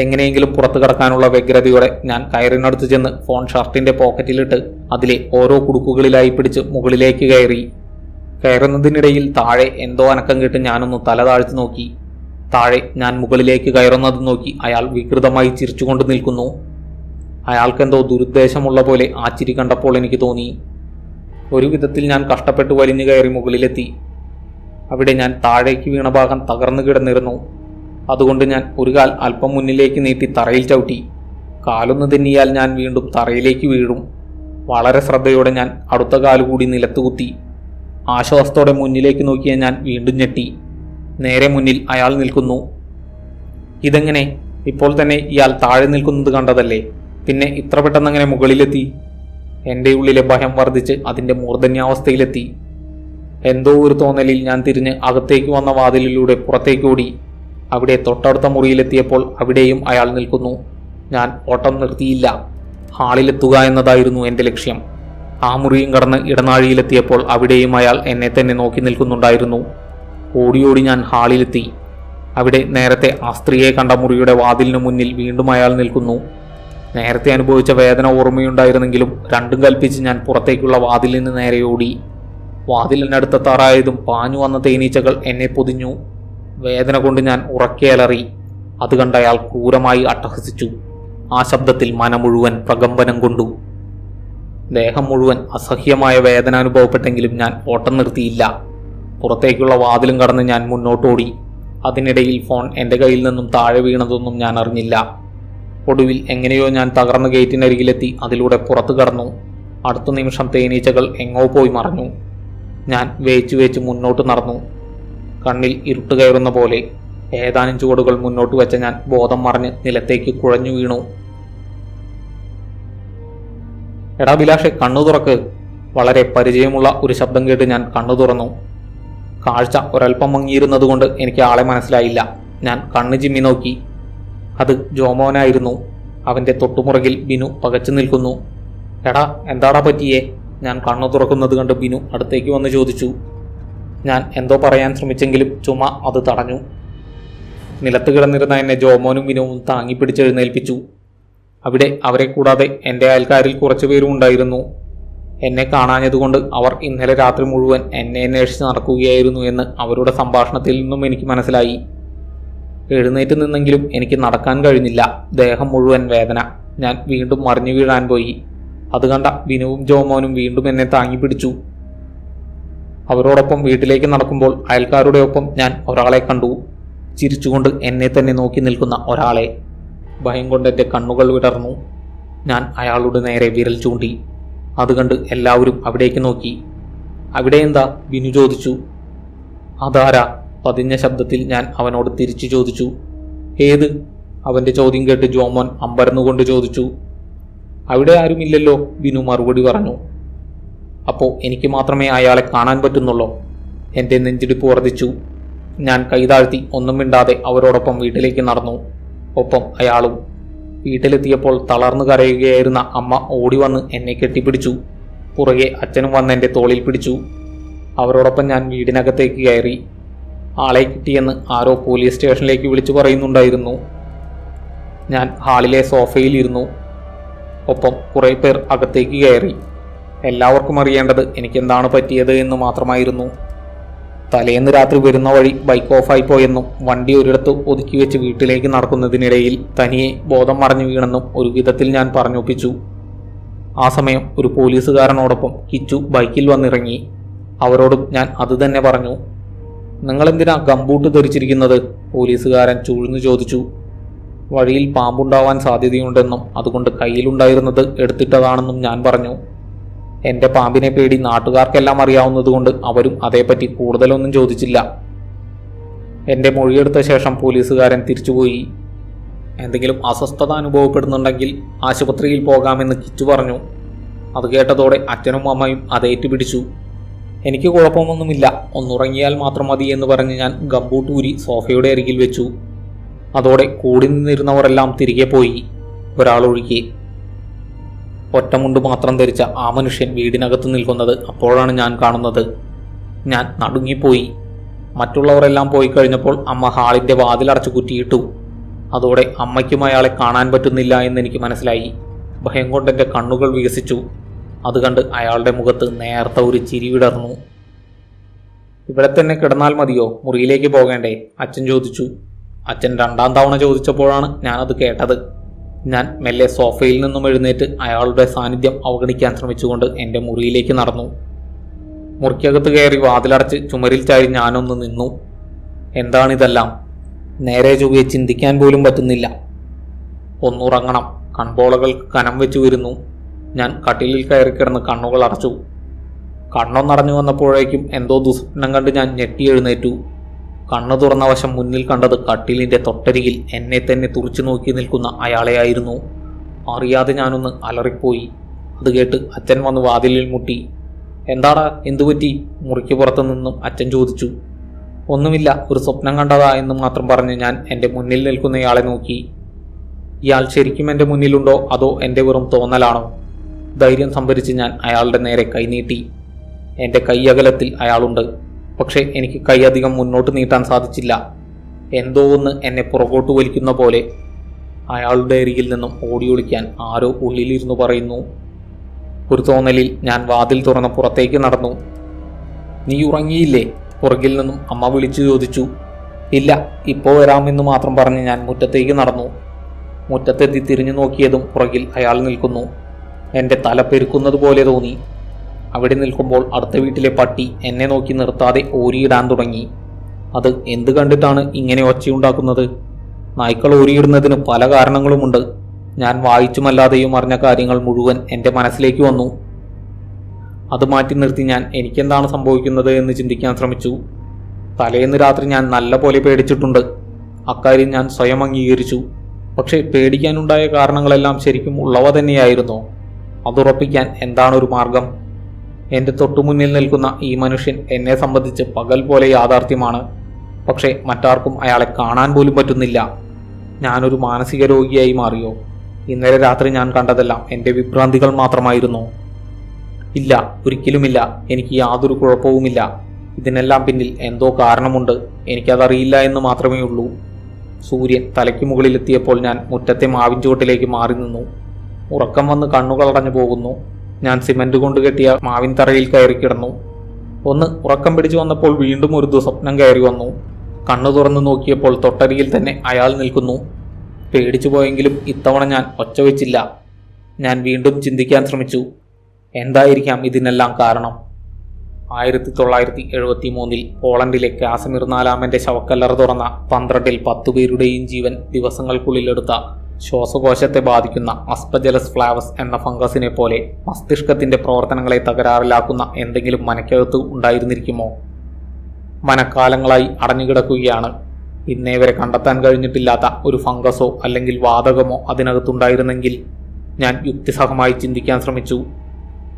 എങ്ങനെയെങ്കിലും പുറത്തു കടക്കാനുള്ള വ്യഗ്രതയോടെ ഞാൻ കയറിനടുത്ത് ചെന്ന് ഫോൺ ഷർട്ടിൻ്റെ പോക്കറ്റിലിട്ട് അതിലെ ഓരോ കുടുക്കുകളിലായി പിടിച്ച് മുകളിലേക്ക് കയറി. കയറുന്നതിനിടയിൽ താഴെ എന്തോ അനക്കം കേട്ട് ഞാനൊന്ന് തല താഴ്ത്തി നോക്കി. താഴെ ഞാൻ മുകളിലേക്ക് കയറുന്നത് നോക്കി അയാൾ വികൃതമായി ചിരിച്ചുകൊണ്ട് നിൽക്കുന്നു. അയാൾക്കെന്തോ ദുരുദ്ദേശമുള്ള പോലെ ആ ചിരി കണ്ടപ്പോൾ എനിക്ക് തോന്നി. ഒരു വിധത്തിൽ ഞാൻ കഷ്ടപ്പെട്ട് വലിഞ്ഞു കയറി മുകളിലെത്തി. അവിടെ ഞാൻ താഴേക്ക് വീണ ഭാഗം തകർന്നു കിടന്നിരുന്നു. അതുകൊണ്ട് ഞാൻ ഒരു കാൽ അല്പം മുന്നിലേക്ക് നീട്ടി തറയിൽ ചവിട്ടി. കാലൊന്ന് തെന്നിയാൽ ഞാൻ വീണ്ടും തറയിലേക്ക് വീഴും. വളരെ ശ്രദ്ധയോടെ ഞാൻ അടുത്ത കാലുകൂടി നിലത്ത് കുത്തി. ആശ്വാസത്തോടെ മുന്നിലേക്ക് നോക്കിയ ഞാൻ വീണ്ടും ഞെട്ടി. നേരെ മുന്നിൽ അയാൾ നിൽക്കുന്നു. ഇതെങ്ങനെ? ഇപ്പോൾ തന്നെ ഇയാൾ താഴെ നിൽക്കുന്നത് കണ്ടതല്ലേ? പിന്നെ ഇത്ര പെട്ടെന്നങ്ങനെ മുകളിലെത്തി? എൻ്റെ ഉള്ളിലെ ഭയം വർദ്ധിച്ച് അതിൻ്റെ മൂർധന്യാവസ്ഥയിലെത്തി. എന്തോ ഒരു തോന്നലിൽ ഞാൻ തിരിഞ്ഞ് അകത്തേക്ക് വന്ന വാതിലിലൂടെ പുറത്തേക്ക് ഓടി. അവിടെ തൊട്ടടുത്ത മുറിയിലെത്തിയപ്പോൾ അവിടെയും അയാൾ നിൽക്കുന്നു. ഞാൻ ഓട്ടം നിർത്തിയില്ല. ഹാളിലെത്തുക എന്നതായിരുന്നു എൻ്റെ ലക്ഷ്യം. ആ മുറിയും കടന്ന് ഇടനാഴിയിലെത്തിയപ്പോൾ അവിടെയും അയാൾ എന്നെ തന്നെ നോക്കി നിൽക്കുന്നുണ്ടായിരുന്നു. ഓടി ഞാൻ ഹാളിലെത്തി. അവിടെ നേരത്തെ ആ സ്ത്രീയെ കണ്ട മുറിയുടെ വാതിലിനു മുന്നിൽ വീണ്ടും അയാൾ നിൽക്കുന്നു. നേരത്തെ അനുഭവിച്ച വേദന ഓർമ്മയുണ്ടായിരുന്നെങ്കിലും രണ്ടും കൽപ്പിച്ച് ഞാൻ പുറത്തേക്കുള്ള വാതിലിന് നേരെ ഓടി. വാതിലിനടുത്ത തറായതും പാഞ്ഞു വന്ന തേനീച്ചകൾ എന്നെ പൊതിഞ്ഞു. വേദന കൊണ്ട് ഞാൻ ഉറക്കെ അലറി. അത് കണ്ട് അയാൾ ക്രൂരമായി അട്ടഹസിച്ചു. ആ ശബ്ദത്തിൽ മനം മുഴുവൻ പ്രകമ്പനം കൊണ്ടു. ദേഹം മുഴുവൻ അസഹ്യമായ വേദന അനുഭവപ്പെട്ടെങ്കിലും ഞാൻ ഓട്ടം നിർത്തിയില്ല. പുറത്തേക്കുള്ള വാതിലും കടന്ന് ഞാൻ മുന്നോട്ടോടി. അതിനിടയിൽ ഫോൺ എൻ്റെ കയ്യിൽ നിന്നും താഴെ വീണതൊന്നും ഞാൻ അറിഞ്ഞില്ല. ഒടുവിൽ എങ്ങനെയോ ഞാൻ തകർന്ന ഗേറ്റിനരികിലെത്തി അതിലൂടെ പുറത്തു കടന്നു. അടുത്ത നിമിഷം തേനീച്ചകൾ എങ്ങോ പോയി മറഞ്ഞു. ഞാൻ വേച്ചു മുന്നോട്ട് നടന്നു. കണ്ണിൽ ഇരുട്ട് കയറുന്ന പോലെ ഏതാനും ചുവടുകൾ മുന്നോട്ട് വെച്ച ഞാൻ ബോധം മറിഞ്ഞ് നിലത്തേക്ക് കുഴഞ്ഞു വീണു. എടാ അഭിലാഷെ, കണ്ണു തുറക്ക്! വളരെ പരിചയമുള്ള ഒരു ശബ്ദം കേട്ട് ഞാൻ കണ്ണു തുറന്നു. കാഴ്ച ഒരൽപ്പം മങ്ങിയിരുന്നതുകൊണ്ട് എനിക്ക് ആളെ മനസ്സിലായില്ല. ഞാൻ കണ്ണ് ചിമ്മി നോക്കി. അത് ജോമോനായിരുന്നു. അവൻ്റെ തൊട്ടുമുറകിൽ ബിനു പകച്ചു നിൽക്കുന്നു. എടാ, എന്താടാ പറ്റിയേ? ഞാൻ കണ്ണു തുറക്കുന്നത് കണ്ട് ബിനു അടുത്തേക്ക് വന്ന് ചോദിച്ചു. ഞാൻ എന്തോ പറയാൻ ശ്രമിച്ചെങ്കിലും ചുമ അത് തടഞ്ഞു. നിലത്ത് കിടന്നിരുന്ന എന്നെ ജോമോനും വിനുവും താങ്ങി പിടിച്ചെഴുന്നേൽപ്പിച്ചു. അവിടെ അവരെ കൂടാതെ എൻ്റെ അയൽക്കാരിൽ കുറച്ചുപേരും ഉണ്ടായിരുന്നു. എന്നെ കാണാഞ്ഞതുകൊണ്ട് അവർ ഇന്നലെ രാത്രി മുഴുവൻ എന്നെ അന്വേഷിച്ച് നടക്കുകയായിരുന്നു എന്ന് അവരുടെ സംഭാഷണത്തിൽ നിന്നും എനിക്ക് മനസ്സിലായി. എഴുന്നേറ്റ് നിന്നെങ്കിലും എനിക്ക് നടക്കാൻ കഴിഞ്ഞില്ല. ദേഹം മുഴുവൻ വേദന. ഞാൻ വീണ്ടും മറിഞ്ഞു വീഴാൻ പോയി. അത് കണ്ട വിനുവും ജോമോനും വീണ്ടും എന്നെ താങ്ങി പിടിച്ചു. അവരോടൊപ്പം വീട്ടിലേക്ക് നടക്കുമ്പോൾ അയൽക്കാരുടെ ഒപ്പം ഞാൻ ഒരാളെ കണ്ടു. ചിരിച്ചുകൊണ്ട് എന്നെ തന്നെ നോക്കി നിൽക്കുന്ന ഒരാളെ. ഭയം കൊണ്ട് എൻ്റെ കണ്ണുകൾ വിടർന്നു. ഞാൻ അയാളുടെ നേരെ വിരൽ ചൂണ്ടി. അത് കണ്ട് എല്ലാവരും അവിടേക്ക് നോക്കി. അവിടെ എന്താ? വിനു ചോദിച്ചു. അതാരാ? പതിഞ്ഞ ശബ്ദത്തിൽ ഞാൻ അവനോട് തിരിച്ചു ചോദിച്ചു. ഏത്? അവൻ്റെ ചോദ്യം കേട്ട് ജോമോൻ അമ്പരന്നുകൊണ്ട് ചോദിച്ചു. അവിടെ ആരുമില്ലല്ലോ, വിനു മറുപടി പറഞ്ഞു. അപ്പോൾ എനിക്ക് മാത്രമേ അയാളെ കാണാൻ പറ്റുന്നുള്ളൂ. എൻ്റെ നെഞ്ചിടിപ്പ് വർദ്ധിച്ചു. ഞാൻ കൈതാഴ്ത്തി ഒന്നും മിണ്ടാതെ അവരോടൊപ്പം വീട്ടിലേക്ക് നടന്നു. ഒപ്പം അയാളും. വീട്ടിലെത്തിയപ്പോൾ തളർന്നു കരയുകയായിരുന്ന അമ്മ ഓടി വന്ന് എന്നെ കെട്ടിപ്പിടിച്ചു. പുറകെ അച്ഛനും വന്ന് എൻ്റെ തോളിൽ പിടിച്ചു. അവരോടൊപ്പം ഞാൻ വീടിനകത്തേക്ക് കയറി. ആളെ കിട്ടിയെന്ന് ആരോ പോലീസ് സ്റ്റേഷനിലേക്ക് വിളിച്ചു പറയുന്നുണ്ടായിരുന്നു. ഞാൻ ഹാളിലെ സോഫയിലിരുന്നു. ഒപ്പം കുറേ പേർ അകത്തേക്ക് കയറി. എല്ലാവർക്കും അറിയേണ്ടത് എനിക്കെന്താണ് പറ്റിയത് എന്ന് മാത്രമായിരുന്നു. തലേന്ന് രാത്രി വരുന്ന വഴി ബൈക്ക് ഓഫായിപ്പോയെന്നും വണ്ടി ഒരിടത്ത് ഒതുക്കി വെച്ച് വീട്ടിലേക്ക് നടക്കുന്നതിനിടയിൽ തനിയെ ബോധം മറഞ്ഞു വീണെന്നും ഒരു വിധത്തിൽ ഞാൻ പറഞ്ഞൊപ്പിച്ചു. ആ സമയം ഒരു പോലീസുകാരനോടൊപ്പം കിച്ചു ബൈക്കിൽ വന്നിറങ്ങി. അവരോടും ഞാൻ അതുതന്നെ പറഞ്ഞു. നിങ്ങളെന്തിനാ ഗംബൂട്ട് ധരിച്ചിരിക്കുന്നത്? പോലീസുകാരൻ ചൂഴ്ന്നു ചോദിച്ചു. വഴിയിൽ പാമ്പുണ്ടാവാൻ സാധ്യതയുണ്ടെന്നും അതുകൊണ്ട് കയ്യിലുണ്ടായിരുന്നത് എടുത്തിട്ടതാണെന്നും ഞാൻ പറഞ്ഞു. എൻ്റെ പാമ്പിനെ പേടി നാട്ടുകാർക്കെല്ലാം അറിയാവുന്നതുകൊണ്ട് അവരും അതേപ്പറ്റി കൂടുതലൊന്നും ചോദിച്ചില്ല. എൻ്റെ മൊഴിയെടുത്ത ശേഷം പോലീസുകാരൻ തിരിച്ചുപോയി. എന്തെങ്കിലും അസ്വസ്ഥത അനുഭവപ്പെടുന്നുണ്ടെങ്കിൽ ആശുപത്രിയിൽ പോകാമെന്ന് കിച്ചു പറഞ്ഞു. അത് കേട്ടതോടെ അച്ഛനും അമ്മയും അതേറ്റു പിടിച്ചു. എനിക്ക് കുഴപ്പമൊന്നുമില്ല, ഒന്നുറങ്ങിയാൽ മാത്രം മതി എന്ന് പറഞ്ഞ് ഞാൻ ഗംബൂട്ടൂരി സോഫയുടെ അരികിൽ വെച്ചു. അതോടെ കൂടി നിന്നിരുന്നവരെല്ലാം തിരികെ പോയി, ഒരാളൊഴികെ. ഒറ്റമുണ്ട് മാത്രം ധരിച്ച ആ മനുഷ്യൻ വീടിനകത്ത് നിൽക്കുന്നത് അപ്പോഴാണ് ഞാൻ കാണുന്നത്. ഞാൻ നടുങ്ങിപ്പോയി. മറ്റുള്ളവരെല്ലാം പോയി കഴിഞ്ഞപ്പോൾ അമ്മ ഹാളിൻ്റെ വാതിലടച്ചു കുറ്റിയിട്ടു. അതോടെ അമ്മയ്ക്കും അയാളെ കാണാൻ പറ്റുന്നില്ല എന്നെനിക്ക് മനസ്സിലായി. ഭയം കൊണ്ടെൻ്റെ കണ്ണുകൾ വികസിച്ചു. അത് കണ്ട് അയാളുടെ മുഖത്ത് നേർത്ത ഒരു ചിരി വിടർന്നു. ഇവിടെ തന്നെ കിടന്നാൽ മതിയോ? മുറിയിലേക്ക് പോകേണ്ടേ? അച്ഛൻ ചോദിച്ചു. അച്ഛൻ 2ാം തവണ ചോദിച്ചപ്പോഴാണ് ഞാനത് കേട്ടത്. ഞാൻ മെല്ലെ സോഫയിൽ നിന്നും എഴുന്നേറ്റ് അയാളുടെ സാന്നിധ്യം അവഗണിക്കാൻ ശ്രമിച്ചുകൊണ്ട് എൻ്റെ മുറിയിലേക്ക് നടന്നു. മുറിക്കകത്ത് കയറി വാതിലടച്ച് ചുമരിൽ ചാരി ഞാനൊന്ന് നിന്നു. എന്താണിതെല്ലാം? നേരെ ചൊവ്വെ ചിന്തിക്കാൻ പോലും പറ്റുന്നില്ല. ഒന്നുറങ്ങണം. കൺപോളകൾക്ക് കനം വെച്ചു വരുന്നു. ഞാൻ കട്ടിലിൽ കയറി കിടന്ന് കണ്ണുകൾ അടച്ചു. കണ്ണൊന്നടഞ്ഞു വന്നപ്പോഴേക്കും എന്തോ ദുസ്വപ്നം കണ്ട് ഞാൻ ഞെട്ടി എഴുന്നേറ്റു. കണ്ണു തുറന്ന വശം മുന്നിൽ കണ്ടത് കട്ടിലിൻ്റെ തൊട്ടരികിൽ എന്നെ തന്നെ തുറച്ചു നോക്കി നിൽക്കുന്ന അയാളെയായിരുന്നു. അറിയാതെ ഞാനൊന്ന് അലറിപ്പോയി. അത് കേട്ട് അച്ഛൻ വന്ന് വാതിലിൽ മുട്ടി. എന്താടാ, എന്തുപറ്റി? മുറിക്ക് പുറത്തു നിന്നും അച്ഛൻ ചോദിച്ചു. ഒന്നുമില്ല, ഒരു സ്വപ്നം കണ്ടതാ എന്ന് മാത്രം പറഞ്ഞ് ഞാൻ എൻ്റെ മുന്നിൽ നിൽക്കുന്നയാളെ നോക്കി. ഇയാൾ ശരിക്കും എൻ്റെ മുന്നിലുണ്ടോ അതോ എൻ്റെ വെറും തോന്നലാണോ? ധൈര്യം സംഭരിച്ച് ഞാൻ അയാളുടെ നേരെ കൈനീട്ടി. എൻ്റെ കൈയകലത്തിൽ അയാളുണ്ട്. പക്ഷേ എനിക്ക് കൈ അധികം മുന്നോട്ട് നീട്ടാൻ സാധിച്ചില്ല. എന്തോ ഒന്ന് എന്നെ പുറകോട്ട് വലിക്കുന്ന പോലെ. അയാളുടെ അരികിൽ നിന്നും ഓടി ഒളിക്കാൻ ആരോ ഉള്ളിലിരുന്നു പറയുന്നു. ഒരു തോന്നലിൽ ഞാൻ വാതിൽ തുറന്ന് പുറത്തേക്ക് നടന്നു. നീ ഉറങ്ങിയില്ലേ? പുറകിൽ നിന്നും അമ്മ വിളിച്ചു ചോദിച്ചു. ഇല്ല, ഇപ്പോൾ വരാമെന്ന് മാത്രം പറഞ്ഞ് ഞാൻ മുറ്റത്തേക്ക് നടന്നു. മുറ്റത്തെത്തി തിരിഞ്ഞു നോക്കിയതും പുറകിൽ അയാൾ നിൽക്കുന്നു. എൻ്റെ തല പെരുക്കുന്നത് പോലെ തോന്നി. അവിടെ നിൽക്കുമ്പോൾ അടുത്ത വീട്ടിലെ പട്ടി എന്നെ നോക്കി നിർത്താതെ ഓരിയിടാൻ തുടങ്ങി. അത് എന്ത് കണ്ടിട്ടാണ് ഇങ്ങനെ ഒച്ചയുണ്ടാക്കുന്നത്? നായ്ക്കൾ ഓരിയിടുന്നതിന് പല കാരണങ്ങളുമുണ്ട്. ഞാൻ വായിച്ചുമല്ലാതെയും അറിഞ്ഞ കാര്യങ്ങൾ മുഴുവൻ എൻ്റെ മനസ്സിലേക്ക് വന്നു. അത് മാറ്റി നിർത്തി ഞാൻ എനിക്കെന്താണ് സംഭവിക്കുന്നത് എന്ന് ചിന്തിക്കാൻ ശ്രമിച്ചു. തലേന്ന് രാത്രി ഞാൻ നല്ല പോലെ പേടിച്ചിട്ടുണ്ട്. അക്കാര്യം ഞാൻ സ്വയം അംഗീകരിച്ചു. പക്ഷേ പേടിക്കാനുണ്ടായ കാരണങ്ങളെല്ലാം ശരിക്കും ഉള്ളവ തന്നെയായിരുന്നോ? അതുറപ്പിക്കാൻ എന്താണ് ഒരു മാർഗം? എൻ്റെ തൊട്ടുമുന്നിൽ നിൽക്കുന്ന ഈ മനുഷ്യൻ എന്നെ സംബന്ധിച്ച് പകൽ പോലെ യാഥാർത്ഥ്യമാണ്. പക്ഷേ മറ്റാർക്കും അയാളെ കാണാൻ പോലും പറ്റുന്നില്ല. ഞാനൊരു മാനസിക രോഗിയായി മാറിയോ? ഇന്നലെ രാത്രി ഞാൻ കണ്ടതെല്ലാം എൻ്റെ വിഭ്രാന്തികൾ മാത്രമായിരുന്നോ? ഇല്ല, ഒരിക്കലുമില്ല. എനിക്ക് യാതൊരു കുഴപ്പവുമില്ല. ഇതിനെല്ലാം പിന്നിൽ എന്തോ കാരണമുണ്ട്, എനിക്കതറിയില്ല എന്ന് മാത്രമേ ഉള്ളൂ. സൂര്യൻ തലയ്ക്ക് മുകളിലെത്തിയപ്പോൾ ഞാൻ മുറ്റത്തെ മാവിൻ ചുവട്ടിലേക്ക് മാറി നിന്നു. ഉറക്കം വന്ന് കണ്ണുകളടഞ്ഞു പോകുന്നു. ഞാൻ സിമന്റ് കൊണ്ട് കെട്ടിയ മാവിൻ തറയിൽ കയറി കിടന്നു. ഒന്ന് ഉറക്കം പിടിച്ചു വന്നപ്പോൾ വീണ്ടും ഒരു ദുസ്വപ്നം കയറി വന്നു. കണ്ണു തുറന്നു നോക്കിയപ്പോൾ തൊട്ടരികിൽ തന്നെ അയാൾ നിൽക്കുന്നു. പേടിച്ചു പോയെങ്കിലും ഇത്തവണ ഞാൻ ഒച്ച വെച്ചില്ല. ഞാൻ വീണ്ടും ചിന്തിക്കാൻ ശ്രമിച്ചു. എന്തായിരിക്കാം ഇതിനെല്ലാം കാരണം? 1973 പോളണ്ടിലെ കാസമിർ നാലാമന്റെ ശവക്കല്ലറ തുറന്ന 12-ൽ 10 പേരുടെയും ജീവൻ ദിവസങ്ങൾക്കുള്ളിലെടുത്ത ശ്വാസകോശത്തെ ബാധിക്കുന്ന അസ്പജലസ് ഫ്ലാവസ് എന്ന ഫംഗസിനെ പോലെ മസ്തിഷ്കത്തിന്റെ പ്രവർത്തനങ്ങളെ തകരാറിലാക്കുന്ന എന്തെങ്കിലും മനക്കകത്ത് ഉണ്ടായിരുന്നിരിക്കുമോ? മനക്കാലങ്ങളായി അടഞ്ഞുകിടക്കുകയാണ്. ഇന്നേ വരെ കണ്ടെത്താൻ കഴിഞ്ഞിട്ടില്ലാത്ത ഒരു ഫംഗസോ അല്ലെങ്കിൽ വാതകമോ അതിനകത്തുണ്ടായിരുന്നെങ്കിൽ ഞാൻ യുക്തിസഹമായി ചിന്തിക്കാൻ ശ്രമിച്ചു.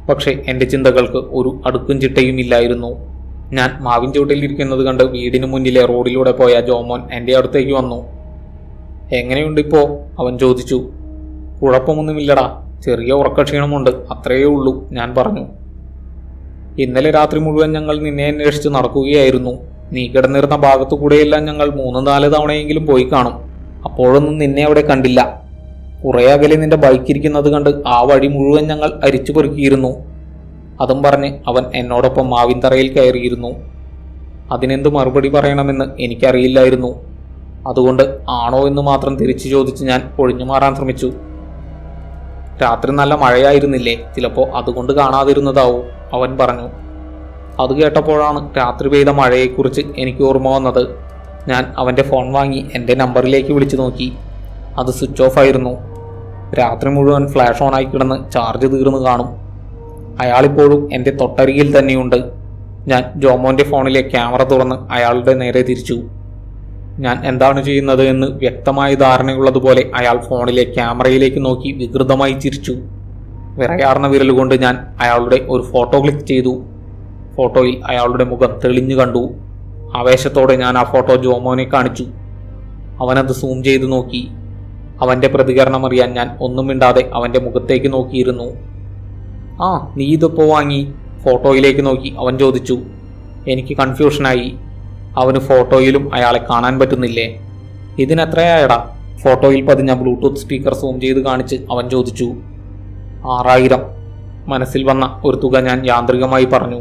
പക്ഷേ എൻ്റെ ചിന്തകൾക്ക് ഒരു അടുക്കും ചിട്ടയും ഇല്ലായിരുന്നു. ഞാൻ മാവിൻ ചുവട്ടിലിരിക്കുന്നത് കണ്ട് വീടിന് മുന്നിലെ റോഡിലൂടെ പോയ ജോമോൻ എൻ്റെ അടുത്തേക്ക് വന്നു. എങ്ങനെയുണ്ടിപ്പോ? അവൻ ചോദിച്ചു. കുഴപ്പമൊന്നുമില്ലടാ, ചെറിയ ഉറക്കക്ഷീണമുണ്ട്, അത്രയേ ഉള്ളൂ, ഞാൻ പറഞ്ഞു. ഇന്നലെ രാത്രി മുഴുവൻ ഞങ്ങൾ നിന്നെ അന്വേഷിച്ച് നടക്കുകയായിരുന്നു. നീ കിടന്നിരുന്ന ഭാഗത്തു കൂടെയെല്ലാം ഞങ്ങൾ 3-4 തവണയെങ്കിലും പോയി കാണും. അപ്പോഴൊന്നും നിന്നെ അവിടെ കണ്ടില്ല. കുറെ അകലെ നിന്റെ ബൈക്കിരിക്കുന്നത് കണ്ട് ആ വഴി മുഴുവൻ ഞങ്ങൾ അരിച്ചു പെറുക്കിയിരുന്നു. അതും പറഞ്ഞ് അവൻ എന്നോടൊപ്പം മാവിൻ തറയിൽ കയറിയിരുന്നു. അതിനെന്ത് മറുപടി പറയണമെന്ന് എനിക്കറിയില്ലായിരുന്നു. അതുകൊണ്ട് ആണോ എന്ന് മാത്രം തിരിച്ചു ചോദിച്ച് ഞാൻ ഒഴിഞ്ഞു മാറാൻ ശ്രമിച്ചു. രാത്രി നല്ല മഴയായിരുന്നില്ലേ, ചിലപ്പോൾ അതുകൊണ്ട് കാണാതിരുന്നതാവും, അവൻ പറഞ്ഞു. അത് കേട്ടപ്പോഴാണ് രാത്രി പെയ്ത മഴയെക്കുറിച്ച് എനിക്ക് ഓർമ്മ വന്നത്. ഞാൻ അവൻ്റെ ഫോൺ വാങ്ങി എൻ്റെ നമ്പറിലേക്ക് വിളിച്ചു നോക്കി. അത് സ്വിച്ച് ഓഫ് ആയിരുന്നു. രാത്രി മുഴുവൻ ഫ്ലാഷ് ഓണായി കിടന്ന് ചാർജ് തീർന്നു കാണും. അയാളിപ്പോഴും എൻ്റെ തൊട്ടരികിൽ തന്നെയുണ്ട്. ഞാൻ ജോമോൻ്റെ ഫോണിലെ ക്യാമറ തുറന്ന് അയാളുടെ നേരെ തിരിച്ചു. ഞാൻ എന്താണ് ചെയ്യുന്നത് എന്ന് വ്യക്തമായ ധാരണയുള്ളതുപോലെ അയാൾ ഫോണിലെ ക്യാമറയിലേക്ക് നോക്കി വികൃതമായി ചിരിച്ചു. വിറയാർന്ന വിരലുകൊണ്ട് ഞാൻ അയാളുടെ ഒരു ഫോട്ടോ ക്ലിക്ക് ചെയ്തു. ഫോട്ടോയിൽ അയാളുടെ മുഖം തെളിഞ്ഞു കണ്ടു. ആവേശത്തോടെ ഞാൻ ആ ഫോട്ടോ ജോമോനെ കാണിച്ചു. അവനത് സൂം ചെയ്ത് നോക്കി. അവൻ്റെ പ്രതികരണം അറിയാൻ ഞാൻ ഒന്നും മിണ്ടാതെ അവൻ്റെ മുഖത്തേക്ക് നോക്കിയിരുന്നു. ആ, നീ ഇതിപ്പോ വാങ്ങി? ഫോട്ടോയിലേക്ക് നോക്കി അവൻ ചോദിച്ചു. എനിക്ക് കൺഫ്യൂഷനായി. അവന് ഫോട്ടോയിലും അയാളെ കാണാൻ പറ്റുന്നില്ലേ? ഇതിനെത്രയായടാ? ഫോട്ടോയിൽ പതിഞ്ഞ ബ്ലൂടൂത്ത് സ്പീക്കർ സൂം ചെയ്ത് കാണിച്ച് അവൻ ചോദിച്ചു. 6000. മനസ്സിൽ വന്ന ഒരു തുക ഞാൻ യാന്ത്രികമായി പറഞ്ഞു.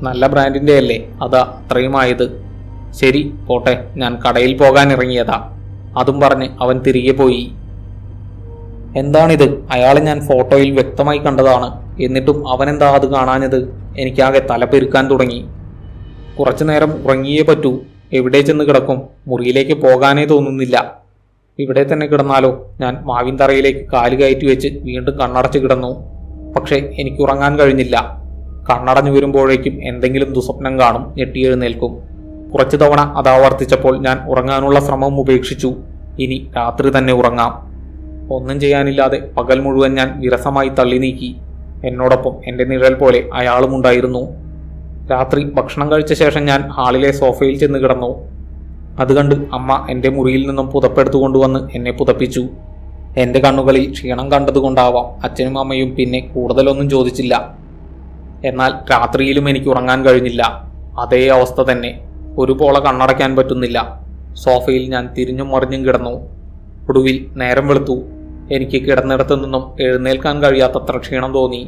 നല്ല ബ്രാൻഡിൻ്റെ അല്ലേ, അതാ അത്രയുമായത്. ശരി, പോട്ടെ, ഞാൻ കടയിൽ പോകാൻ ഇറങ്ങിയതാ. അതും പറഞ്ഞ് അവൻ തിരികെ പോയി. എന്താണിത്? അയാളെ ഞാൻ ഫോട്ടോയിൽ വ്യക്തമായി കണ്ടതാണ്. എന്നിട്ടും അവനെന്താ അത് കാണാഞ്ഞത്? എനിക്കാകെ തലപ്പെരുക്കാൻ തുടങ്ങി. കുറച്ചു നേരം ഉറങ്ങിയേ പറ്റൂ. എവിടെ ചെന്ന് കിടക്കും? മുറിയിലേക്ക് പോകാനേ തോന്നുന്നില്ല. ഇവിടെ തന്നെ കിടന്നാലോ? ഞാൻ മാവിൻ തറയിലേക്ക് കാല് കയറ്റി വെച്ച് വീണ്ടും കണ്ണടച്ച് കിടന്നു. പക്ഷേ എനിക്ക് ഉറങ്ങാൻ കഴിഞ്ഞില്ല. കണ്ണടഞ്ഞു വരുമ്പോഴേക്കും എന്തെങ്കിലും ദുസ്വപ്നം കാണും, ഞെട്ടിയെഴുന്നേൽക്കും. കുറച്ചു തവണ അത് ആവർത്തിച്ചപ്പോൾ ഞാൻ ഉറങ്ങാനുള്ള ശ്രമം ഉപേക്ഷിച്ചു. ഇനി രാത്രി തന്നെ ഉറങ്ങാം. ഒന്നും ചെയ്യാനില്ലാതെ പകൽ മുഴുവൻ ഞാൻ വിരസമായി തള്ളി നീക്കി. എന്നോടൊപ്പം എൻ്റെ നിഴൽ പോലെ അയാളും ഉണ്ടായിരുന്നു. രാത്രി ഭക്ഷണം കഴിച്ച ശേഷം ഞാൻ ഹാളിലെ സോഫയിൽ ചെന്ന് കിടന്നു. അത് കണ്ട് അമ്മ എൻ്റെ മുറിയിൽ നിന്നും പുതപ്പെടുത്തു കൊണ്ടുവന്ന് എന്നെ പുതപ്പിച്ചു. എൻ്റെ കണ്ണുകളിൽ ക്ഷീണം കണ്ടതുകൊണ്ടാവാം അച്ഛനും അമ്മയും പിന്നെ കൂടുതലൊന്നും ചോദിച്ചില്ല. എന്നാൽ രാത്രിയിലും എനിക്ക് ഉറങ്ങാൻ കഴിഞ്ഞില്ല. അതേ അവസ്ഥ തന്നെ. ഒരു പോള കണ്ണടയ്ക്കാൻ പറ്റുന്നില്ല. സോഫയിൽ ഞാൻ തിരിഞ്ഞും മറിഞ്ഞും കിടന്നു. ഒടുവിൽ നേരം വെളുത്തു. എനിക്ക് കിടന്നിടത്തു നിന്നും എഴുന്നേൽക്കാൻ കഴിയാത്തത്ര ക്ഷീണം തോന്നി.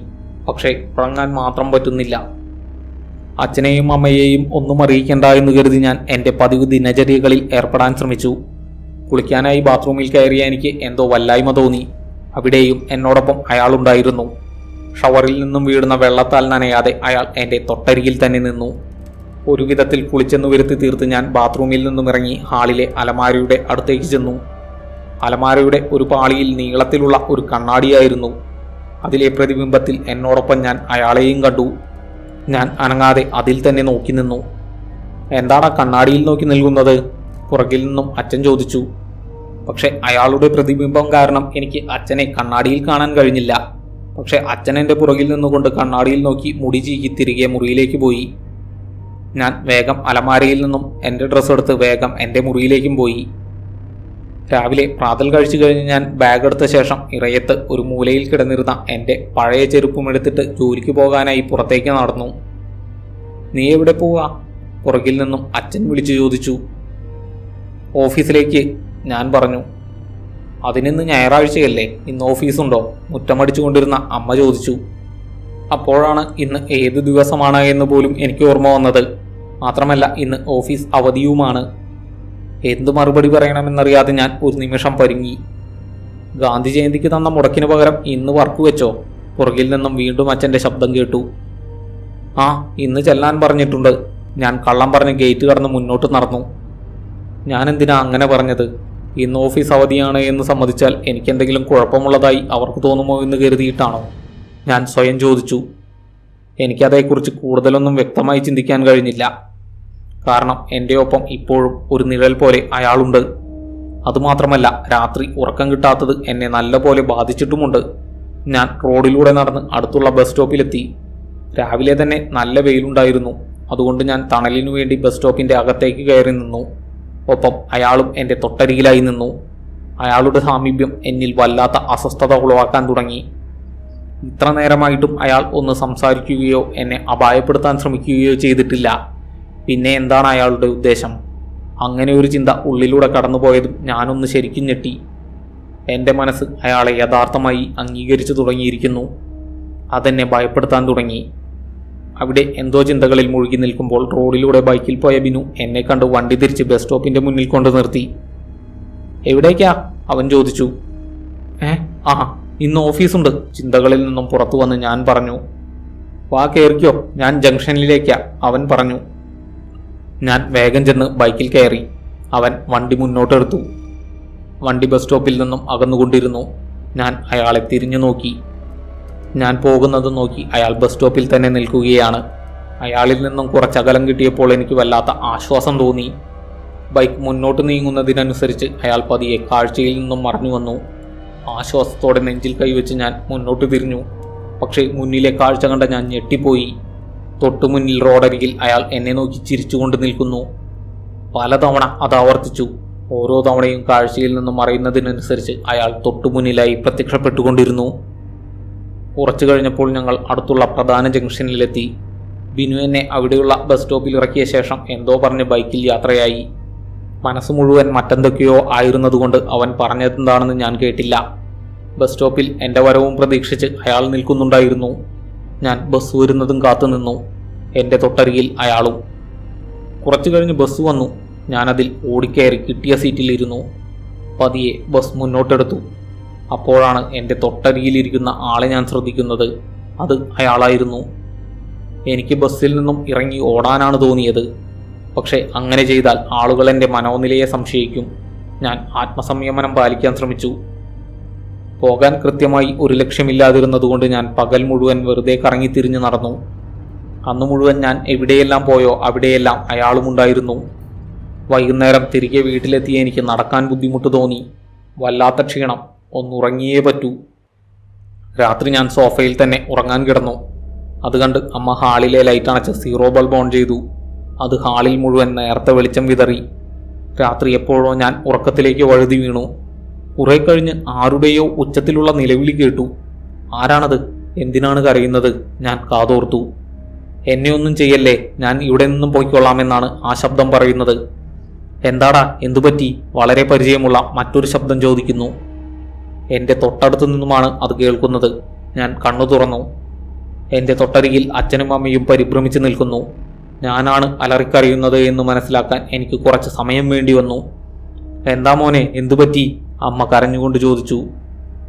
പക്ഷേ ഉറങ്ങാൻ മാത്രം പറ്റുന്നില്ല. അച്ഛനെയും അമ്മയെയും ഒന്നും അറിയിക്കേണ്ട എന്ന് കരുതി ഞാൻ എൻ്റെ പതിവ് ദിനചര്യകളിൽ ഏർപ്പെടാൻ ശ്രമിച്ചു. കുളിക്കാനായി ബാത്റൂമിൽ കയറിയ എനിക്ക് എന്തോ വല്ലായ്മ തോന്നി. അവിടെയും എന്നോടൊപ്പം അയാളുണ്ടായിരുന്നു. ഷവറിൽ നിന്നും വീഴുന്ന വെള്ളത്താൽ നനയാതെ അയാൾ എൻ്റെ തൊട്ടരികിൽ തന്നെ നിന്നു. ഒരു വിധത്തിൽ കുളിച്ചെന്നു വരുത്തി തീർത്ത് ഞാൻ ബാത്റൂമിൽ നിന്നും ഇറങ്ങി ഹാളിലെ അലമാരയുടെ അടുത്തേക്ക് ചെന്നു. അലമാരയുടെ ഒരു പാളിയിൽ നീളത്തിലുള്ള ഒരു കണ്ണാടിയായിരുന്നു. അതിലെ പ്രതിബിംബത്തിൽ എന്നോടൊപ്പം ഞാൻ അയാളെയും കണ്ടു. ഞാൻ അനങ്ങാതെ അതിൽ തന്നെ നോക്കി നിന്നു. എന്താണ് കണ്ണാടിയിൽ നോക്കി നിൽക്കുന്നത്? പുറകിൽ നിന്നും അച്ഛൻ ചോദിച്ചു. പക്ഷെ അയാളുടെ പ്രതിബിംബം കാരണം എനിക്ക് അച്ഛനെ കണ്ണാടിയിൽ കാണാൻ കഴിഞ്ഞില്ല. പക്ഷെ അച്ഛൻ എൻ്റെ പുറകിൽ നിന്നുകൊണ്ട് കണ്ണാടിയിൽ നോക്കി മുടി ചീകി തിരികെ മുറിയിലേക്ക് പോയി. ഞാൻ വേഗം അലമാരയിൽ നിന്നും എൻ്റെ ഡ്രസ്സ് എടുത്ത് വേഗം എൻ്റെ മുറിയിലേക്കും പോയി. രാവിലെ പ്രാതൽ കഴിച്ചു കഴിഞ്ഞ് ഞാൻ ബാഗ് എടുത്ത ശേഷം ഇറയത്ത് ഒരു മൂലയിൽ കിടന്നിരുന്ന എൻ്റെ പഴയ ചെരുപ്പും എടുത്തിട്ട് ജോലിക്ക് പോകാനായി പുറത്തേക്ക് നടന്നു. നീ എവിടെ പോവാ? പുറകിൽ നിന്നും അച്ഛൻ വിളിച്ചു ചോദിച്ചു. ഓഫീസിലേക്ക്, ഞാൻ പറഞ്ഞു. അതിനിന്ന് ഞായറാഴ്ചയല്ലേ, ഇന്ന് ഓഫീസുണ്ടോ? മുറ്റമടിച്ചു കൊണ്ടിരുന്ന അമ്മ ചോദിച്ചു. അപ്പോഴാണ് ഇന്ന് ഏത് ദിവസമാണ് എന്ന് പോലും എനിക്ക് ഓർമ്മ വന്നത്. മാത്രമല്ല ഇന്ന് ഓഫീസ് അവധിയുമാണ്. എന്തു മറുപടി പറയണമെന്നറിയാതെ ഞാൻ ഒരു നിമിഷം പരുങ്ങി. ഗാന്ധി ജയന്തിക്ക് തന്ന മുടക്കിന് പകരം ഇന്ന് വർക്ക് വെച്ചോ? പുറകിൽ നിന്നും വീണ്ടും അച്ഛൻ്റെ ശബ്ദം കേട്ടു. ആ, ഇന്ന് ചെല്ലാൻ പറഞ്ഞിട്ടുണ്ട്. ഞാൻ കള്ളം പറഞ്ഞ് ഗേറ്റ് കടന്ന് മുന്നോട്ട് നടന്നു. ഞാൻ എന്തിനാ അങ്ങനെ പറഞ്ഞത്? ഇന്ന് ഓഫീസ് അവധിയാണ് എന്ന് സമ്മതിച്ചാൽ എനിക്കെന്തെങ്കിലും കുഴപ്പമുള്ളതായി അവർക്ക് തോന്നുമോ എന്ന് കരുതിയിട്ടാണോ? ഞാൻ സ്വയം ചോദിച്ചു. എനിക്കതേക്കുറിച്ച് കൂടുതലൊന്നും വ്യക്തമായി ചിന്തിക്കാൻ കഴിഞ്ഞില്ല. കാരണം എൻ്റെ ഒപ്പം ഇപ്പോഴും ഒരു നിഴൽ പോലെ അയാളുണ്ട്. അതുമാത്രമല്ല, രാത്രി ഉറക്കം കിട്ടാത്തത് എന്നെ നല്ലപോലെ ബാധിച്ചിട്ടുമുണ്ട്. ഞാൻ റോഡിലൂടെ നടന്ന് അടുത്തുള്ള ബസ് സ്റ്റോപ്പിലെത്തി. രാവിലെ തന്നെ നല്ല വെയിലുണ്ടായിരുന്നു. അതുകൊണ്ട് ഞാൻ തണലിനു വേണ്ടി ബസ് സ്റ്റോപ്പിൻ്റെ അകത്തേക്ക് കയറി നിന്നു. ഒപ്പം അയാളും എൻ്റെ തൊട്ടരികിലായി നിന്നു. അയാളുടെ സാമീപ്യം എന്നിൽ വല്ലാത്ത അസ്വസ്ഥത ഉളവാക്കാൻ തുടങ്ങി. ഇത്ര നേരമായിട്ടും അയാൾ ഒന്ന് സംസാരിക്കുകയോ എന്നെ അപായപ്പെടുത്താൻ ശ്രമിക്കുകയോ ചെയ്തിട്ടില്ല. പിന്നെ എന്താണ് അയാളുടെ ഉദ്ദേശം? അങ്ങനെ ഒരു ചിന്ത ഉള്ളിലൂടെ കടന്നുപോയതും ഞാനൊന്ന് ശരിക്കും ഞെട്ടി. എൻ്റെ മനസ്സ് അയാളെ യഥാർത്ഥമായി അംഗീകരിച്ചു തുടങ്ങിയിരിക്കുന്നു. അതെന്നെ ഭയപ്പെടുത്താൻ തുടങ്ങി. അവിടെ എന്തോ ചിന്തകളിൽ മുഴുകി നിൽക്കുമ്പോൾ റോഡിലൂടെ ബൈക്കിൽ പോയ ബിനു എന്നെ കണ്ട് വണ്ടി തിരിച്ച് ബസ് സ്റ്റോപ്പിൻ്റെ മുന്നിൽ കൊണ്ട് നിർത്തി. എവിടേക്കാ? അവൻ ചോദിച്ചു. ആ, ഇന്ന് ഓഫീസുണ്ട്, ചിന്തകളിൽ നിന്നും പുറത്തു വന്ന് ഞാൻ പറഞ്ഞു. വാ കയറിക്കോ, ഞാൻ ജംഗ്ഷനിലേക്കാ, അവൻ പറഞ്ഞു. ഞാൻ വേഗം ചെന്ന് ബൈക്കിൽ കയറി. അവൻ വണ്ടി മുന്നോട്ടെടുത്തു. വണ്ടി ബസ് സ്റ്റോപ്പിൽ നിന്നും അകന്നുകൊണ്ടിരുന്നു. ഞാൻ അയാളെ തിരിഞ്ഞു നോക്കി. ഞാൻ പോകുന്നത് നോക്കി അയാൾ ബസ് സ്റ്റോപ്പിൽ തന്നെ നിൽക്കുകയാണ്. അയാളിൽ നിന്നും കുറച്ചകലം കിട്ടിയപ്പോൾ എനിക്ക് വല്ലാത്ത ആശ്വാസം തോന്നി. ബൈക്ക് മുന്നോട്ട് നീങ്ങുന്നതിനനുസരിച്ച് അയാൾ പതിയെ കാഴ്ചയിൽ നിന്നും മറഞ്ഞു വന്നു. ആശ്വാസത്തോടെ നെഞ്ചിൽ കൈവച്ച് ഞാൻ മുന്നോട്ട് തിരിഞ്ഞു. പക്ഷേ മുന്നിലെ കാഴ്ച കണ്ട ഞാൻ ഞെട്ടിപ്പോയി. തൊട്ടുമുന്നിൽ റോഡരികിൽ അയാൾ എന്നെ നോക്കി ചിരിച്ചുകൊണ്ട് നിൽക്കുന്നു. പലതവണ അത് ആവർത്തിച്ചു. ഓരോ തവണയും കാഴ്ചയിൽ നിന്നും മറയുന്നതിനനുസരിച്ച് അയാൾ തൊട്ടുമുന്നിലായി പ്രത്യക്ഷപ്പെട്ടുകൊണ്ടിരുന്നു. കുറച്ചു കഴിഞ്ഞപ്പോൾ ഞങ്ങൾ അടുത്തുള്ള പ്രധാന ജംഗ്ഷനിലെത്തി. ബിനു എന്നെ അവിടെയുള്ള ബസ് സ്റ്റോപ്പിൽ ഇറക്കിയ ശേഷം എന്തോ പറഞ്ഞ് ബൈക്കിൽ യാത്രയായി. മനസ്സ് മുഴുവൻ മറ്റെന്തൊക്കെയോ ആയിരുന്നതുകൊണ്ട് അവൻ പറഞ്ഞതെന്താണെന്ന് ഞാൻ കേട്ടില്ല. ബസ് സ്റ്റോപ്പിൽ എൻ്റെ വരവും പ്രതീക്ഷിച്ച് അയാൾ നിൽക്കുന്നുണ്ടായിരുന്നു. ഞാൻ ബസ് വരുന്നതും കാത്തുനിന്നു. എൻ്റെ തൊട്ടരികിൽ അയാളും. കുറച്ചു കഴിഞ്ഞ് ബസ് വന്നു. ഞാനതിൽ ഓടിക്കയറി കിട്ടിയ സീറ്റിലിരുന്നു. പതിയെ ബസ് മുന്നോട്ടെടുത്തു. അപ്പോഴാണ് എൻ്റെ തൊട്ടരികിലിരിക്കുന്ന ആളെ ഞാൻ ശ്രദ്ധിക്കുന്നത്. അത് അയാളായിരുന്നു. എനിക്ക് ബസ്സിൽ നിന്നും ഇറങ്ങി ഓടാനാണ് തോന്നിയത്. പക്ഷേ അങ്ങനെ ചെയ്താൽ ആളുകൾ എൻ്റെ മനോനിലയെ സംശയിക്കും. ഞാൻ ആത്മസംയമനം പാലിക്കാൻ ശ്രമിച്ചു. പോകാൻ കൃത്യമായി ഒരു ലക്ഷ്യമില്ലാതിരുന്നതുകൊണ്ട് ഞാൻ പകൽ മുഴുവൻ വെറുതെ കറങ്ങിത്തിരിഞ്ഞ് നടന്നു. അന്നു മുഴുവൻ ഞാൻ എവിടെയെല്ലാം പോയോ അവിടെയെല്ലാം അയാളുമുണ്ടായിരുന്നു. വൈകുന്നേരം തിരികെ വീട്ടിലെത്തിയ എനിക്ക് നടക്കാൻ ബുദ്ധിമുട്ട് തോന്നി. വല്ലാത്ത ക്ഷീണം. ഒന്നുറങ്ങിയേ പറ്റൂ. രാത്രി ഞാൻ സോഫയിൽ തന്നെ ഉറങ്ങാൻ കിടന്നു. അത് കണ്ട് അമ്മ ഹാളിലെ ലൈറ്റ് അണച്ച് സീറോ ബൾബ് ഓൺ ചെയ്തു. അത് ഹാളിൽ മുഴുവൻ നേർത്ത വെളിച്ചം വിതറി. രാത്രി എപ്പോഴോ ഞാൻ ഉറക്കത്തിലേക്ക് വഴുതി വീണു. കുറെ കഴിഞ്ഞ് ആരുടെയോ ഉച്ചത്തിലുള്ള നിലവിളി കേട്ടു. ആരാണത്? എന്തിനാണ് കരയുന്നത്? ഞാൻ കാതോർത്തു. എന്നെ ഒന്നും ചെയ്യല്ലേ, ഞാൻ ഇവിടെ നിന്നും പോയിക്കൊള്ളാമെന്നാണ് ആ ശബ്ദം പറയുന്നത്. എന്താടാ, എന്തുപറ്റി? വളരെ പരിചയമുള്ള മറ്റൊരു ശബ്ദം ചോദിക്കുന്നു. എൻ്റെ തൊട്ടടുത്തു നിന്നുമാണ് അത് കേൾക്കുന്നത്. ഞാൻ കണ്ണു തുറന്നു. എൻ്റെ തൊട്ടരികിൽ അച്ഛനും അമ്മയും പരിഭ്രമിച്ച് നിൽക്കുന്നു. ഞാനാണ് അലറിക്കറിയുന്നത് എന്ന് മനസ്സിലാക്കാൻ എനിക്ക് കുറച്ച് സമയം വേണ്ടി വന്നു. എന്താ മോനെ, എന്തുപറ്റി? അമ്മ കരഞ്ഞുകൊണ്ട് ചോദിച്ചു.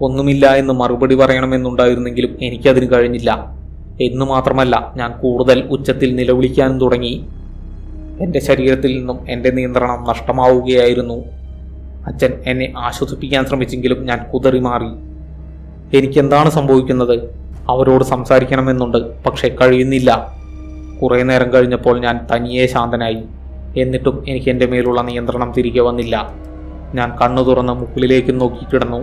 ഒന്നുമില്ല എന്ന് മറുപടി പറയണമെന്നുണ്ടായിരുന്നെങ്കിലും എനിക്കതിന് കഴിഞ്ഞില്ല. എന്ന് മാത്രമല്ല, ഞാൻ കൂടുതൽ ഉച്ചത്തിൽ നിലവിളിക്കാനും തുടങ്ങി. എൻ്റെ ശരീരത്തിൽ നിന്നും എൻ്റെ നിയന്ത്രണം നഷ്ടമാവുകയായിരുന്നു. അച്ഛൻ എന്നെ ആശ്വസിപ്പിക്കാൻ ശ്രമിച്ചെങ്കിലും ഞാൻ കുതറി മാറി. എനിക്കെന്താണ് സംഭവിക്കുന്നത്? അവരോട് സംസാരിക്കണമെന്നുണ്ട്, പക്ഷെ കഴിയുന്നില്ല. കുറേ നേരം കഴിഞ്ഞപ്പോൾ ഞാൻ തനിയെ ശാന്തനായി. എന്നിട്ടും എനിക്ക് എൻ്റെ മേലുള്ള നിയന്ത്രണം തിരികെ വന്നില്ല. ഞാൻ കണ്ണു തുറന്ന് മുകളിലേക്ക് നോക്കി കിടന്നു.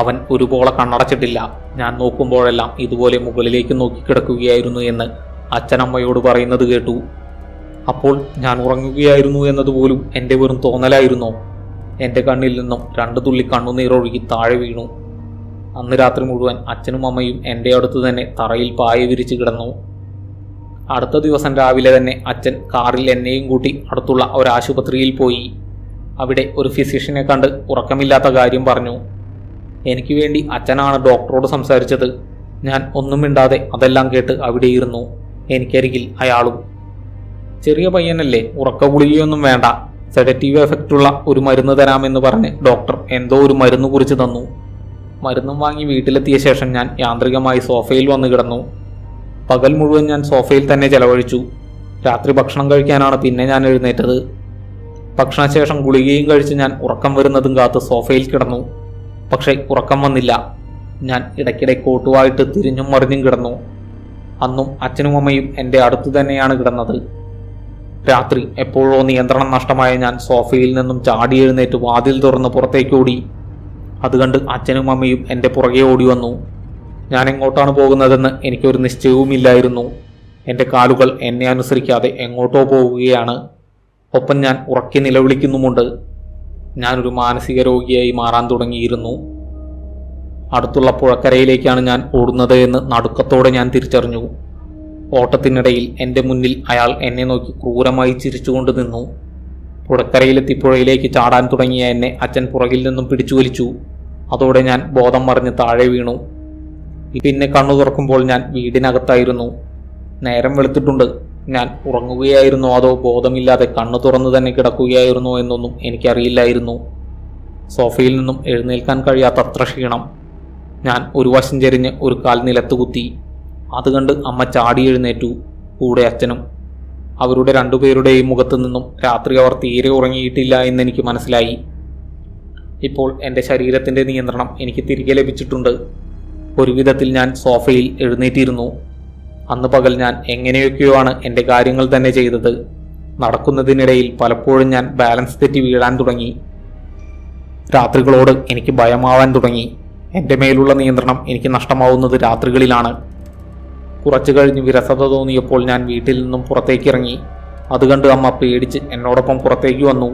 അവൻ ഒരുപോലെ കണ്ണടച്ചിട്ടില്ല. ഞാൻ നോക്കുമ്പോഴെല്ലാം ഇതുപോലെ മുകളിലേക്ക് നോക്കി കിടക്കുകയായിരുന്നു എന്ന് അച്ഛനമ്മയോട് പറയുന്നത് കേട്ടു. അപ്പോൾ ഞാൻ ഉറങ്ങുകയായിരുന്നു എന്നതുപോലും എൻ്റെ വെറും തോന്നലായിരുന്നോ? എൻ്റെ കണ്ണിൽ നിന്നും 2 തുള്ളി കണ്ണുനീരൊഴുകി താഴെ വീണു. അന്ന് രാത്രി മുഴുവൻ അച്ഛനും അമ്മയും എൻ്റെ അടുത്ത് തന്നെ തറയിൽ പായ വിരിച്ച് കിടന്നു. അടുത്ത ദിവസം രാവിലെ തന്നെ അച്ഛൻ കാറിൽ എന്നെയും കൂട്ടി അടുത്തുള്ള ഒരു ആശുപത്രിയിൽ പോയി. അവിടെ ഒരു ഫിസിഷ്യനെ കണ്ട് ഉറക്കമില്ലാത്ത കാര്യം പറഞ്ഞു. എനിക്ക് വേണ്ടി അച്ഛനാണ് ഡോക്ടറോട് സംസാരിച്ചത്. ഞാൻ ഒന്നും മിണ്ടാതെ അതെല്ലാം കേട്ട് അവിടെയിരുന്നു. എനിക്കരികിൽ അയാളും. ചെറിയ പയ്യനല്ലേ, ഉറക്ക ഗുളികയൊന്നും വേണ്ട, സെഡറ്റീവ് എഫക്റ്റുള്ള ഒരു മരുന്ന് തരാമെന്ന് പറഞ്ഞ് ഡോക്ടർ എന്തോ ഒരു മരുന്ന് കുറിച്ച് തന്നു. മരുന്നും വാങ്ങി വീട്ടിലെത്തിയ ശേഷം ഞാൻ യാന്ത്രികമായി സോഫയിൽ വന്ന് കിടന്നു. പകൽ മുഴുവൻ ഞാൻ സോഫയിൽ തന്നെ ചെലവഴിച്ചു. രാത്രി ഭക്ഷണം കഴിക്കാനാണ് പിന്നെ ഞാൻ എഴുന്നേറ്റത്. ഭക്ഷണശേഷം ഗുളികയും കഴിച്ച് ഞാൻ ഉറക്കം വരുന്നതും കാത്ത് സോഫയിൽ കിടന്നു. പക്ഷേ ഉറക്കം വന്നില്ല. ഞാൻ ഇടയ്ക്കിടെ കോട്ടുവായിട്ട് തിരിഞ്ഞും മറിഞ്ഞും കിടന്നു. അന്നും അച്ഛനും അമ്മയും എൻ്റെ അടുത്ത് തന്നെയാണ് കിടന്നത്. രാത്രി എപ്പോഴോ നിയന്ത്രണം നഷ്ടമായ ഞാൻ സോഫയിൽ നിന്നും ചാടി എഴുന്നേറ്റ് വാതിൽ തുറന്ന് പുറത്തേക്ക് ഓടി. അത് കണ്ട് അച്ഛനും അമ്മയും എൻ്റെ പുറകെ ഓടി വന്നു. ഞാൻ എങ്ങോട്ടാണ് പോകുന്നതെന്ന് എനിക്കൊരു നിശ്ചയവുമില്ലായിരുന്നു. എൻ്റെ കാലുകൾ എന്നെ അനുസരിക്കാതെ എങ്ങോട്ടോ പോവുകയാണ്. ഒപ്പം ഞാൻ ഉറക്കെ നിലവിളിക്കുന്നുമുണ്ട്. ഞാനൊരു മാനസിക രോഗിയായി മാറാൻ തുടങ്ങിയിരുന്നു. അടുത്തുള്ള പുഴക്കരയിലേക്കാണ് ഞാൻ ഓടുന്നത് എന്ന് നടുക്കത്തോടെ ഞാൻ തിരിച്ചറിഞ്ഞു. ഓട്ടത്തിനിടയിൽ എൻ്റെ മുന്നിൽ അയാൾ എന്നെ നോക്കി ക്രൂരമായി ചിരിച്ചുകൊണ്ട് നിന്നു. പുഴക്കരയിലെത്തി പുഴയിലേക്ക് ചാടാൻ തുടങ്ങിയ എന്നെ അച്ഛൻ പുറകിൽ നിന്നും പിടിച്ചു വലിച്ചു. അതോടെ ഞാൻ ബോധം മറിഞ്ഞ് താഴെ വീണു. പിന്നെ കണ്ണു തുറക്കുമ്പോൾ ഞാൻ വീടിനകത്തായിരുന്നു. നേരം വെളുത്തിട്ടുണ്ട്. ഞാൻ ഉറങ്ങുകയായിരുന്നോ അതോ ബോധമില്ലാതെ കണ്ണു തുറന്നു തന്നെ കിടക്കുകയായിരുന്നോ എന്നൊന്നും എനിക്കറിയില്ലായിരുന്നു. സോഫയിൽ നിന്നും എഴുന്നേൽക്കാൻ കഴിയാത്തത്ര ക്ഷീണം. ഞാൻ ഒരു വശം ചെരിഞ്ഞ് ഒരു കാൽ നിലത്ത് കുത്തി. അത് കണ്ട് അമ്മ ചാടി എഴുന്നേറ്റു, കൂടെ അച്ഛനും. അവരുടെ രണ്ടുപേരുടെയും മുഖത്തു നിന്നും രാത്രി അവർ തീരെ ഉറങ്ങിയിട്ടില്ല എന്നെനിക്ക് മനസ്സിലായി. ഇപ്പോൾ എൻ്റെ ശരീരത്തിൻ്റെ നിയന്ത്രണം എനിക്ക് തിരികെ ലഭിച്ചിട്ടുണ്ട്. ഒരു വിധത്തിൽ ഞാൻ സോഫയിൽ എഴുന്നേറ്റിരുന്നു. അന്ന് പകൽ ഞാൻ എങ്ങനെയൊക്കെയോ ആണ് എൻ്റെ കാര്യങ്ങൾ തന്നെ ചെയ്തത്. നടക്കുന്നതിനിടയിൽ പലപ്പോഴും ഞാൻ ബാലൻസ് തെറ്റി വീഴാൻ തുടങ്ങി. രാത്രികളോട് എനിക്ക് ഭയമാവാൻ തുടങ്ങി. എൻ്റെ മേലുള്ള നിയന്ത്രണം എനിക്ക് നഷ്ടമാവുന്നത് രാത്രികളിലാണ്. കുറച്ചു കഴിഞ്ഞ് വിരസത തോന്നിയപ്പോൾ ഞാൻ വീട്ടിൽ നിന്നും പുറത്തേക്കിറങ്ങി. അത് കണ്ട് അമ്മ പേടിച്ച് എന്നോടൊപ്പം പുറത്തേക്ക് വന്നു.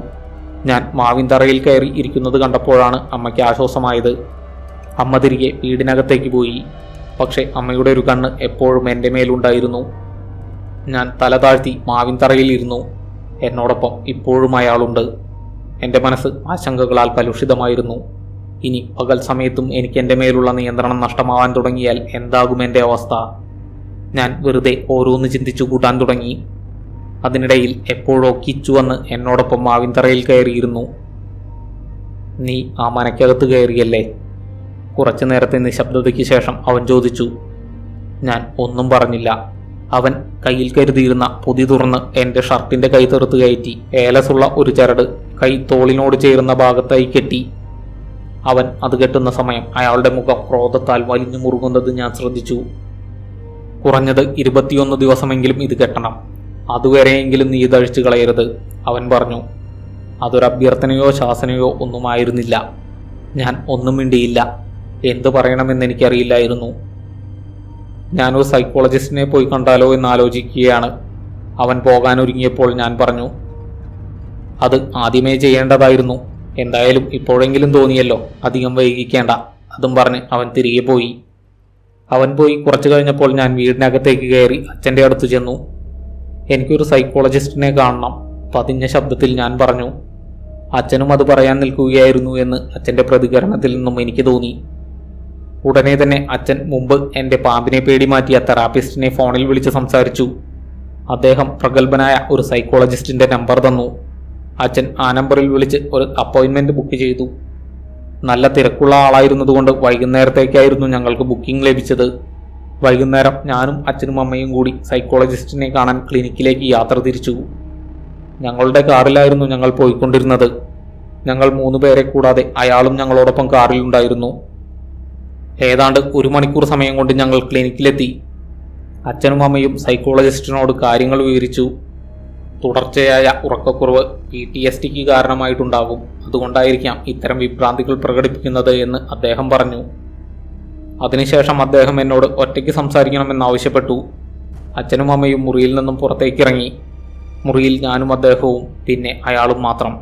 ഞാൻ മാവിൻതറയിൽ കയറി ഇരിക്കുന്നത് കണ്ടപ്പോഴാണ് അമ്മയ്ക്ക് ആശ്വാസമായത്. അമ്മ തിരികെ വീടിനകത്തേക്ക് പോയി. പക്ഷെ അമ്മയുടെ ഒരു കണ്ണ് എപ്പോഴും എൻ്റെ മേലുണ്ടായിരുന്നു. ഞാൻ തല താഴ്ത്തി മാവിൻതറയിൽ ഇരുന്നു. എന്നോടൊപ്പം ഇപ്പോഴും അയാളുണ്ട്. എൻ്റെ മനസ്സ് ആശങ്കകളാൽ കലുഷിതമായിരുന്നു. ഇനി പകൽ സമയത്തും എനിക്ക് എൻ്റെ മേലുള്ള നിയന്ത്രണം നഷ്ടമാവാൻ തുടങ്ങിയാൽ എന്താകും എൻ്റെ അവസ്ഥ? ഞാൻ വെറുതെ ഓരോന്ന് ചിന്തിച്ചു കൂട്ടാൻ തുടങ്ങി. അതിനിടയിൽ എപ്പോഴോ കിച്ചു വന്ന് എന്നോടൊപ്പം മാവിൻതറയിൽ കയറിയിരുന്നു. നീ ആ മനക്കകത്ത് കയറിയല്ലേ? കുറച്ചു നേരത്തെ നിശബ്ദതയ്ക്ക് ശേഷം അവൻ ചോദിച്ചു. ഞാൻ ഒന്നും പറഞ്ഞില്ല. അവൻ കയ്യിൽ കരുതിയിരുന്ന പൊതി തുറന്ന് എൻ്റെ ഷർട്ടിൻ്റെ കൈ തെറുത്ത് കയറ്റി ഏലസുള്ള ഒരു ചരട് കൈ തോളിനോട് ചേരുന്ന ഭാഗത്തായി കെട്ടി. അവൻ അത് കെട്ടുന്ന സമയം അയാളുടെ മുഖം ക്രോധത്താൽ വലിഞ്ഞു മുറുകുന്നത് ഞാൻ ശ്രദ്ധിച്ചു. കുറഞ്ഞത് 21 ദിവസമെങ്കിലും ഇത് കെട്ടണം. അതുവരെയെങ്കിലും നീ ഇതഴിച്ചു കളയരുത്, അവൻ പറഞ്ഞു. അതൊരു അഭ്യർത്ഥനയോ ശാസനയോ ഒന്നുമായിരുന്നില്ല. ഞാൻ ഒന്നും മിണ്ടിയില്ല. എന്തു പറയണമെന്ന് എനിക്കറിയില്ലായിരുന്നു. ഞാനൊരു സൈക്കോളജിസ്റ്റിനെ പോയി കണ്ടാലോ എന്നാലോചിക്കുകയാണ്. അവൻ പോകാനൊരുങ്ങിയപ്പോൾ ഞാൻ പറഞ്ഞു, അത് ആദ്യമേ ചെയ്യേണ്ടതായിരുന്നു. എന്തായാലും ഇപ്പോഴെങ്കിലും തോന്നിയല്ലോ, അധികം വൈകിക്കേണ്ട. അതും പറഞ്ഞ് അവൻ തിരികെ പോയി. അവൻ പോയി കുറച്ചു കഴിഞ്ഞപ്പോൾ ഞാൻ വീടിനകത്തേക്ക് കയറി അച്ഛൻ്റെ അടുത്ത് ചെന്നു. എനിക്കൊരു സൈക്കോളജിസ്റ്റിനെ കാണണം, പതിഞ്ഞ ശബ്ദത്തിൽ ഞാൻ പറഞ്ഞു. അച്ഛനും അത് പറയാൻ നിൽക്കുകയായിരുന്നു എന്ന് അച്ഛൻ്റെ പ്രതികരണത്തിൽ നിന്നും എനിക്ക് തോന്നി. ഉടനെ തന്നെ അച്ഛൻ മുമ്പ് എൻ്റെ പാമ്പിനെ പേടി മാറ്റിയ തെറാപ്പിസ്റ്റിനെ ഫോണിൽ വിളിച്ച് സംസാരിച്ചു. അദ്ദേഹം പ്രഗത്ഭനായ ഒരു സൈക്കോളജിസ്റ്റിൻ്റെ നമ്പർ തന്നു. അച്ഛൻ ആ നമ്പറിൽ വിളിച്ച് ഒരു അപ്പോയിൻമെൻറ്റ് ബുക്ക് ചെയ്തു. നല്ല തിരക്കുള്ള ആളായിരുന്നതുകൊണ്ട് വൈകുന്നേരത്തേക്കായിരുന്നു ഞങ്ങൾക്ക് ബുക്കിംഗ് ലഭിച്ചത്. വൈകുന്നേരം ഞാനും അച്ഛനും അമ്മയും കൂടി സൈക്കോളജിസ്റ്റിനെ കാണാൻ ക്ലിനിക്കിലേക്ക് യാത്ര തിരിച്ചു. ഞങ്ങളുടെ കാറിലായിരുന്നു ഞങ്ങൾ പോയിക്കൊണ്ടിരുന്നത്. ഞങ്ങൾ 3 പേരെ കൂടാതെ അയാളും ഞങ്ങളോടൊപ്പം കാറിലുണ്ടായിരുന്നു. ഏതാണ്ട് 1 മണിക്കൂർ സമയം കൊണ്ട് ഞങ്ങൾ ക്ലിനിക്കിലെത്തി. അച്ഛനും അമ്മയും സൈക്കോളജിസ്റ്റിനോട് കാര്യങ്ങൾ വിവരിച്ചു. തുടർച്ചയായ ഉറക്കക്കുറവ് PTSDക്ക് കാരണമായിട്ടുണ്ടാകും, അതുകൊണ്ടായിരിക്കാം ഇത്തരം വിഭ്രാന്തികൾ പ്രകടിപ്പിക്കുന്നത് എന്ന് അദ്ദേഹം പറഞ്ഞു. അതിനുശേഷം അദ്ദേഹം എന്നോട് ഒറ്റയ്ക്ക് സംസാരിക്കണമെന്നാവശ്യപ്പെട്ടു. അച്ഛനും അമ്മയും മുറിയിൽ നിന്നും പുറത്തേക്കിറങ്ങി. മുറിയിൽ ഞാനും അദ്ദേഹവും പിന്നെ അയാളും മാത്രം.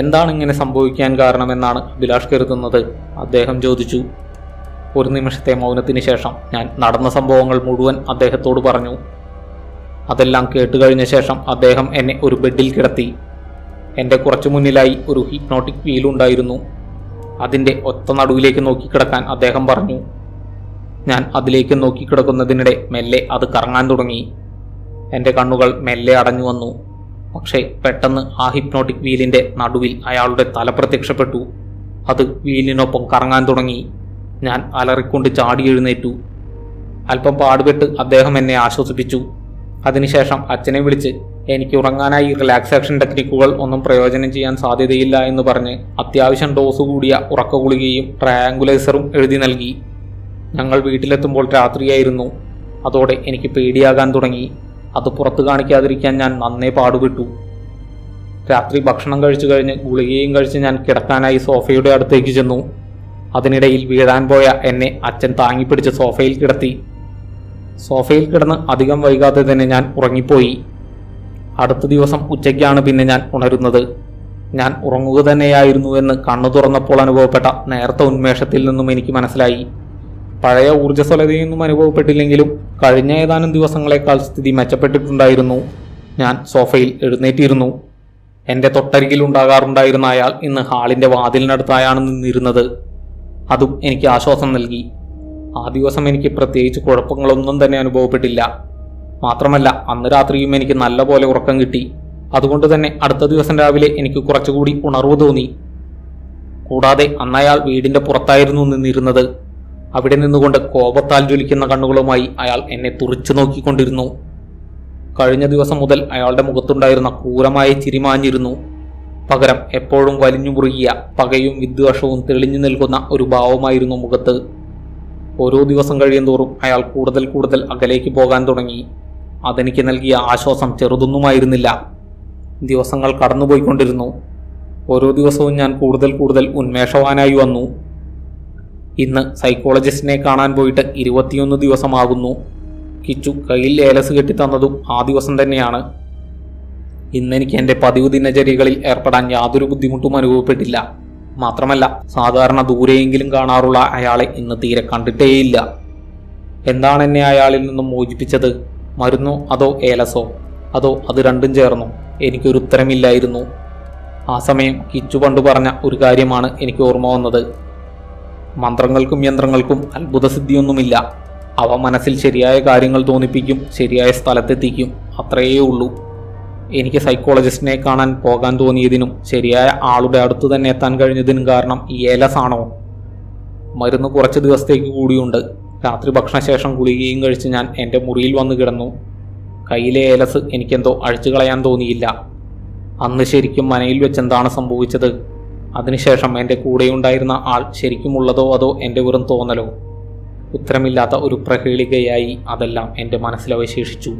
എന്താണ് ഇങ്ങനെ സംഭവിക്കാൻ കാരണമെന്നാണ് അഭിലാഷ് കരുതുന്നത്? അദ്ദേഹം ചോദിച്ചു. ഒരു നിമിഷത്തെ മൗനത്തിന് ശേഷം ഞാൻ നടന്ന സംഭവങ്ങൾ മുഴുവൻ അദ്ദേഹത്തോട് പറഞ്ഞു. അതെല്ലാം കേട്ടുകഴിഞ്ഞ ശേഷം അദ്ദേഹം എന്നെ ഒരു ബെഡിൽ കിടത്തി. എൻ്റെ കുറച്ചു മുന്നിലായി ഒരു ഹിപ്നോട്ടിക് വീലുണ്ടായിരുന്നു. അതിൻ്റെ ഒത്ത നടുവിലേക്ക് നോക്കിക്കിടക്കാൻ അദ്ദേഹം പറഞ്ഞു. ഞാൻ അതിലേക്ക് നോക്കിക്കിടക്കുന്നതിനിടെ മെല്ലെ അത് കറങ്ങാൻ തുടങ്ങി. എൻ്റെ കണ്ണുകൾ മെല്ലെ അടഞ്ഞു വന്നു. പക്ഷേ പെട്ടെന്ന് ആ ഹിപ്നോട്ടിക് വീലിൻ്റെ നടുവിൽ അയാളുടെ തല പ്രത്യക്ഷപ്പെട്ടു. അത് വീലിനൊപ്പം കറങ്ങാൻ തുടങ്ങി. ഞാൻ അലറിക്കൊണ്ട് ചാടി എഴുന്നേറ്റു. അല്പം പാടുപെട്ട് അദ്ദേഹം എന്നെ ആശ്വസിപ്പിച്ചു. അതിനുശേഷം അച്ഛനെ വിളിച്ച് എനിക്ക് ഉറങ്ങാനായി റിലാക്സേഷൻ ടെക്നിക്കുകൾ ഒന്നും പ്രയോജനം ചെയ്യാൻ സാധ്യതയില്ല എന്ന് പറഞ്ഞ് അത്യാവശ്യം ഡോസ് കൂടിയ ഉറക്ക ഗുളികയും ട്രയാങ്കുലൈസറും എഴുതി നൽകി. ഞങ്ങൾ വീട്ടിലെത്തുമ്പോൾ രാത്രിയായിരുന്നു. അതോടെ എനിക്ക് പേടിയാകാൻ തുടങ്ങി. അത് പുറത്തു കാണിക്കാതിരിക്കാൻ ഞാൻ നന്നേ പാടുപെട്ടു. രാത്രി ഭക്ഷണം കഴിച്ചു കഴിഞ്ഞ് ഗുളികയും കഴിച്ച് ഞാൻ കിടക്കാനായി സോഫയുടെ അടുത്തേക്ക് ചെന്നു. അതിനിടയിൽ വീഴാൻ പോയ എന്നെ അച്ഛൻ താങ്ങിപ്പിടിച്ച് സോഫയിൽ കിടത്തി. സോഫയിൽ കിടന്ന് അധികം വൈകാതെ തന്നെ ഞാൻ ഉറങ്ങിപ്പോയി. അടുത്ത ദിവസം ഉച്ചയ്ക്കാണ് പിന്നെ ഞാൻ ഉണരുന്നത്. ഞാൻ ഉറങ്ങുക തന്നെയായിരുന്നുവെന്ന് കണ്ണു തുറന്നപ്പോൾ അനുഭവപ്പെട്ട നേർത്ത ഉന്മേഷത്തിൽ നിന്നും എനിക്ക് മനസ്സിലായി. പഴയ ഊർജ്ജസ്വലതയൊന്നും അനുഭവപ്പെട്ടില്ലെങ്കിലും കഴിഞ്ഞ ഏതാനും ദിവസങ്ങളെക്കാൾ സ്ഥിതി മെച്ചപ്പെട്ടിട്ടുണ്ടായിരുന്നു. ഞാൻ സോഫയിൽ എഴുന്നേറ്റിരുന്നു. എൻ്റെ തൊട്ടരികിലുണ്ടാകാറുണ്ടായിരുന്ന അയാൾ ഇന്ന് ഹാളിൻ്റെ വാതിലിനടുത്തായാണ് നിന്നിരുന്നത്. അതും എനിക്ക് ആശ്വാസം നൽകി. ആ ദിവസം എനിക്ക് പ്രത്യേകിച്ച് കുഴപ്പങ്ങളൊന്നും തന്നെ അനുഭവപ്പെട്ടില്ല. മാത്രമല്ല അന്ന് രാത്രിയും എനിക്ക് നല്ലപോലെ ഉറക്കം കിട്ടി. അതുകൊണ്ട് തന്നെ അടുത്ത ദിവസം രാവിലെ എനിക്ക് കുറച്ചുകൂടി ഉണർവ് തോന്നി. കൂടാതെ അന്നയാൾ വീടിൻ്റെ പുറത്തായിരുന്നു നിന്നിരുന്നത്. അവിടെ നിന്നുകൊണ്ട് കോപത്താൽ ജ്വലിക്കുന്ന കണ്ണുകളുമായി അയാൾ എന്നെ തുറിച്ചു നോക്കിക്കൊണ്ടിരുന്നു. കഴിഞ്ഞ ദിവസം മുതൽ അയാളുടെ മുഖത്തുണ്ടായിരുന്ന ക്രൂരമായ ചിരിമാഞ്ഞിരുന്നു. പകരം എപ്പോഴും വലിഞ്ഞു മുറുകിയ പകയും വിദ്വേഷവും തെളിഞ്ഞു നിൽക്കുന്ന ഒരു ഭാവമായിരുന്നു മുഖത്ത്. ഓരോ ദിവസം കഴിയുന്തോറും അയാൾ കൂടുതൽ കൂടുതൽ അകലേക്ക് പോകാൻ തുടങ്ങി. അതെനിക്ക് നൽകിയ ആശ്വാസം ചെറുതൊന്നുമായിരുന്നില്ല. ദിവസങ്ങൾ കടന്നുപോയിക്കൊണ്ടിരുന്നു. ഓരോ ദിവസവും ഞാൻ കൂടുതൽ കൂടുതൽ ഉന്മേഷവാനായി വന്നു. ഇന്ന് സൈക്കോളജിസ്റ്റിനെ കാണാൻ പോയിട്ട് 21 ദിവസമാകുന്നു. കിച്ചു കയ്യിൽ ഏലസ് കെട്ടിത്തന്നതും ആ ദിവസം തന്നെയാണ്. ഇന്നെനിക്ക് എൻ്റെ പതിവ് ദിനചര്യകളിൽ ഏർപ്പെടാൻ യാതൊരു ബുദ്ധിമുട്ടും അനുഭവപ്പെട്ടില്ല. മാത്രമല്ല സാധാരണ ദൂരെയെങ്കിലും കാണാറുള്ള അയാളെ ഇന്ന് തീരെ കണ്ടിട്ടേയില്ല. എന്താണ് എന്നെ അയാളിൽ നിന്നും മോചിപ്പിച്ചത്? മരുന്നോ അതോ ഏലസോ അതോ അത് രണ്ടും ചേർന്നോ? എനിക്കൊരു ഉത്തരമില്ലായിരുന്നു. ആ സമയം കിച്ചു പണ്ട് പറഞ്ഞ ഒരു കാര്യമാണ് എനിക്ക് ഓർമ്മ വന്നത്. മന്ത്രങ്ങൾക്കും യന്ത്രങ്ങൾക്കും അത്ഭുതസിദ്ധിയൊന്നുമില്ല. അവ മനസ്സിൽ ശരിയായ കാര്യങ്ങൾ തോന്നിപ്പിക്കും, ശരിയായ സ്ഥലത്തെത്തിക്കും. അത്രയേ ഉള്ളൂ. എനിക്ക് സൈക്കോളജിസ്റ്റിനെ കാണാൻ പോകാൻ തോന്നിയതിനും ശരിയായ ആളുടെ അടുത്ത് തന്നെ എത്താൻ കഴിഞ്ഞതിനും കാരണം ഈ ഏലസ് ആണോ? മരുന്ന് കുറച്ച് ദിവസത്തേക്ക് കൂടിയുണ്ട്. രാത്രി ഭക്ഷണശേഷം ഗുളികയും കഴിച്ച് ഞാൻ എൻ്റെ മുറിയിൽ വന്നു കിടന്നു. കയ്യിലെ ഏലസ് എനിക്കെന്തോ അഴിച്ചു കളയാൻ തോന്നിയില്ല. അന്ന് ശരിക്കും മനയിൽ വെച്ചെന്താണ് സംഭവിച്ചത്? അതിനുശേഷം എൻ്റെ കൂടെയുണ്ടായിരുന്ന ആൾ ശരിക്കുമുള്ളതോ അതോ എൻ്റെ വെറും തോന്നലോ? ഉത്തരമില്ലാത്ത ഒരു പ്രഹേളികയായി അതെല്ലാം എൻ്റെ മനസ്സിലവശേഷിച്ചു.